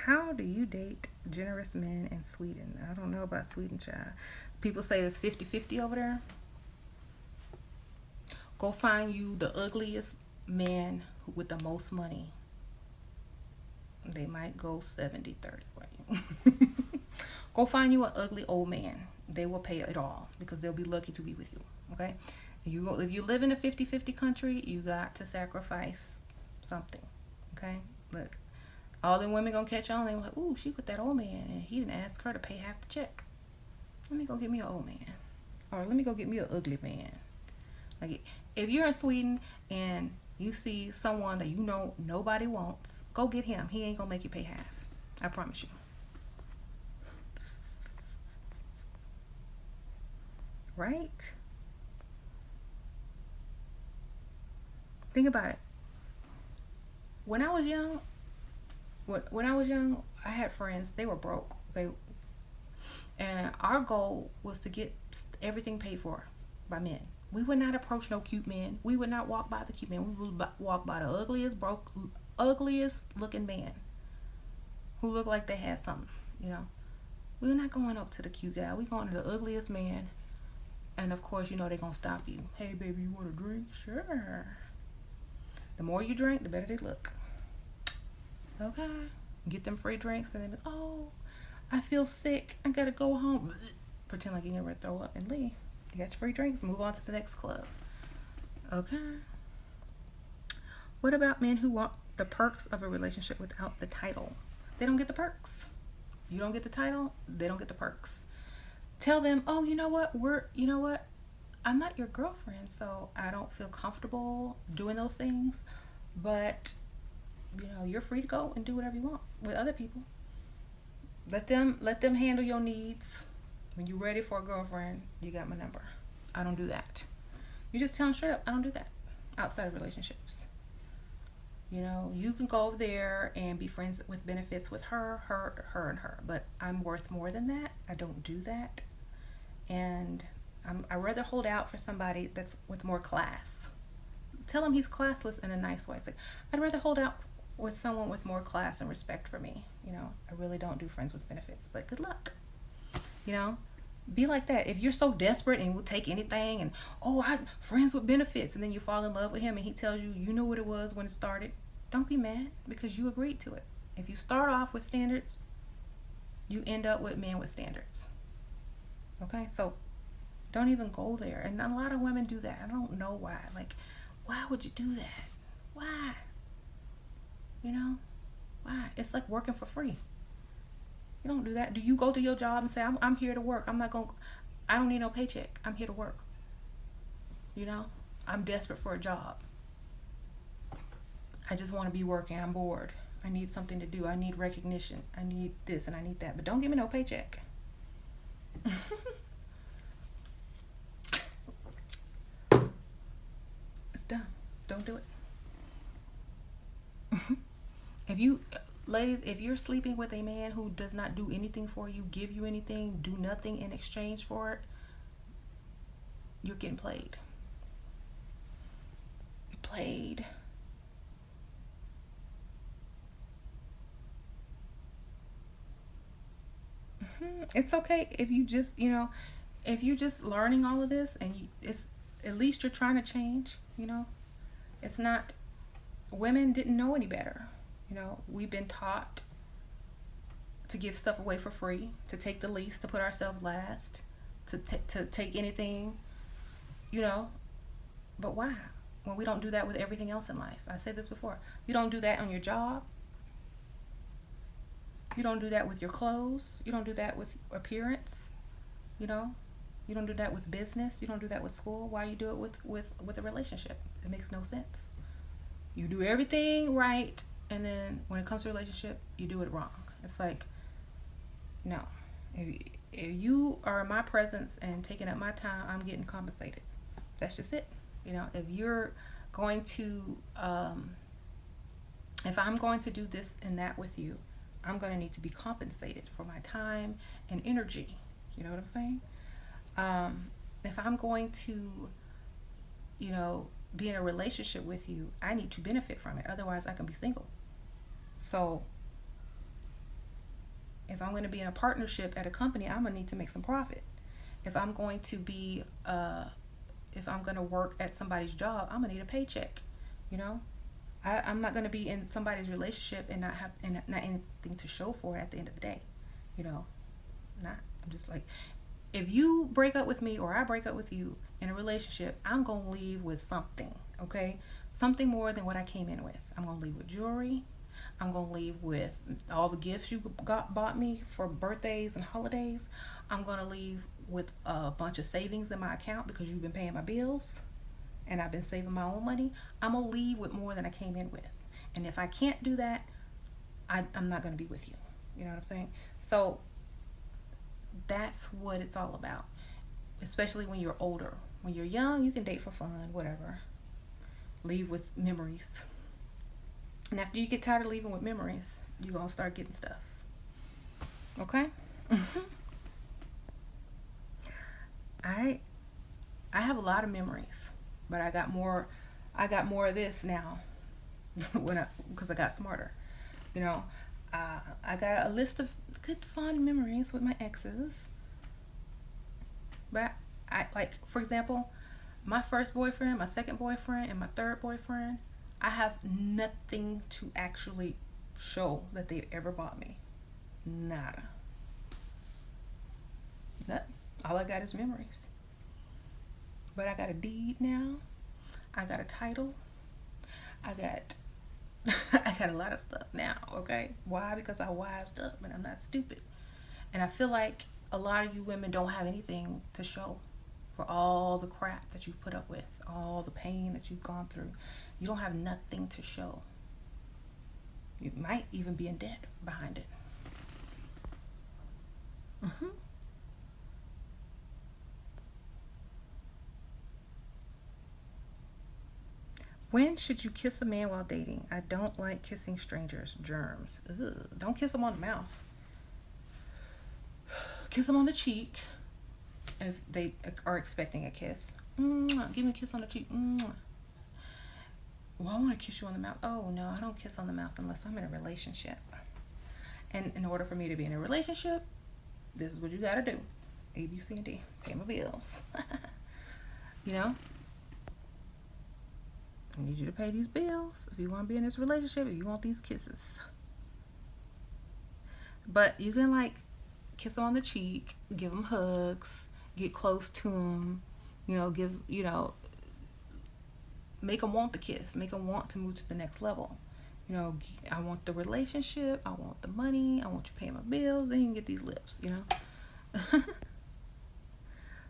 How do you date generous men in Sweden? I don't know about Sweden, child. People say it's 50-50 over there. Go find you the ugliest man with the most money. They might go 70-30 for you. Go find you an ugly old man. They will pay it all because they'll be lucky to be with you. Okay? If you live in a 50-50 country, you got to sacrifice something. Okay? Look, all the women gonna catch on. They like, ooh, she with that old man, and he didn't ask her to pay half the check. Let me go get me an old man, or let me go get me an ugly man. Like, if you're in Sweden and you see someone that you know nobody wants, go get him. He ain't gonna make you pay half. I promise you. Right? Think about it. When I was young, I had friends. They were broke. And our goal was to get everything paid for by men. We would not approach no cute men. We would not walk by the cute man. We would walk by the ugliest looking man who looked like they had something. You know, we're not going up to the cute guy. We're going to the ugliest man. And of course, you know they're gonna stop you. Hey, baby, you want a drink? Sure. The more you drink, the better they look. Okay? Get them free drinks and then, oh, I feel sick. I gotta go home. Pretend like you're gonna throw up and leave. You got your free drinks. Move on to the next club. Okay? What about men who want the perks of a relationship without the title? They don't get the perks. You don't get the title, they don't get the perks. Tell them, oh, you know what? I'm not your girlfriend, so I don't feel comfortable doing those things. But, you're free to go and do whatever you want with other people. Let them handle your needs. When you're ready for a girlfriend, you got my number. I don't do that. You just tell them straight up, I don't do that outside of relationships. You can go over there and be friends with benefits with her, and her. But I'm worth more than that. I don't do that. And I'd rather hold out for somebody that's with more class. Tell him he's classless in a nice way. It's like, I'd rather hold out with someone with more class and respect for me. I really don't do friends with benefits. But good luck. Be like that. If you're so desperate and will take anything and, oh, I'm friends with benefits, and then you fall in love with him and he tells you, you know what it was when it started, don't be mad because you agreed to it. If you start off with standards, you end up with men with standards. Okay? So don't even go there. And a lot of women do that. I don't know why. Like, why would you do that? Why? Why? It's like working for free. You don't do that. Do you go to your job and say, I'm here to work. I don't need no paycheck. I'm here to work. I'm desperate for a job. I just want to be working. I'm bored. I need something to do. I need recognition. I need this and I need that. But don't give me no paycheck. It's dumb. Don't do it. Ladies, if you're sleeping with a man who does not do anything for you, give you anything, do nothing in exchange for it, you're getting played. Played. It's okay if you just, if you're just learning all of this and it's at least you're trying to change, It's not, women didn't know any better. We've been taught to give stuff away for free, to take the least, to put ourselves last, to take anything, But why? When we don't do that with everything else in life. I said this before. You don't do that on your job. You don't do that with your clothes. You don't do that with appearance. You don't do that with business. You don't do that with school. Why do you do it with a relationship? It makes no sense. You do everything right. And then when it comes to a relationship, you do it wrong. It's like, no. If you are in my presence and taking up my time, I'm getting compensated. That's just it. If you're going to, if I'm going to do this and that with you, I'm going to need to be compensated for my time and energy. You know what I'm saying? If I'm going to, be in a relationship with you, I need to benefit from it. Otherwise, I can be single. So if I'm going to be in a partnership at a company, I'm going to need to make some profit. If I'm going to be, if I'm going to work at somebody's job, I'm going to need a paycheck. I'm not going to be in somebody's relationship and not have not anything to show for it at the end of the day. I'm just like, if you break up with me or I break up with you in a relationship, I'm going to leave with something, okay? Something more than what I came in with. I'm going to leave with jewelry. I'm going to leave with all the gifts you bought me for birthdays and holidays. I'm going to leave with a bunch of savings in my account because you've been paying my bills and I've been saving my own money. I'm going to leave with more than I came in with. And if I can't do that, I'm not going to be with you. You know what I'm saying? So that's what it's all about, especially when you're older. When you're young, you can date for fun, whatever. Leave with memories. And after you get tired of leaving with memories, you're going to start getting stuff. Okay? I have a lot of memories, but I got more of this now because I got smarter. I got a list of good fun memories with my exes. But for example, my first boyfriend, my second boyfriend, and my third boyfriend, I have nothing to actually show that they've ever bought me. Nada. Nothing. All I got is memories. But I got a deed now. I got a title. I got I got a lot of stuff now, okay? Why? Because I wised up and I'm not stupid. And I feel like a lot of you women don't have anything to show for all the crap that you've put up with, all the pain that you've gone through. You don't have nothing to show. You might even be in debt behind it. Mm-hmm. When should you kiss a man while dating? I don't like kissing strangers. Germs. Ugh. Don't kiss them on the mouth. Kiss them on the cheek if they are expecting a kiss. Mwah. Give me a kiss on the cheek. Mwah. Well, I want to kiss you on the mouth. Oh, no, I don't kiss on the mouth unless I'm in a relationship. And in order for me to be in a relationship, this is what you got to do. A, B, C, and D. Pay my bills. You know? I need you to pay these bills if you want to be in this relationship, if you want these kisses. But you can, like, kiss on the cheek, give them hugs, get close to them, make them want the kiss, make them want to move to the next level. I want the relationship, I want the money, I want you paying my bills, then you can get these lips,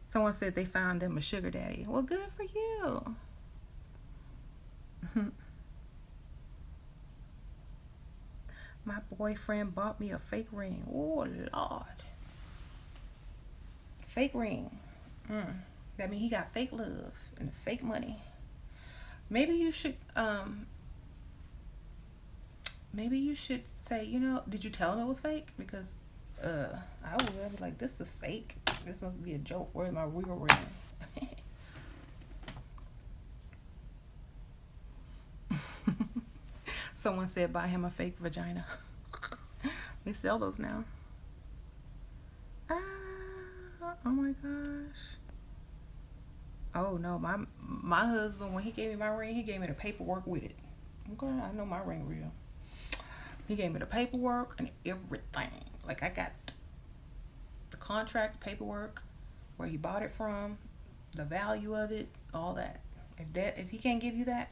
Someone said they found them a sugar daddy. Well, good for you. My boyfriend bought me a fake ring. Oh, Lord. Fake ring. That means he got fake love and fake money. Maybe you should say, did you tell him it was fake? Because I'd be like, this is fake. This must be a joke. Where's my real ring? Someone said buy him a fake vagina. They sell those now. Oh my gosh. Oh no, my husband, when he gave me my ring, he gave me the paperwork with it. Okay, I know my ring real. He gave me the paperwork and everything. Like, I got the contract paperwork, where he bought it from, the value of it, all that. If he can't give you that,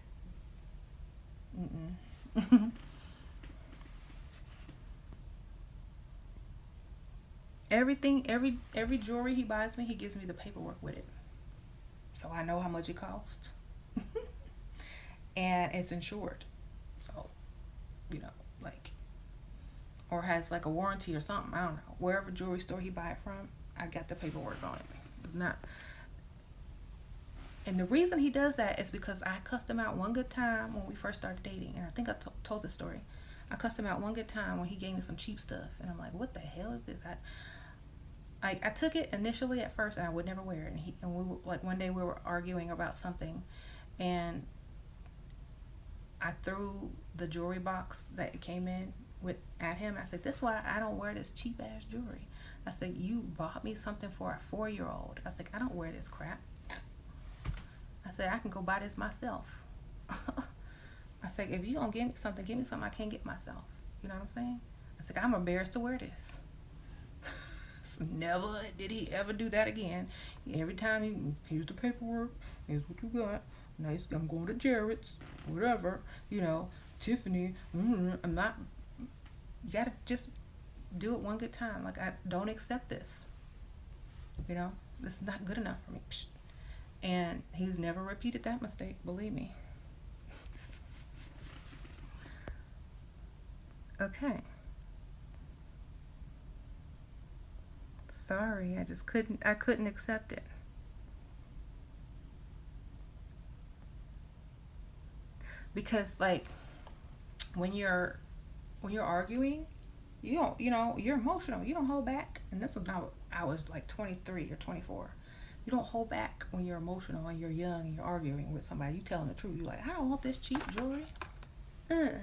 everything, every jewelry he buys me, he gives me the paperwork with it, so I know how much it costs. And it's insured, so like, or has like a warranty or something. I don't know. Wherever jewelry store he buy it from, I got the paperwork on it. And the reason he does that is because I cussed him out one good time when we first started dating. And I think I told this story. I cussed him out one good time when he gave me some cheap stuff. And I'm like, what the hell is this? I took it initially at first and I would never wear it. And we were, like, one day we were arguing about something. And I threw the jewelry box that it came in with at him. I said, this is why I don't wear this cheap ass jewelry. I said, you bought me something for a 4-year-old. I said, I don't wear this crap. I said, I can go buy this myself. I said, if you gonna give me something I can't get myself. You know what I'm saying? I said, I'm embarrassed to wear this. So never did he ever do that again. Every time here's the paperwork, here's what you got. Nice, I'm going to Jared's, whatever, Tiffany. I'm not. You gotta just do it one good time. Like, I don't accept this. This is not good enough for me. And he's never repeated that mistake, believe me. Okay. Sorry, I couldn't accept it. Because, like, when you're arguing, you don't, you're emotional. You don't hold back. And this was now, I was like 23 or 24. You don't hold back when you're emotional and you're young and you're arguing with somebody. You telling the truth. You're like, I don't want this cheap jewelry. And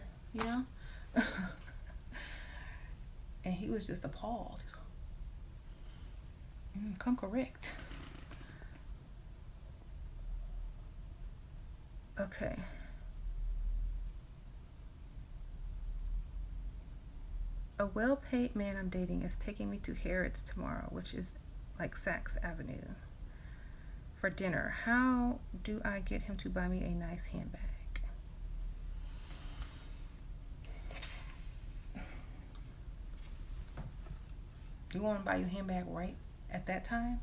he was just appalled. Come correct. Okay. A well-paid man I'm dating is taking me to Harrods tomorrow, which is like Saks Avenue, for dinner. How do I get him to buy me a nice handbag? You want to buy your handbag right at that time?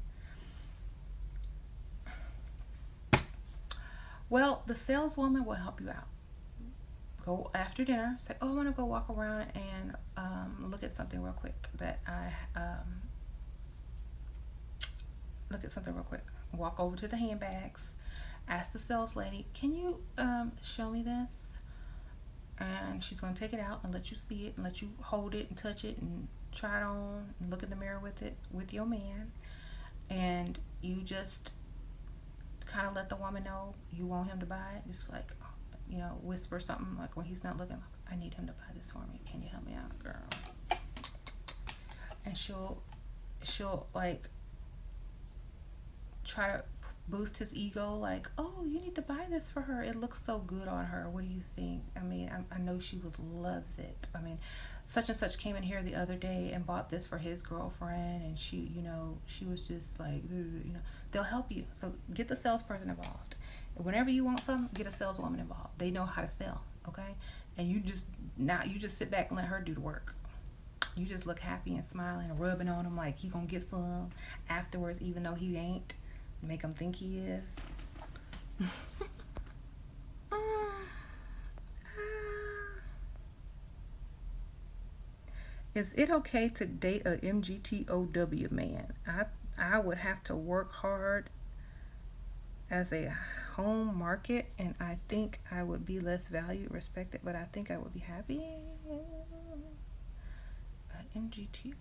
Well, the saleswoman will help you out. Go after dinner, say, oh, I want to go walk around and look at something real quick look at something real quick. Walk over to the handbags, ask the sales lady, can you show me this? And she's going to take it out and let you see it and let you hold it and touch it and try it on and look in the mirror with it with your man. And you just kind of let the woman know you want him to buy it. Just like, whisper something like when he's not looking, like, I need him to buy this for me. Can you help me out, girl? And she'll like try to boost his ego, like, oh, you need to buy this for her. It looks so good on her. What do you think? I mean, I know she would love this. I mean, such and such came in here the other day and bought this for his girlfriend, and she was just like, they'll help you. So get the salesperson involved. Whenever you want something, get a saleswoman involved. They know how to sell, okay? And you just sit back and let her do the work. You just look happy and smiling and rubbing on him like he gonna get some afterwards, even though he ain't. Make him think he is. Is it okay to date a MGTOW man? I would have to work hard as a home market, and I think I would be less valued, respected, but I think I would be happy. MGT.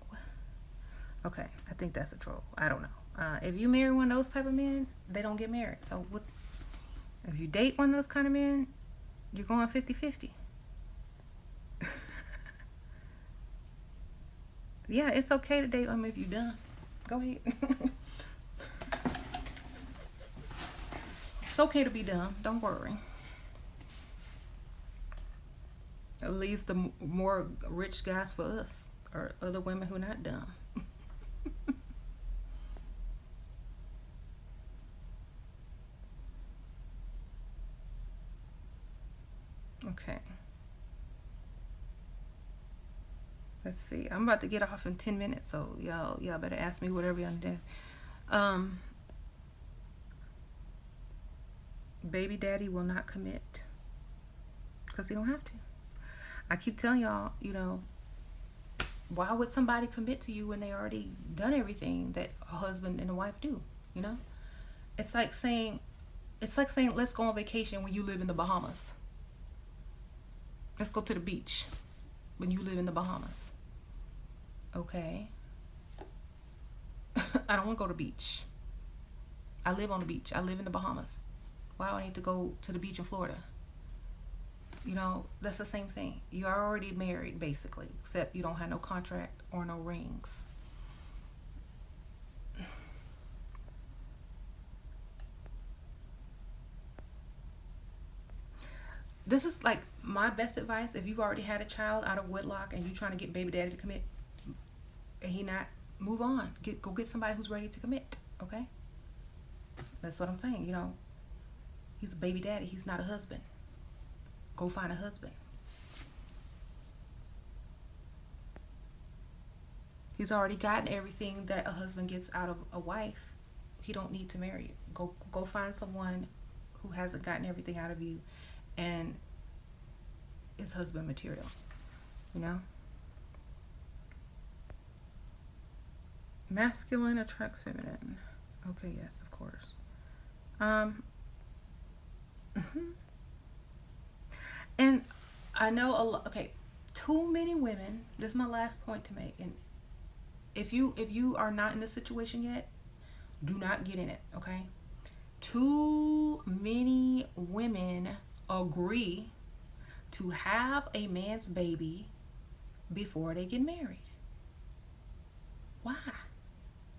Okay, I think that's a troll. I don't know. If you marry one of those type of men, they don't get married. So if you date one of those kind of men, you're going 50-50. Yeah, it's okay to date them if you're done. Go ahead. It's okay to be dumb. Don't worry. At least the more rich guys for us or other women who are not dumb. Okay. Let's see. I'm about to get off in 10 minutes, so y'all better ask me whatever y'all need. Baby daddy will not commit because he don't have to. I keep telling y'all, why would somebody commit to you when they already done everything that a husband and a wife do? It's like saying let's go on vacation when you live in the Bahamas. Let's go to the beach when you live in the Bahamas. Okay. I don't want to go to the beach. I live on the beach. I live in the Bahamas. Why do I need to go to the beach in Florida? That's the same thing. You're already married, basically, except you don't have no contract or no rings. This is like my best advice. If you've already had a child out of wedlock and you're trying to get baby daddy to commit, and he not, move on. Go get somebody who's ready to commit. Okay? That's what I'm saying. He's a baby daddy. He's not a husband. Go find a husband. He's already gotten everything that a husband gets out of a wife. He don't need to marry you. Go find someone who hasn't gotten everything out of you and is husband material. Masculine attracts feminine. Okay, yes, of course. And I know a lot. Okay, too many women. This is my last point to make. And if you are not in this situation yet, do not get in it. Okay. Too many women agree to have a man's baby before they get married. Why?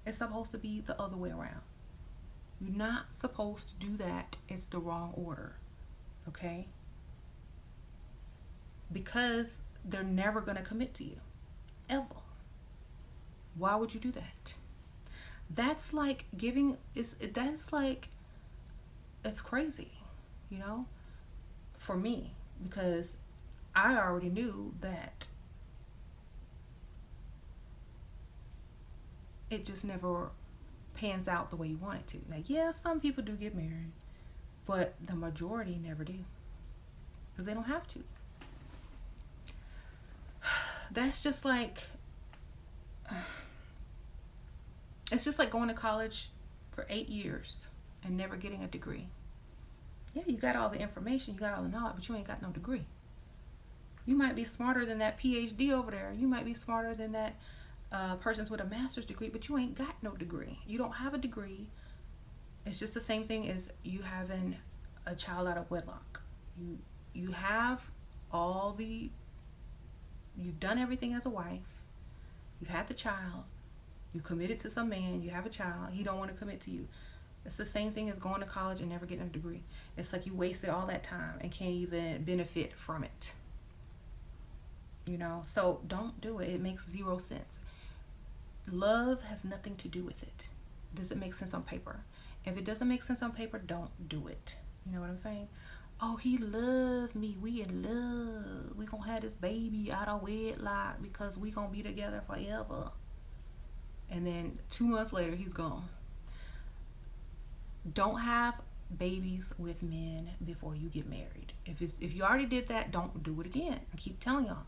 It's supposed to be the other way around. You're not supposed to do that. It's the wrong order. Okay? Because they're never going to commit to you. forever. Why would you do that? That's like giving, that's like, it's crazy, you know, for me, because I already knew that it just never pans out the way you want it to. Now, yeah, some people do get married, but the majority never do because they don't have to. That's just like, it's just like going to college for 8 years and never getting a degree. Yeah, you got all the information, you got all the knowledge, but you ain't got no degree. You might be smarter than that PhD over there. You might be smarter than that person's with a master's degree, but you ain't got no degree. You don't have a degree. It's just the same thing as you having a child out of wedlock. You have all the, you've done everything as a wife. You've had the child. You committed to some man. You have a child. He don't want to commit to you. It's the same thing as going to college and never getting a degree. It's like you wasted all that time and can't even benefit from it. You know, so don't do it. It makes zero sense. Love has nothing to do with it. Does it make sense on paper? If it doesn't make sense on paper, don't do it. You know what I'm saying? Oh, he loves me. We in love. We gonna have this baby out of wedlock because we gonna be together forever. And then 2 months later, he's gone. Don't have babies with men before you get married. If you already did that, don't do it again. I keep telling y'all.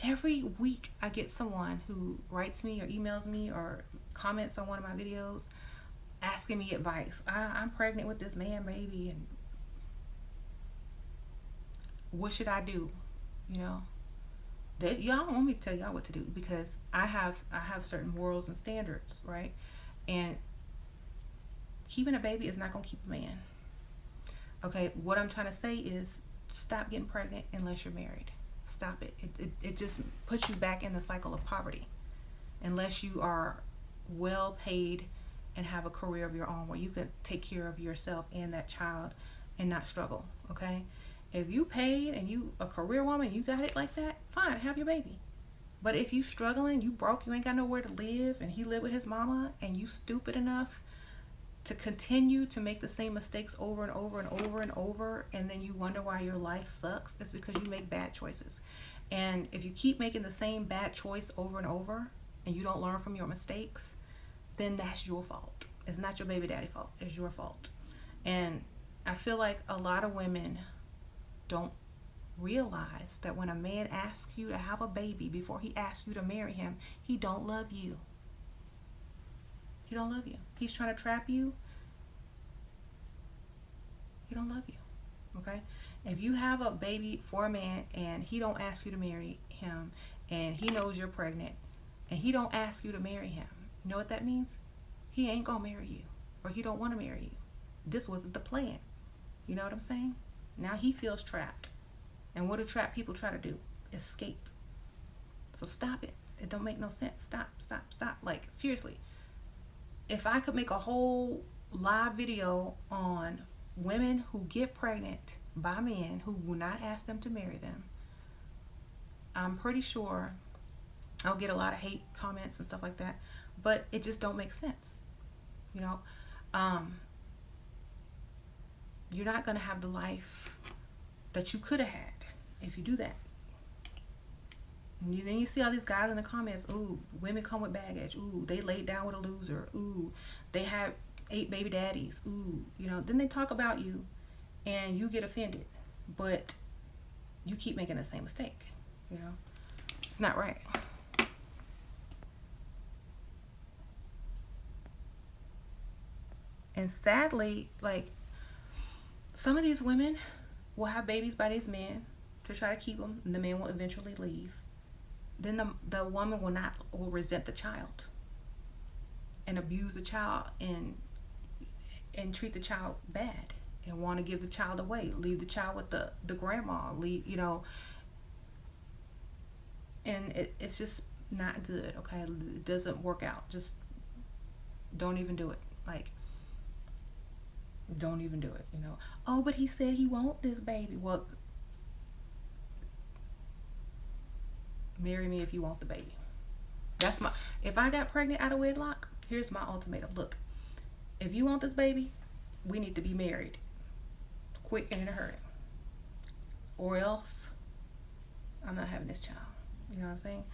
Every week I get someone who writes me or emails me or comments on one of my videos asking me advice. I'm pregnant with this man, baby, and what should I do? You know, y'all don't want me to tell y'all what to do because I have certain morals and standards, right? And keeping a baby is not gonna keep a man. Okay, what I'm trying to say is stop getting pregnant unless you're married. Stop it. It just puts you back in the cycle of poverty unless you are well paid and have a career of your own where you can take care of yourself and that child and not struggle. Okay, if you paid and you a career woman, you got it like that, fine, have your baby. But if you struggling, you broke, you ain't got nowhere to live, and he live with his mama, and you stupid enough to continue to make the same mistakes over and over and over and over, and then you wonder why your life sucks, it's because you make bad choices. And if you keep making the same bad choice over and over and you don't learn from your mistakes, then that's your fault. It's not your baby daddy fault. It's your fault. And I feel like a lot of women don't realize that when a man asks you to have a baby before he asks you to marry him, he don't love you. He don't love you. He's trying to trap you. He don't love you. Okay? If you have a baby for a man and he don't ask you to marry him and he knows you're pregnant and he don't ask you to marry him, you know what that means? He ain't gonna marry you, or he don't want to marry you. This wasn't the plan. You know what I'm saying? Now he feels trapped. And what do trapped people try to do? Escape. So stop it. It don't make no sense. Stop. Like, seriously. If I could make a whole live video on women who get pregnant by men who will not ask them to marry them, I'm pretty sure I'll get a lot of hate comments and stuff like that, but it just don't make sense. You know, you're not going to have the life that you could have had if you do that. And then you see all these guys in the comments, ooh, women come with baggage, ooh, they laid down with a loser, ooh, they have 8 baby daddies, ooh, you know, then they talk about you and you get offended, but you keep making the same mistake, you know, it's not right. And sadly, like, some of these women will have babies by these men to try to keep them, and the man will eventually leave. Then the woman will resent the child and abuse the child and treat the child bad and want to give the child away, leave the child with the grandma, leave, you know, and it's just not good. Okay, it doesn't work out. Just don't even do it. Like, don't even do it, you know. Oh, but he said he wants this baby. Well, marry me if you want the baby. If I got pregnant out of wedlock, here's my ultimatum. Look, if you want this baby, we need to be married quick and in a hurry. Or else I'm not having this child. You know what I'm saying?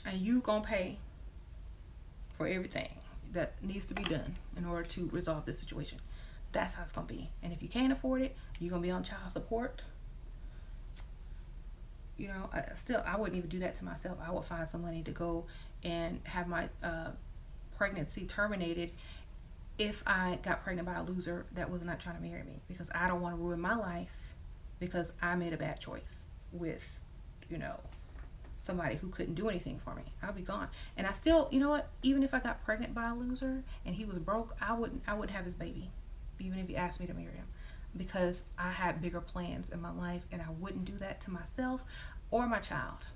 And you gonna pay for everything that needs to be done in order to resolve this situation. That's how it's gonna be. And if you can't afford it, you're gonna be on child support. You know, I wouldn't even do that to myself. I would find some money to go and have my pregnancy terminated if I got pregnant by a loser that was not trying to marry me, because I don't want to ruin my life because I made a bad choice with, you know, somebody who couldn't do anything for me. I'll be gone. And I still, you know what, even if I got pregnant by a loser and he was broke, I wouldn't have his baby, even if he asked me to marry him, because I had bigger plans in my life and I wouldn't do that to myself or my child.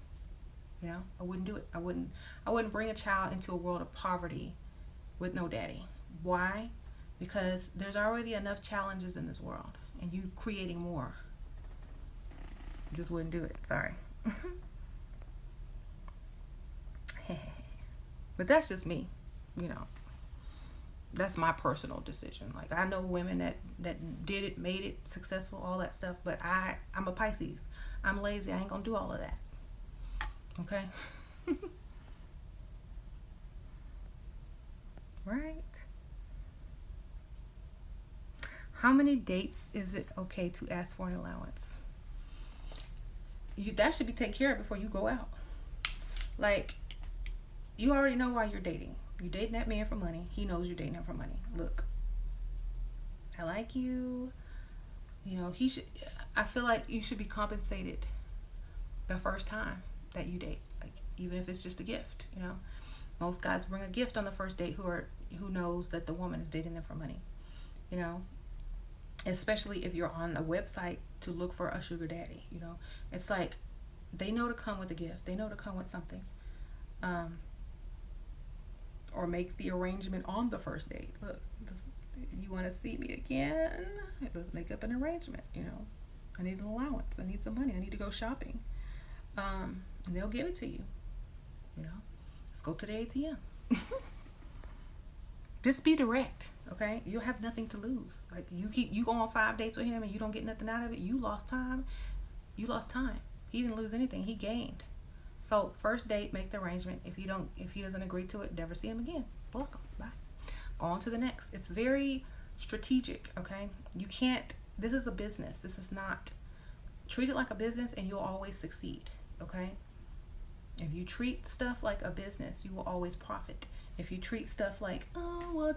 You know, I wouldn't do it. I wouldn't bring a child into a world of poverty with no daddy. Why? Because there's already enough challenges in this world and you creating more. Just wouldn't do it. Sorry. But that's just me, you know. That's my personal decision. Like, I know women that did it, made it successful, all that stuff, but I'm a Pisces. I'm lazy. I ain't gonna do all of that. Okay? Right? How many dates is it okay to ask for an allowance? That should be taken care of before you go out. Like, you already know why you're dating. You're dating that man for money. He knows you're dating him for money. Look, I like you. You know, I feel like you should be compensated the first time that you date. Like, even if it's just a gift, you know. Most guys bring a gift on the first date who knows that the woman is dating them for money. You know, especially if you're on a website to look for a sugar daddy, you know. It's like they know to come with a gift. They know to come with something. Or make the arrangement on the first date. Look, you want to see me again? Let's make up an arrangement, you know. I need an allowance. I need some money. I need to go shopping. And they'll give it to you. You know, let's go to the ATM. Just be direct, okay? You'll have nothing to lose. Like, you go on 5 dates with him and you don't get nothing out of it. You lost time. He didn't lose anything. He gained. So first date, make the arrangement. If he doesn't agree to it, never see him again. Block him. Bye. Go on to the next. It's very strategic, okay? You can't. This is a business. This is not. Treat it like a business, and you'll always succeed, okay? If you treat stuff like a business, you will always profit. If you treat stuff like, oh well,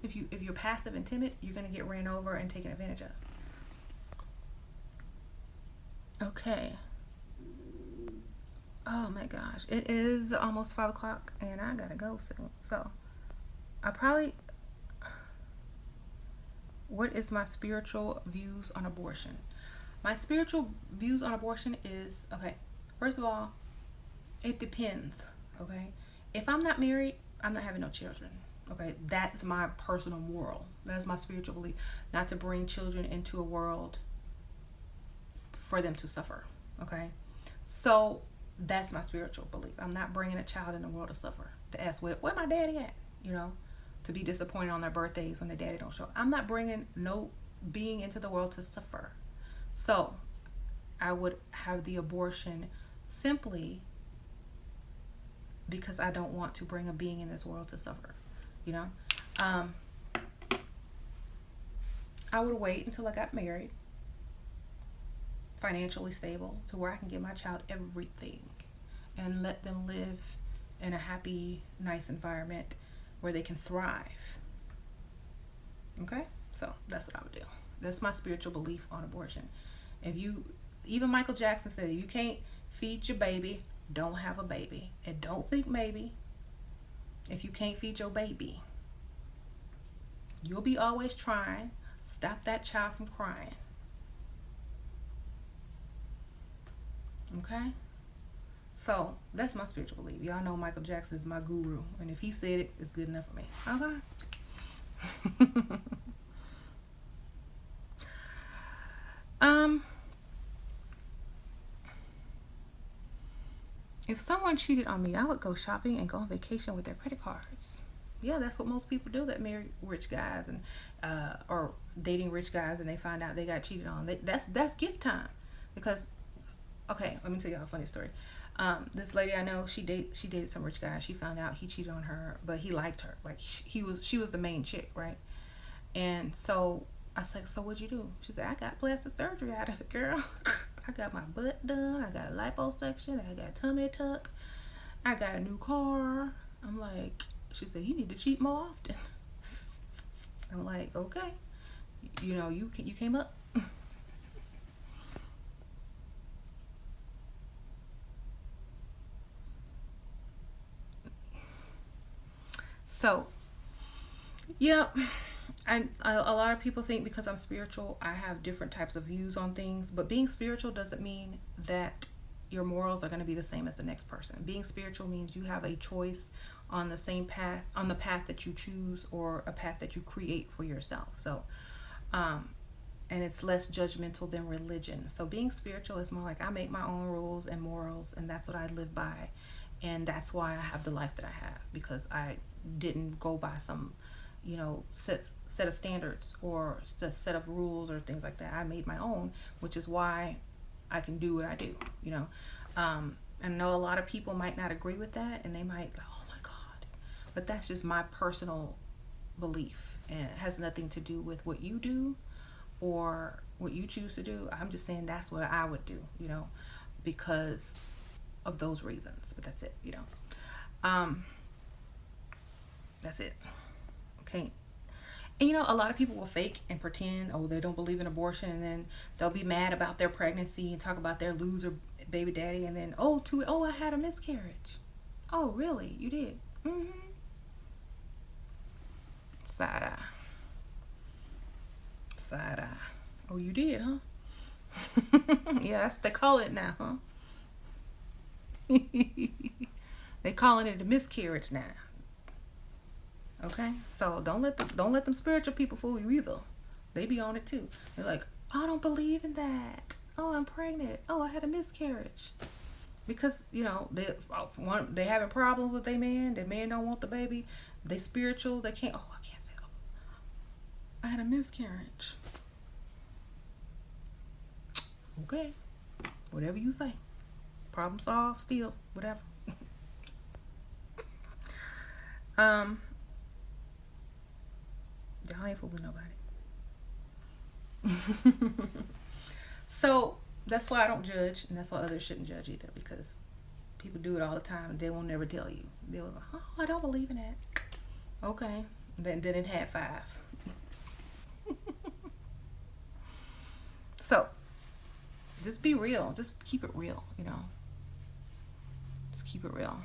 if you're passive and timid, you're gonna get ran over and taken advantage of. Okay. Oh my gosh, it is almost 5 o'clock and I gotta go soon. So what is my spiritual views on abortion? My spiritual views on abortion is, okay, first of all, it depends, okay? If I'm not married, I'm not having no children, okay? That's my personal moral. That's my spiritual belief, not to bring children into a world for them to suffer, okay? So that's my spiritual belief. I'm not bringing a child in the world to suffer, to ask where my daddy at, you know, to be disappointed on their birthdays when their daddy don't show up. I'm not bringing no being into the world to suffer. So I would have the abortion simply because I don't want to bring a being in this world to suffer, you know. I would wait until I got married, financially stable, to where I can give my child everything and let them live in a happy, nice environment where they can thrive. Okay? So that's what I would do. That's my spiritual belief on abortion. Even Michael Jackson said, if you can't feed your baby, don't have a baby. And don't think maybe. If you can't feed your baby, you'll be always trying. Stop that child from crying. Okay? So that's my spiritual belief. Y'all know Michael Jackson is my guru, and if he said it, it's good enough for me. Okay. If someone cheated on me, I would go shopping and go on vacation with their credit cards. Yeah, that's what most people do that marry rich guys and or dating rich guys and they find out they got cheated on. That's gift time. Because okay, let me tell you a funny story. This lady I know, she dated some rich guy. She found out he cheated on her, but he liked her. Like she was the main chick, right? And so I was like, so what'd you do? She said, I got plastic surgery out of it, girl. I got my butt done. I got a liposuction. I got tummy tuck. I got a new car. I'm like, she said, you need to cheat more often. I'm like, okay. You know, you came up. So, yeah, a lot of people think because I'm spiritual, I have different types of views on things. But being spiritual doesn't mean that your morals are going to be the same as the next person. Being spiritual means you have a choice on the same path, on the path that you choose or a path that you create for yourself. So, and it's less judgmental than religion. So being spiritual is more like I make my own rules and morals, and that's what I live by. And that's why I have the life that I have, because I didn't go by some, you know, set of standards or set of rules or things like that. I made my own, which is why I can do what I do, you know. I know a lot of people might not agree with that, and they might go, oh my God. But that's just my personal belief, and it has nothing to do with what you do or what you choose to do. I'm just saying that's what I would do, you know, because of those reasons. But that's it, you know. That's it. Okay. And you know, a lot of people will fake and pretend, oh, they don't believe in abortion, and then they'll be mad about their pregnancy and talk about their loser baby daddy, and then oh, I had a miscarriage. Oh, really? You did? Mm-hmm. Side eye. Side eye. Oh, you did, huh? Yeah, that's what they call it now, huh? They calling it a miscarriage now. Okay, so don't let them spiritual people fool you either. They be on it too. They're like, oh, I don't believe in that. Oh, I'm pregnant. Oh, I had a miscarriage. Because you know they having problems with their man. Their man don't want the baby. They spiritual. They can't. Oh, I can't say. Oh, I had a miscarriage. Okay, whatever you say. Problem solved. Still, whatever. Y'all ain't fooling nobody. So that's why I don't judge, and that's why others shouldn't judge either, because people do it all the time and they will never tell you. They'll go, oh, I don't believe in that. Okay. Then it had 5. So just be real. Just keep it real, you know. Just keep it real.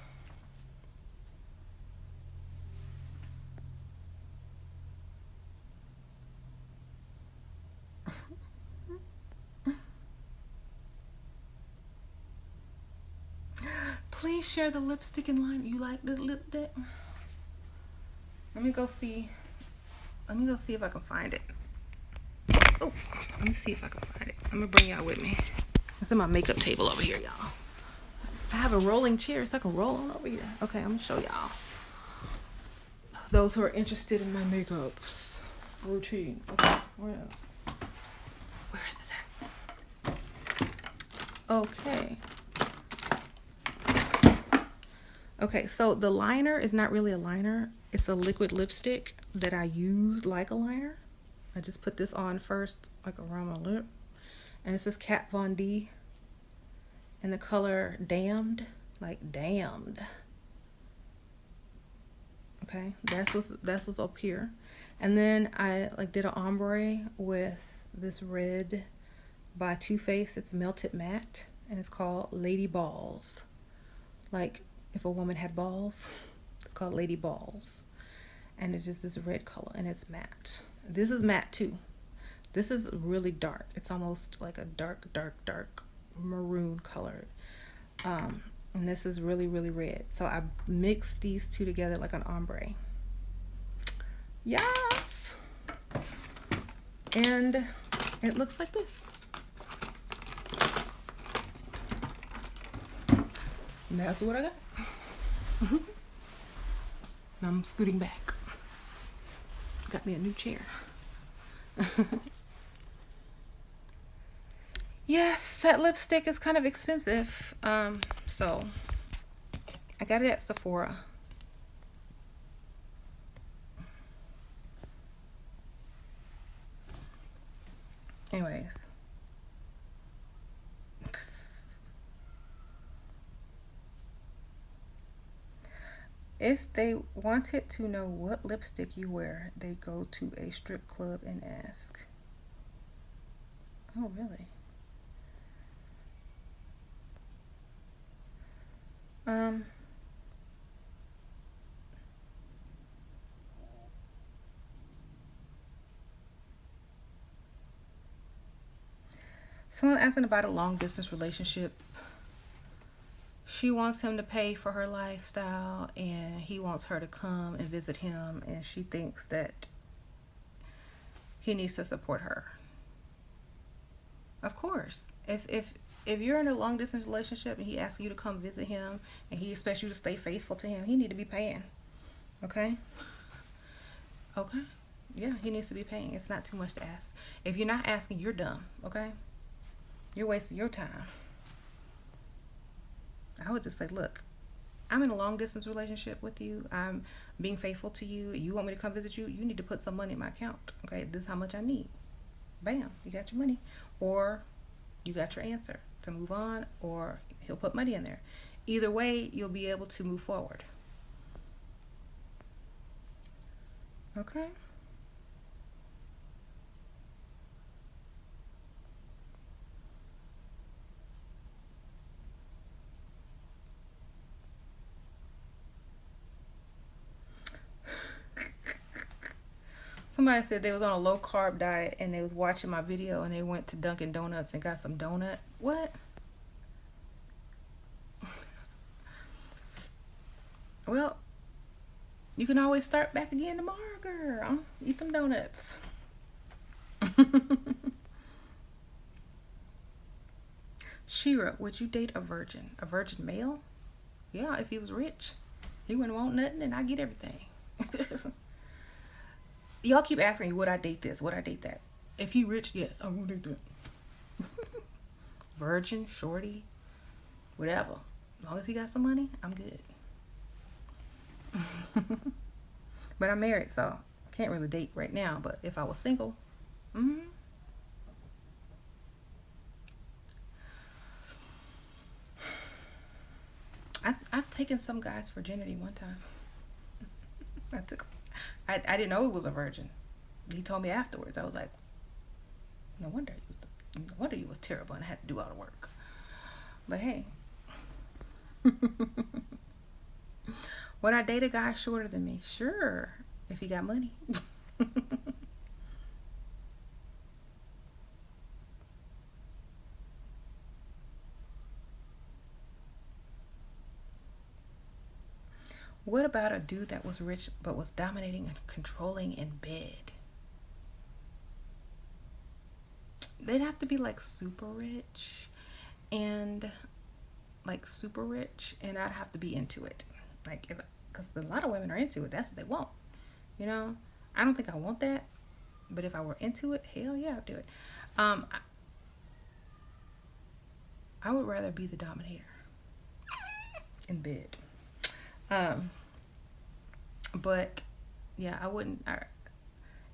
Please share the lipstick in line. You like the lip dip? Let me go see if I can find it. Oh, let me see if I can find it. I'm gonna bring y'all with me. It's in my makeup table over here, y'all. I have a rolling chair so I can roll on over here. Okay, I'm gonna show y'all. Those who are interested in my makeup routine. Okay, where is this at? Okay. Okay, so the liner is not really a liner. It's a liquid lipstick that I use like a liner. I just put this on first, like around my lip. And this is Kat Von D. And the color Damned, like damned. Okay, that's what's up here. And then I like did an ombre with this red by Too Faced. It's Melted Matte, and it's called Lady Balls. Like if a woman had balls, it's called Lady Balls. And it is this red color, and it's matte. This is matte too. This is really dark. It's almost like a dark maroon colored. And this is really, really red. So I mixed these two together like an ombre. Yes! And it looks like this. And that's what I got. I'm scooting back. Got me a new chair. Yes, that lipstick is kind of expensive. So I got it at Sephora. Anyways. If they wanted to know what lipstick you wear, they go to a strip club and ask. Oh, really? Um, Someone asking about a long distance relationship. She wants him to pay for her lifestyle and he wants her to come and visit him, and she thinks that he needs to support her. Of course. If you're in a long distance relationship and he asks you to come visit him and he expects you to stay faithful to him, he need to be paying. Okay? Okay? Yeah, he needs to be paying. It's not too much to ask. If you're not asking, you're dumb. Okay? You're wasting your time. I would just say, look, I'm in a long distance relationship with you. I'm being faithful to you. You want me to come visit you? You need to put some money in my account. Okay? This is how much I need. Bam, you got your money. Or you got your answer to move on, or he'll put money in there. Either way, you'll be able to move forward. Okay? Somebody said they was on a low carb diet and they was watching my video and they went to Dunkin' Donuts and got some donut. What? Well, you can always start back again tomorrow, girl. Eat them donuts. Shira, would you date a virgin? A virgin male? Yeah, if he was rich. He wouldn't want nothing and I get everything. Y'all keep asking me, would I date this? Would I date that? If he rich, yes, I will date that. Virgin, shorty, whatever. As long as he got some money, I'm good. But I'm married, so I can't really date right now. But if I was single, I've taken some guy's virginity one time. I didn't know he was a virgin. He told me afterwards. I was like, no wonder he was terrible and I had to do all the work. But hey, would I date a guy shorter than me? Sure, if he got money. What about a dude that was rich but was dominating and controlling in bed? They'd have to be like super rich and I'd have to be into it. Like, because a lot of women are into it. That's what they want. You know, I don't think I want that, but if I were into it, hell yeah, I'd do it. I would rather be the dominator in bed. But yeah, I wouldn't.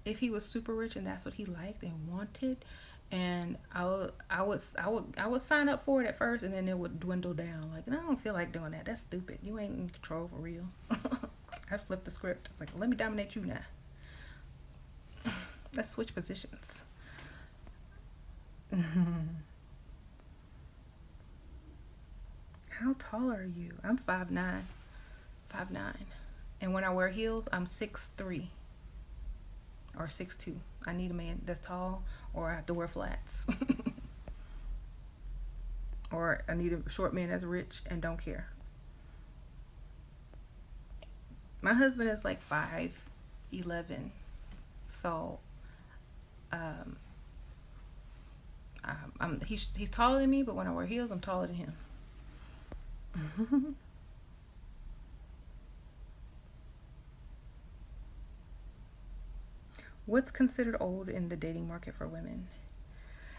If he was super rich and that's what he liked and wanted, and I would sign up for it at first, and then it would dwindle down. Like, no, I don't feel like doing that. That's stupid. You ain't in control for real. I flipped the script. Like, let me dominate you now. Let's switch positions. How tall are you? I'm 5'9". 5'9". And when I wear heels, I'm 6'3" or 6'2". I need a man that's tall, or I have to wear flats. Or I need a short man that's rich and don't care. My husband is like 5'11", so he's taller than me, but when I wear heels, I'm taller than him. What's considered old in the dating market for women?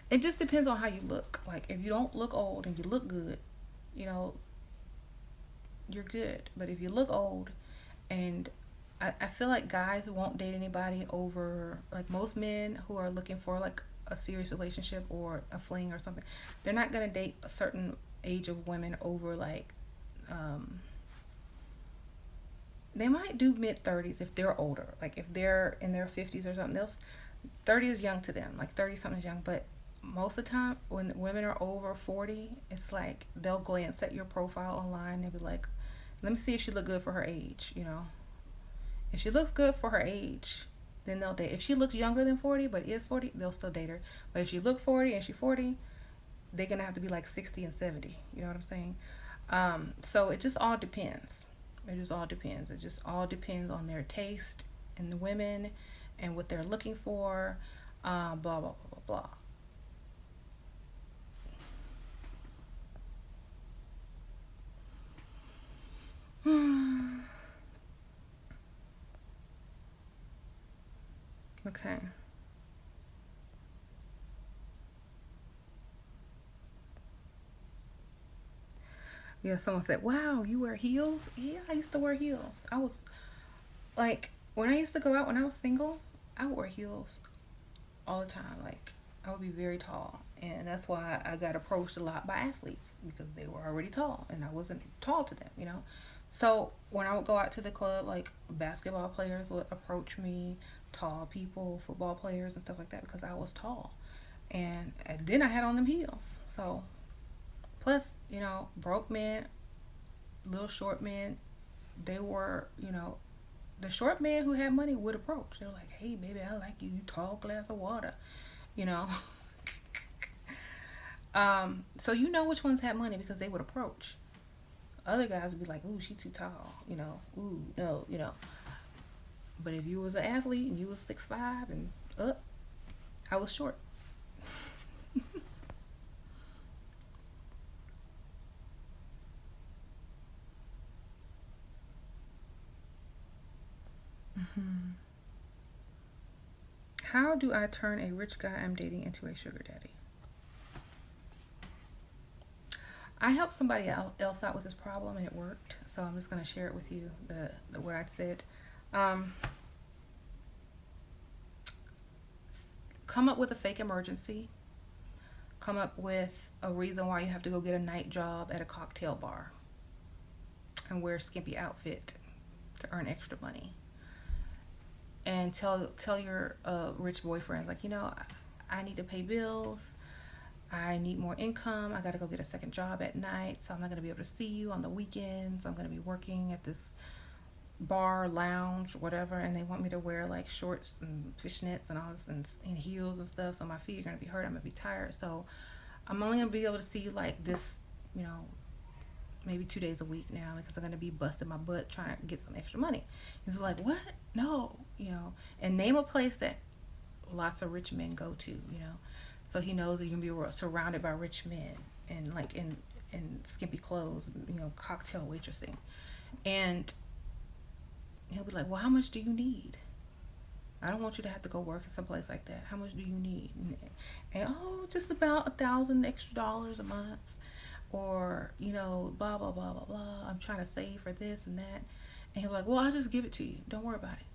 It just depends on how you look. Like, if you don't look old and you look good, you know, you're good. But if you look old and I feel like guys won't date anybody over, like, most men who are looking for like a serious relationship or a fling or something, they're not gonna date a certain age of women over like um they might do mid 30s if they're older. Like if they're in their 50s or something, they'll 30 is young to them. Like 30 something is young, but most of the time when women are over 40, it's like they'll glance at your profile online. They'll be like, "Let me see if she look good for her age." You know, if she looks good for her age, then they'll date. If she looks younger than 40 but is 40, they'll still date her. But if she look 40 and she's 40, they're gonna have to be like 60 and 70. You know what I'm saying? So it just all depends. It just all depends. It just all depends on their taste in the women and what they're looking for. Blah blah blah blah blah. Okay. Yeah, someone said, "Wow, you wear heels?" Yeah, I used to wear heels. I was like, when I used to go out when I was single, I would wear heels all the time. Like, I would be very tall, and that's why I got approached a lot by athletes because they were already tall, and I wasn't tall to them. You know, so when I would go out to the club, like basketball players would approach me, tall people, football players, and stuff like that because I was tall, and then I had on them heels. So plus, broke men, little short men, they were, the short man who had money would approach. They were like, "Hey, baby, I like you. You tall glass of water," you know. So you know which ones had money because they would approach. Other guys would be like, "Ooh, she too tall," "Ooh, no," But if you was an athlete and you was 6'5" and up, I was short. Hmm. How do I turn a rich guy I'm dating into a sugar daddy? I helped somebody else out with this problem and it worked. So I'm just going to share it with you, the what I said. Um, Come up with a fake emergency. Come up with a reason why you have to go get a night job at a cocktail bar and wear a skimpy outfit to earn extra money. And tell your rich boyfriend, like, I need to pay bills. I need more income. I got to go get a second job at night, so I'm not going to be able to see you on the weekends. I'm going to be working at this bar, lounge, whatever, and they want me to wear like shorts and fishnets and all this and heels and stuff. So my feet are going to be hurt. I'm going to be tired. So I'm only going to be able to see you like this, you know, maybe 2 days a week now because I'm going to be busting my butt trying to get some extra money. He's like, "What? No," and name a place that lots of rich men go to, so he knows that you're gonna be surrounded by rich men and like in skimpy clothes, cocktail waitressing, and he'll be like, "Well, how much do you need? I don't want you to have to go work in some place like that. How much do you need?" And oh, just about $1,000 extra a month, or blah blah blah blah blah. I'm trying to save for this and that, and he'll be like, "Well, I'll just give it to you. Don't worry about it."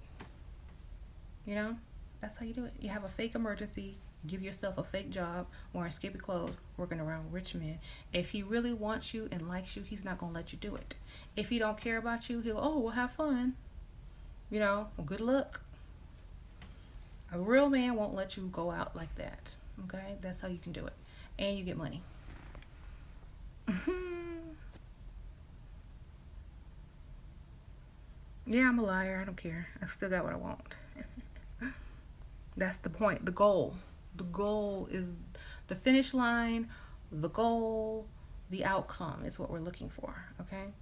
You know, that's how you do it. You have a fake emergency. Give yourself a fake job, wearing skimpy clothes, working around rich men. If he really wants you and likes you, he's not gonna let you do it. If he don't care about you, he'll, "Oh, well, have fun. Well, good luck." A real man won't let you go out like that. Okay, that's how you can do it, and you get money. Yeah, I'm a liar. I don't care. I still got what I want. That's the point. The goal. The goal is the finish line. The goal, the outcome is what we're looking for. Okay,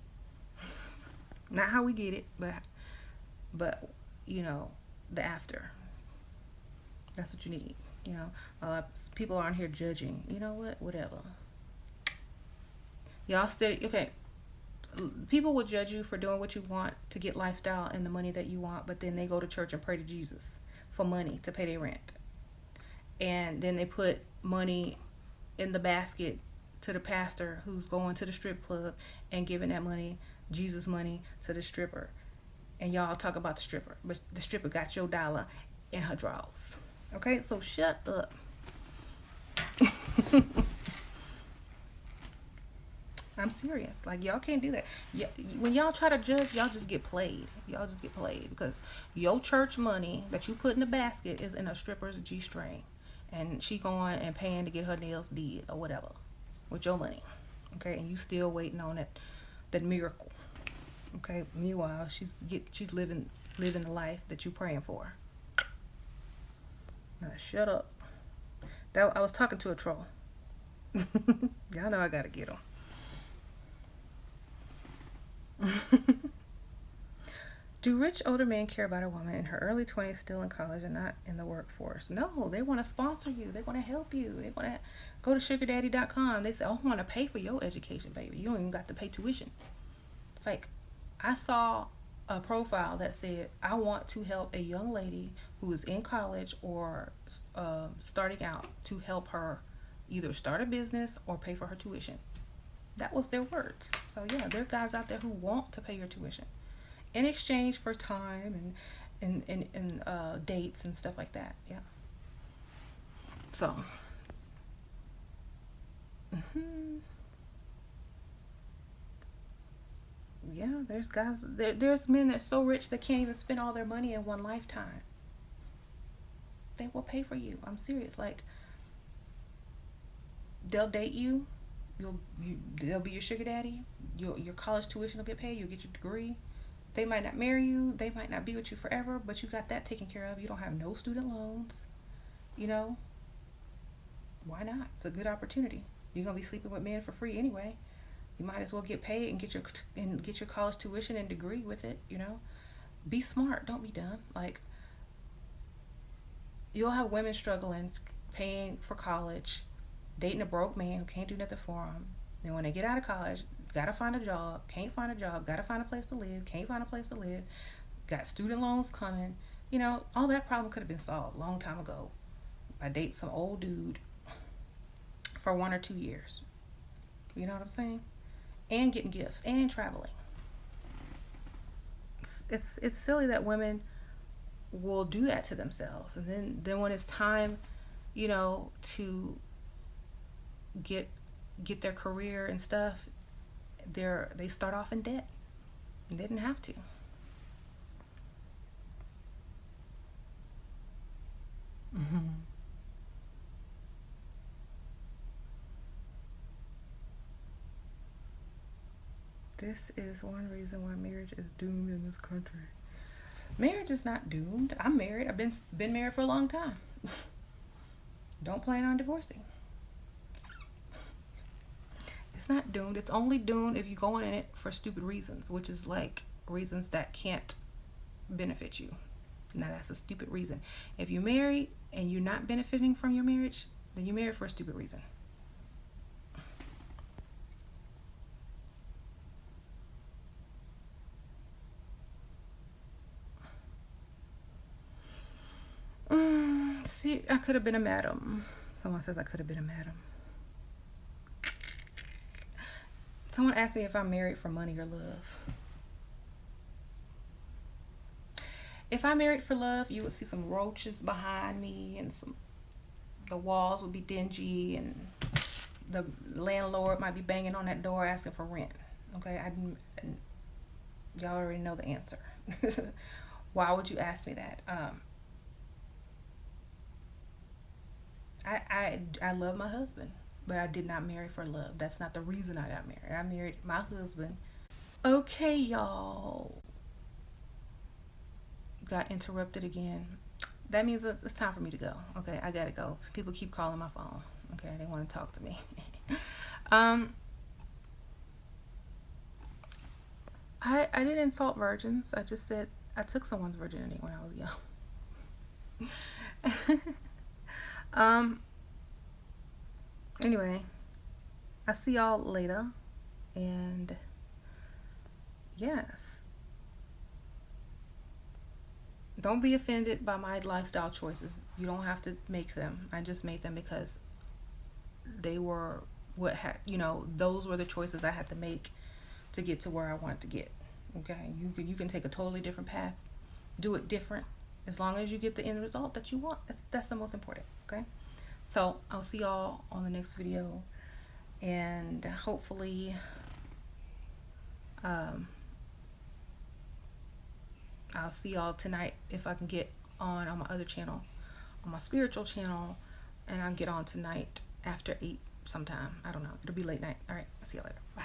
not how we get it, but the after. That's what you need. People aren't here judging. You know what? Whatever. Y'all steady. Okay. People will judge you for doing what you want to get lifestyle and the money that you want, but then they go to church and pray to Jesus for money to pay their rent. And then they put money in the basket to the pastor who's going to the strip club and giving that money, Jesus money, to the stripper. And y'all talk about the stripper, but the stripper got your dollar in her drawers. Okay, so shut up. I'm serious. Like, y'all can't do that. When y'all try to judge, y'all just get played. Y'all just get played because your church money that you put in the basket is in a stripper's G-string, and she going and paying to get her nails did or whatever with your money. Okay, and you still waiting on that miracle. Okay, meanwhile she's living the life that you praying for. Now shut up. I was talking to a troll. Y'all know I gotta get them. Do rich older men care about a woman in her early 20s still in college and not in the workforce? No, they want to sponsor you. They want to help you. They want to go to sugardaddy.com. They say, oh, I want to pay for your education, baby. You don't even got to pay tuition. It's like, I saw a profile that said, I want to help a young lady who is in college or starting out to help her either start a business or pay for her tuition. That was their words. So yeah, there are guys out there who want to pay your tuition in exchange for time and dates and stuff like that. Yeah. So. Yeah, there's guys. There's men that's so rich they can't even spend all their money in one lifetime. They will pay for you. I'm serious. Like, they'll date you. They'll be your sugar daddy. Your college tuition will get paid. You'll get your degree. They might not marry you. They might not be with you forever, but you got that taken care of. You don't have no student loans. You know, why not? It's a good opportunity. You're gonna be sleeping with men for free anyway. You might as well get paid and get your college tuition and degree with it. You know, be smart. Don't be dumb. Like, you'll have women struggling, paying for college, dating a broke man who can't do nothing for them. Then when they get out of college, gotta find a job, can't find a job, gotta find a place to live, can't find a place to live, got student loans coming. You know, all that problem could have been solved a long time ago by dating some old dude for 1 or 2 years. You know what I'm saying? And getting gifts and traveling. It's silly that women will do that to themselves, and then when it's time, you know, to get their career and stuff, they start off in debt. They didn't have to. Mm-hmm. This is one reason why marriage is doomed in this country. Marriage is not doomed. I'm married. I've been married for a long time. Don't plan on divorcing. It's not doomed. It's only doomed if you go in it for stupid reasons, which is like reasons that can't benefit you. Now that's a stupid reason. If you're married and you're not benefiting from your marriage, then you're married for a stupid reason. See, I could have been a madam. Someone says I could have been a madam. Someone asked me if I'm married for money or love. If I married for love, you would see some roaches behind me, and the walls would be dingy, and the landlord might be banging on that door asking for rent. Okay, y'all already know the answer. Why would you ask me that? I love my husband, but I did not marry for love. That's not the reason I got married. I married my husband. Okay, y'all. Got interrupted again. That means it's time for me to go. Okay, I gotta go. People keep calling my phone. Okay, they want to talk to me. I didn't insult virgins. I just said I took someone's virginity when I was young. Anyway, I see y'all later, and Yes. Don't be offended by my lifestyle choices. You don't have to make them. I just made them because they were what had, those were the choices I had to make to get to where I wanted to get. Okay? You can take a totally different path. Do it different as long as you get the end result that you want. That's the most important, okay? So, I'll see y'all on the next video, and hopefully um I'll see y'all tonight if I can get on my other channel, on my spiritual channel, and I'll get on tonight after 8 sometime. I don't know. It'll be late night. All right. I'll see you later. Bye.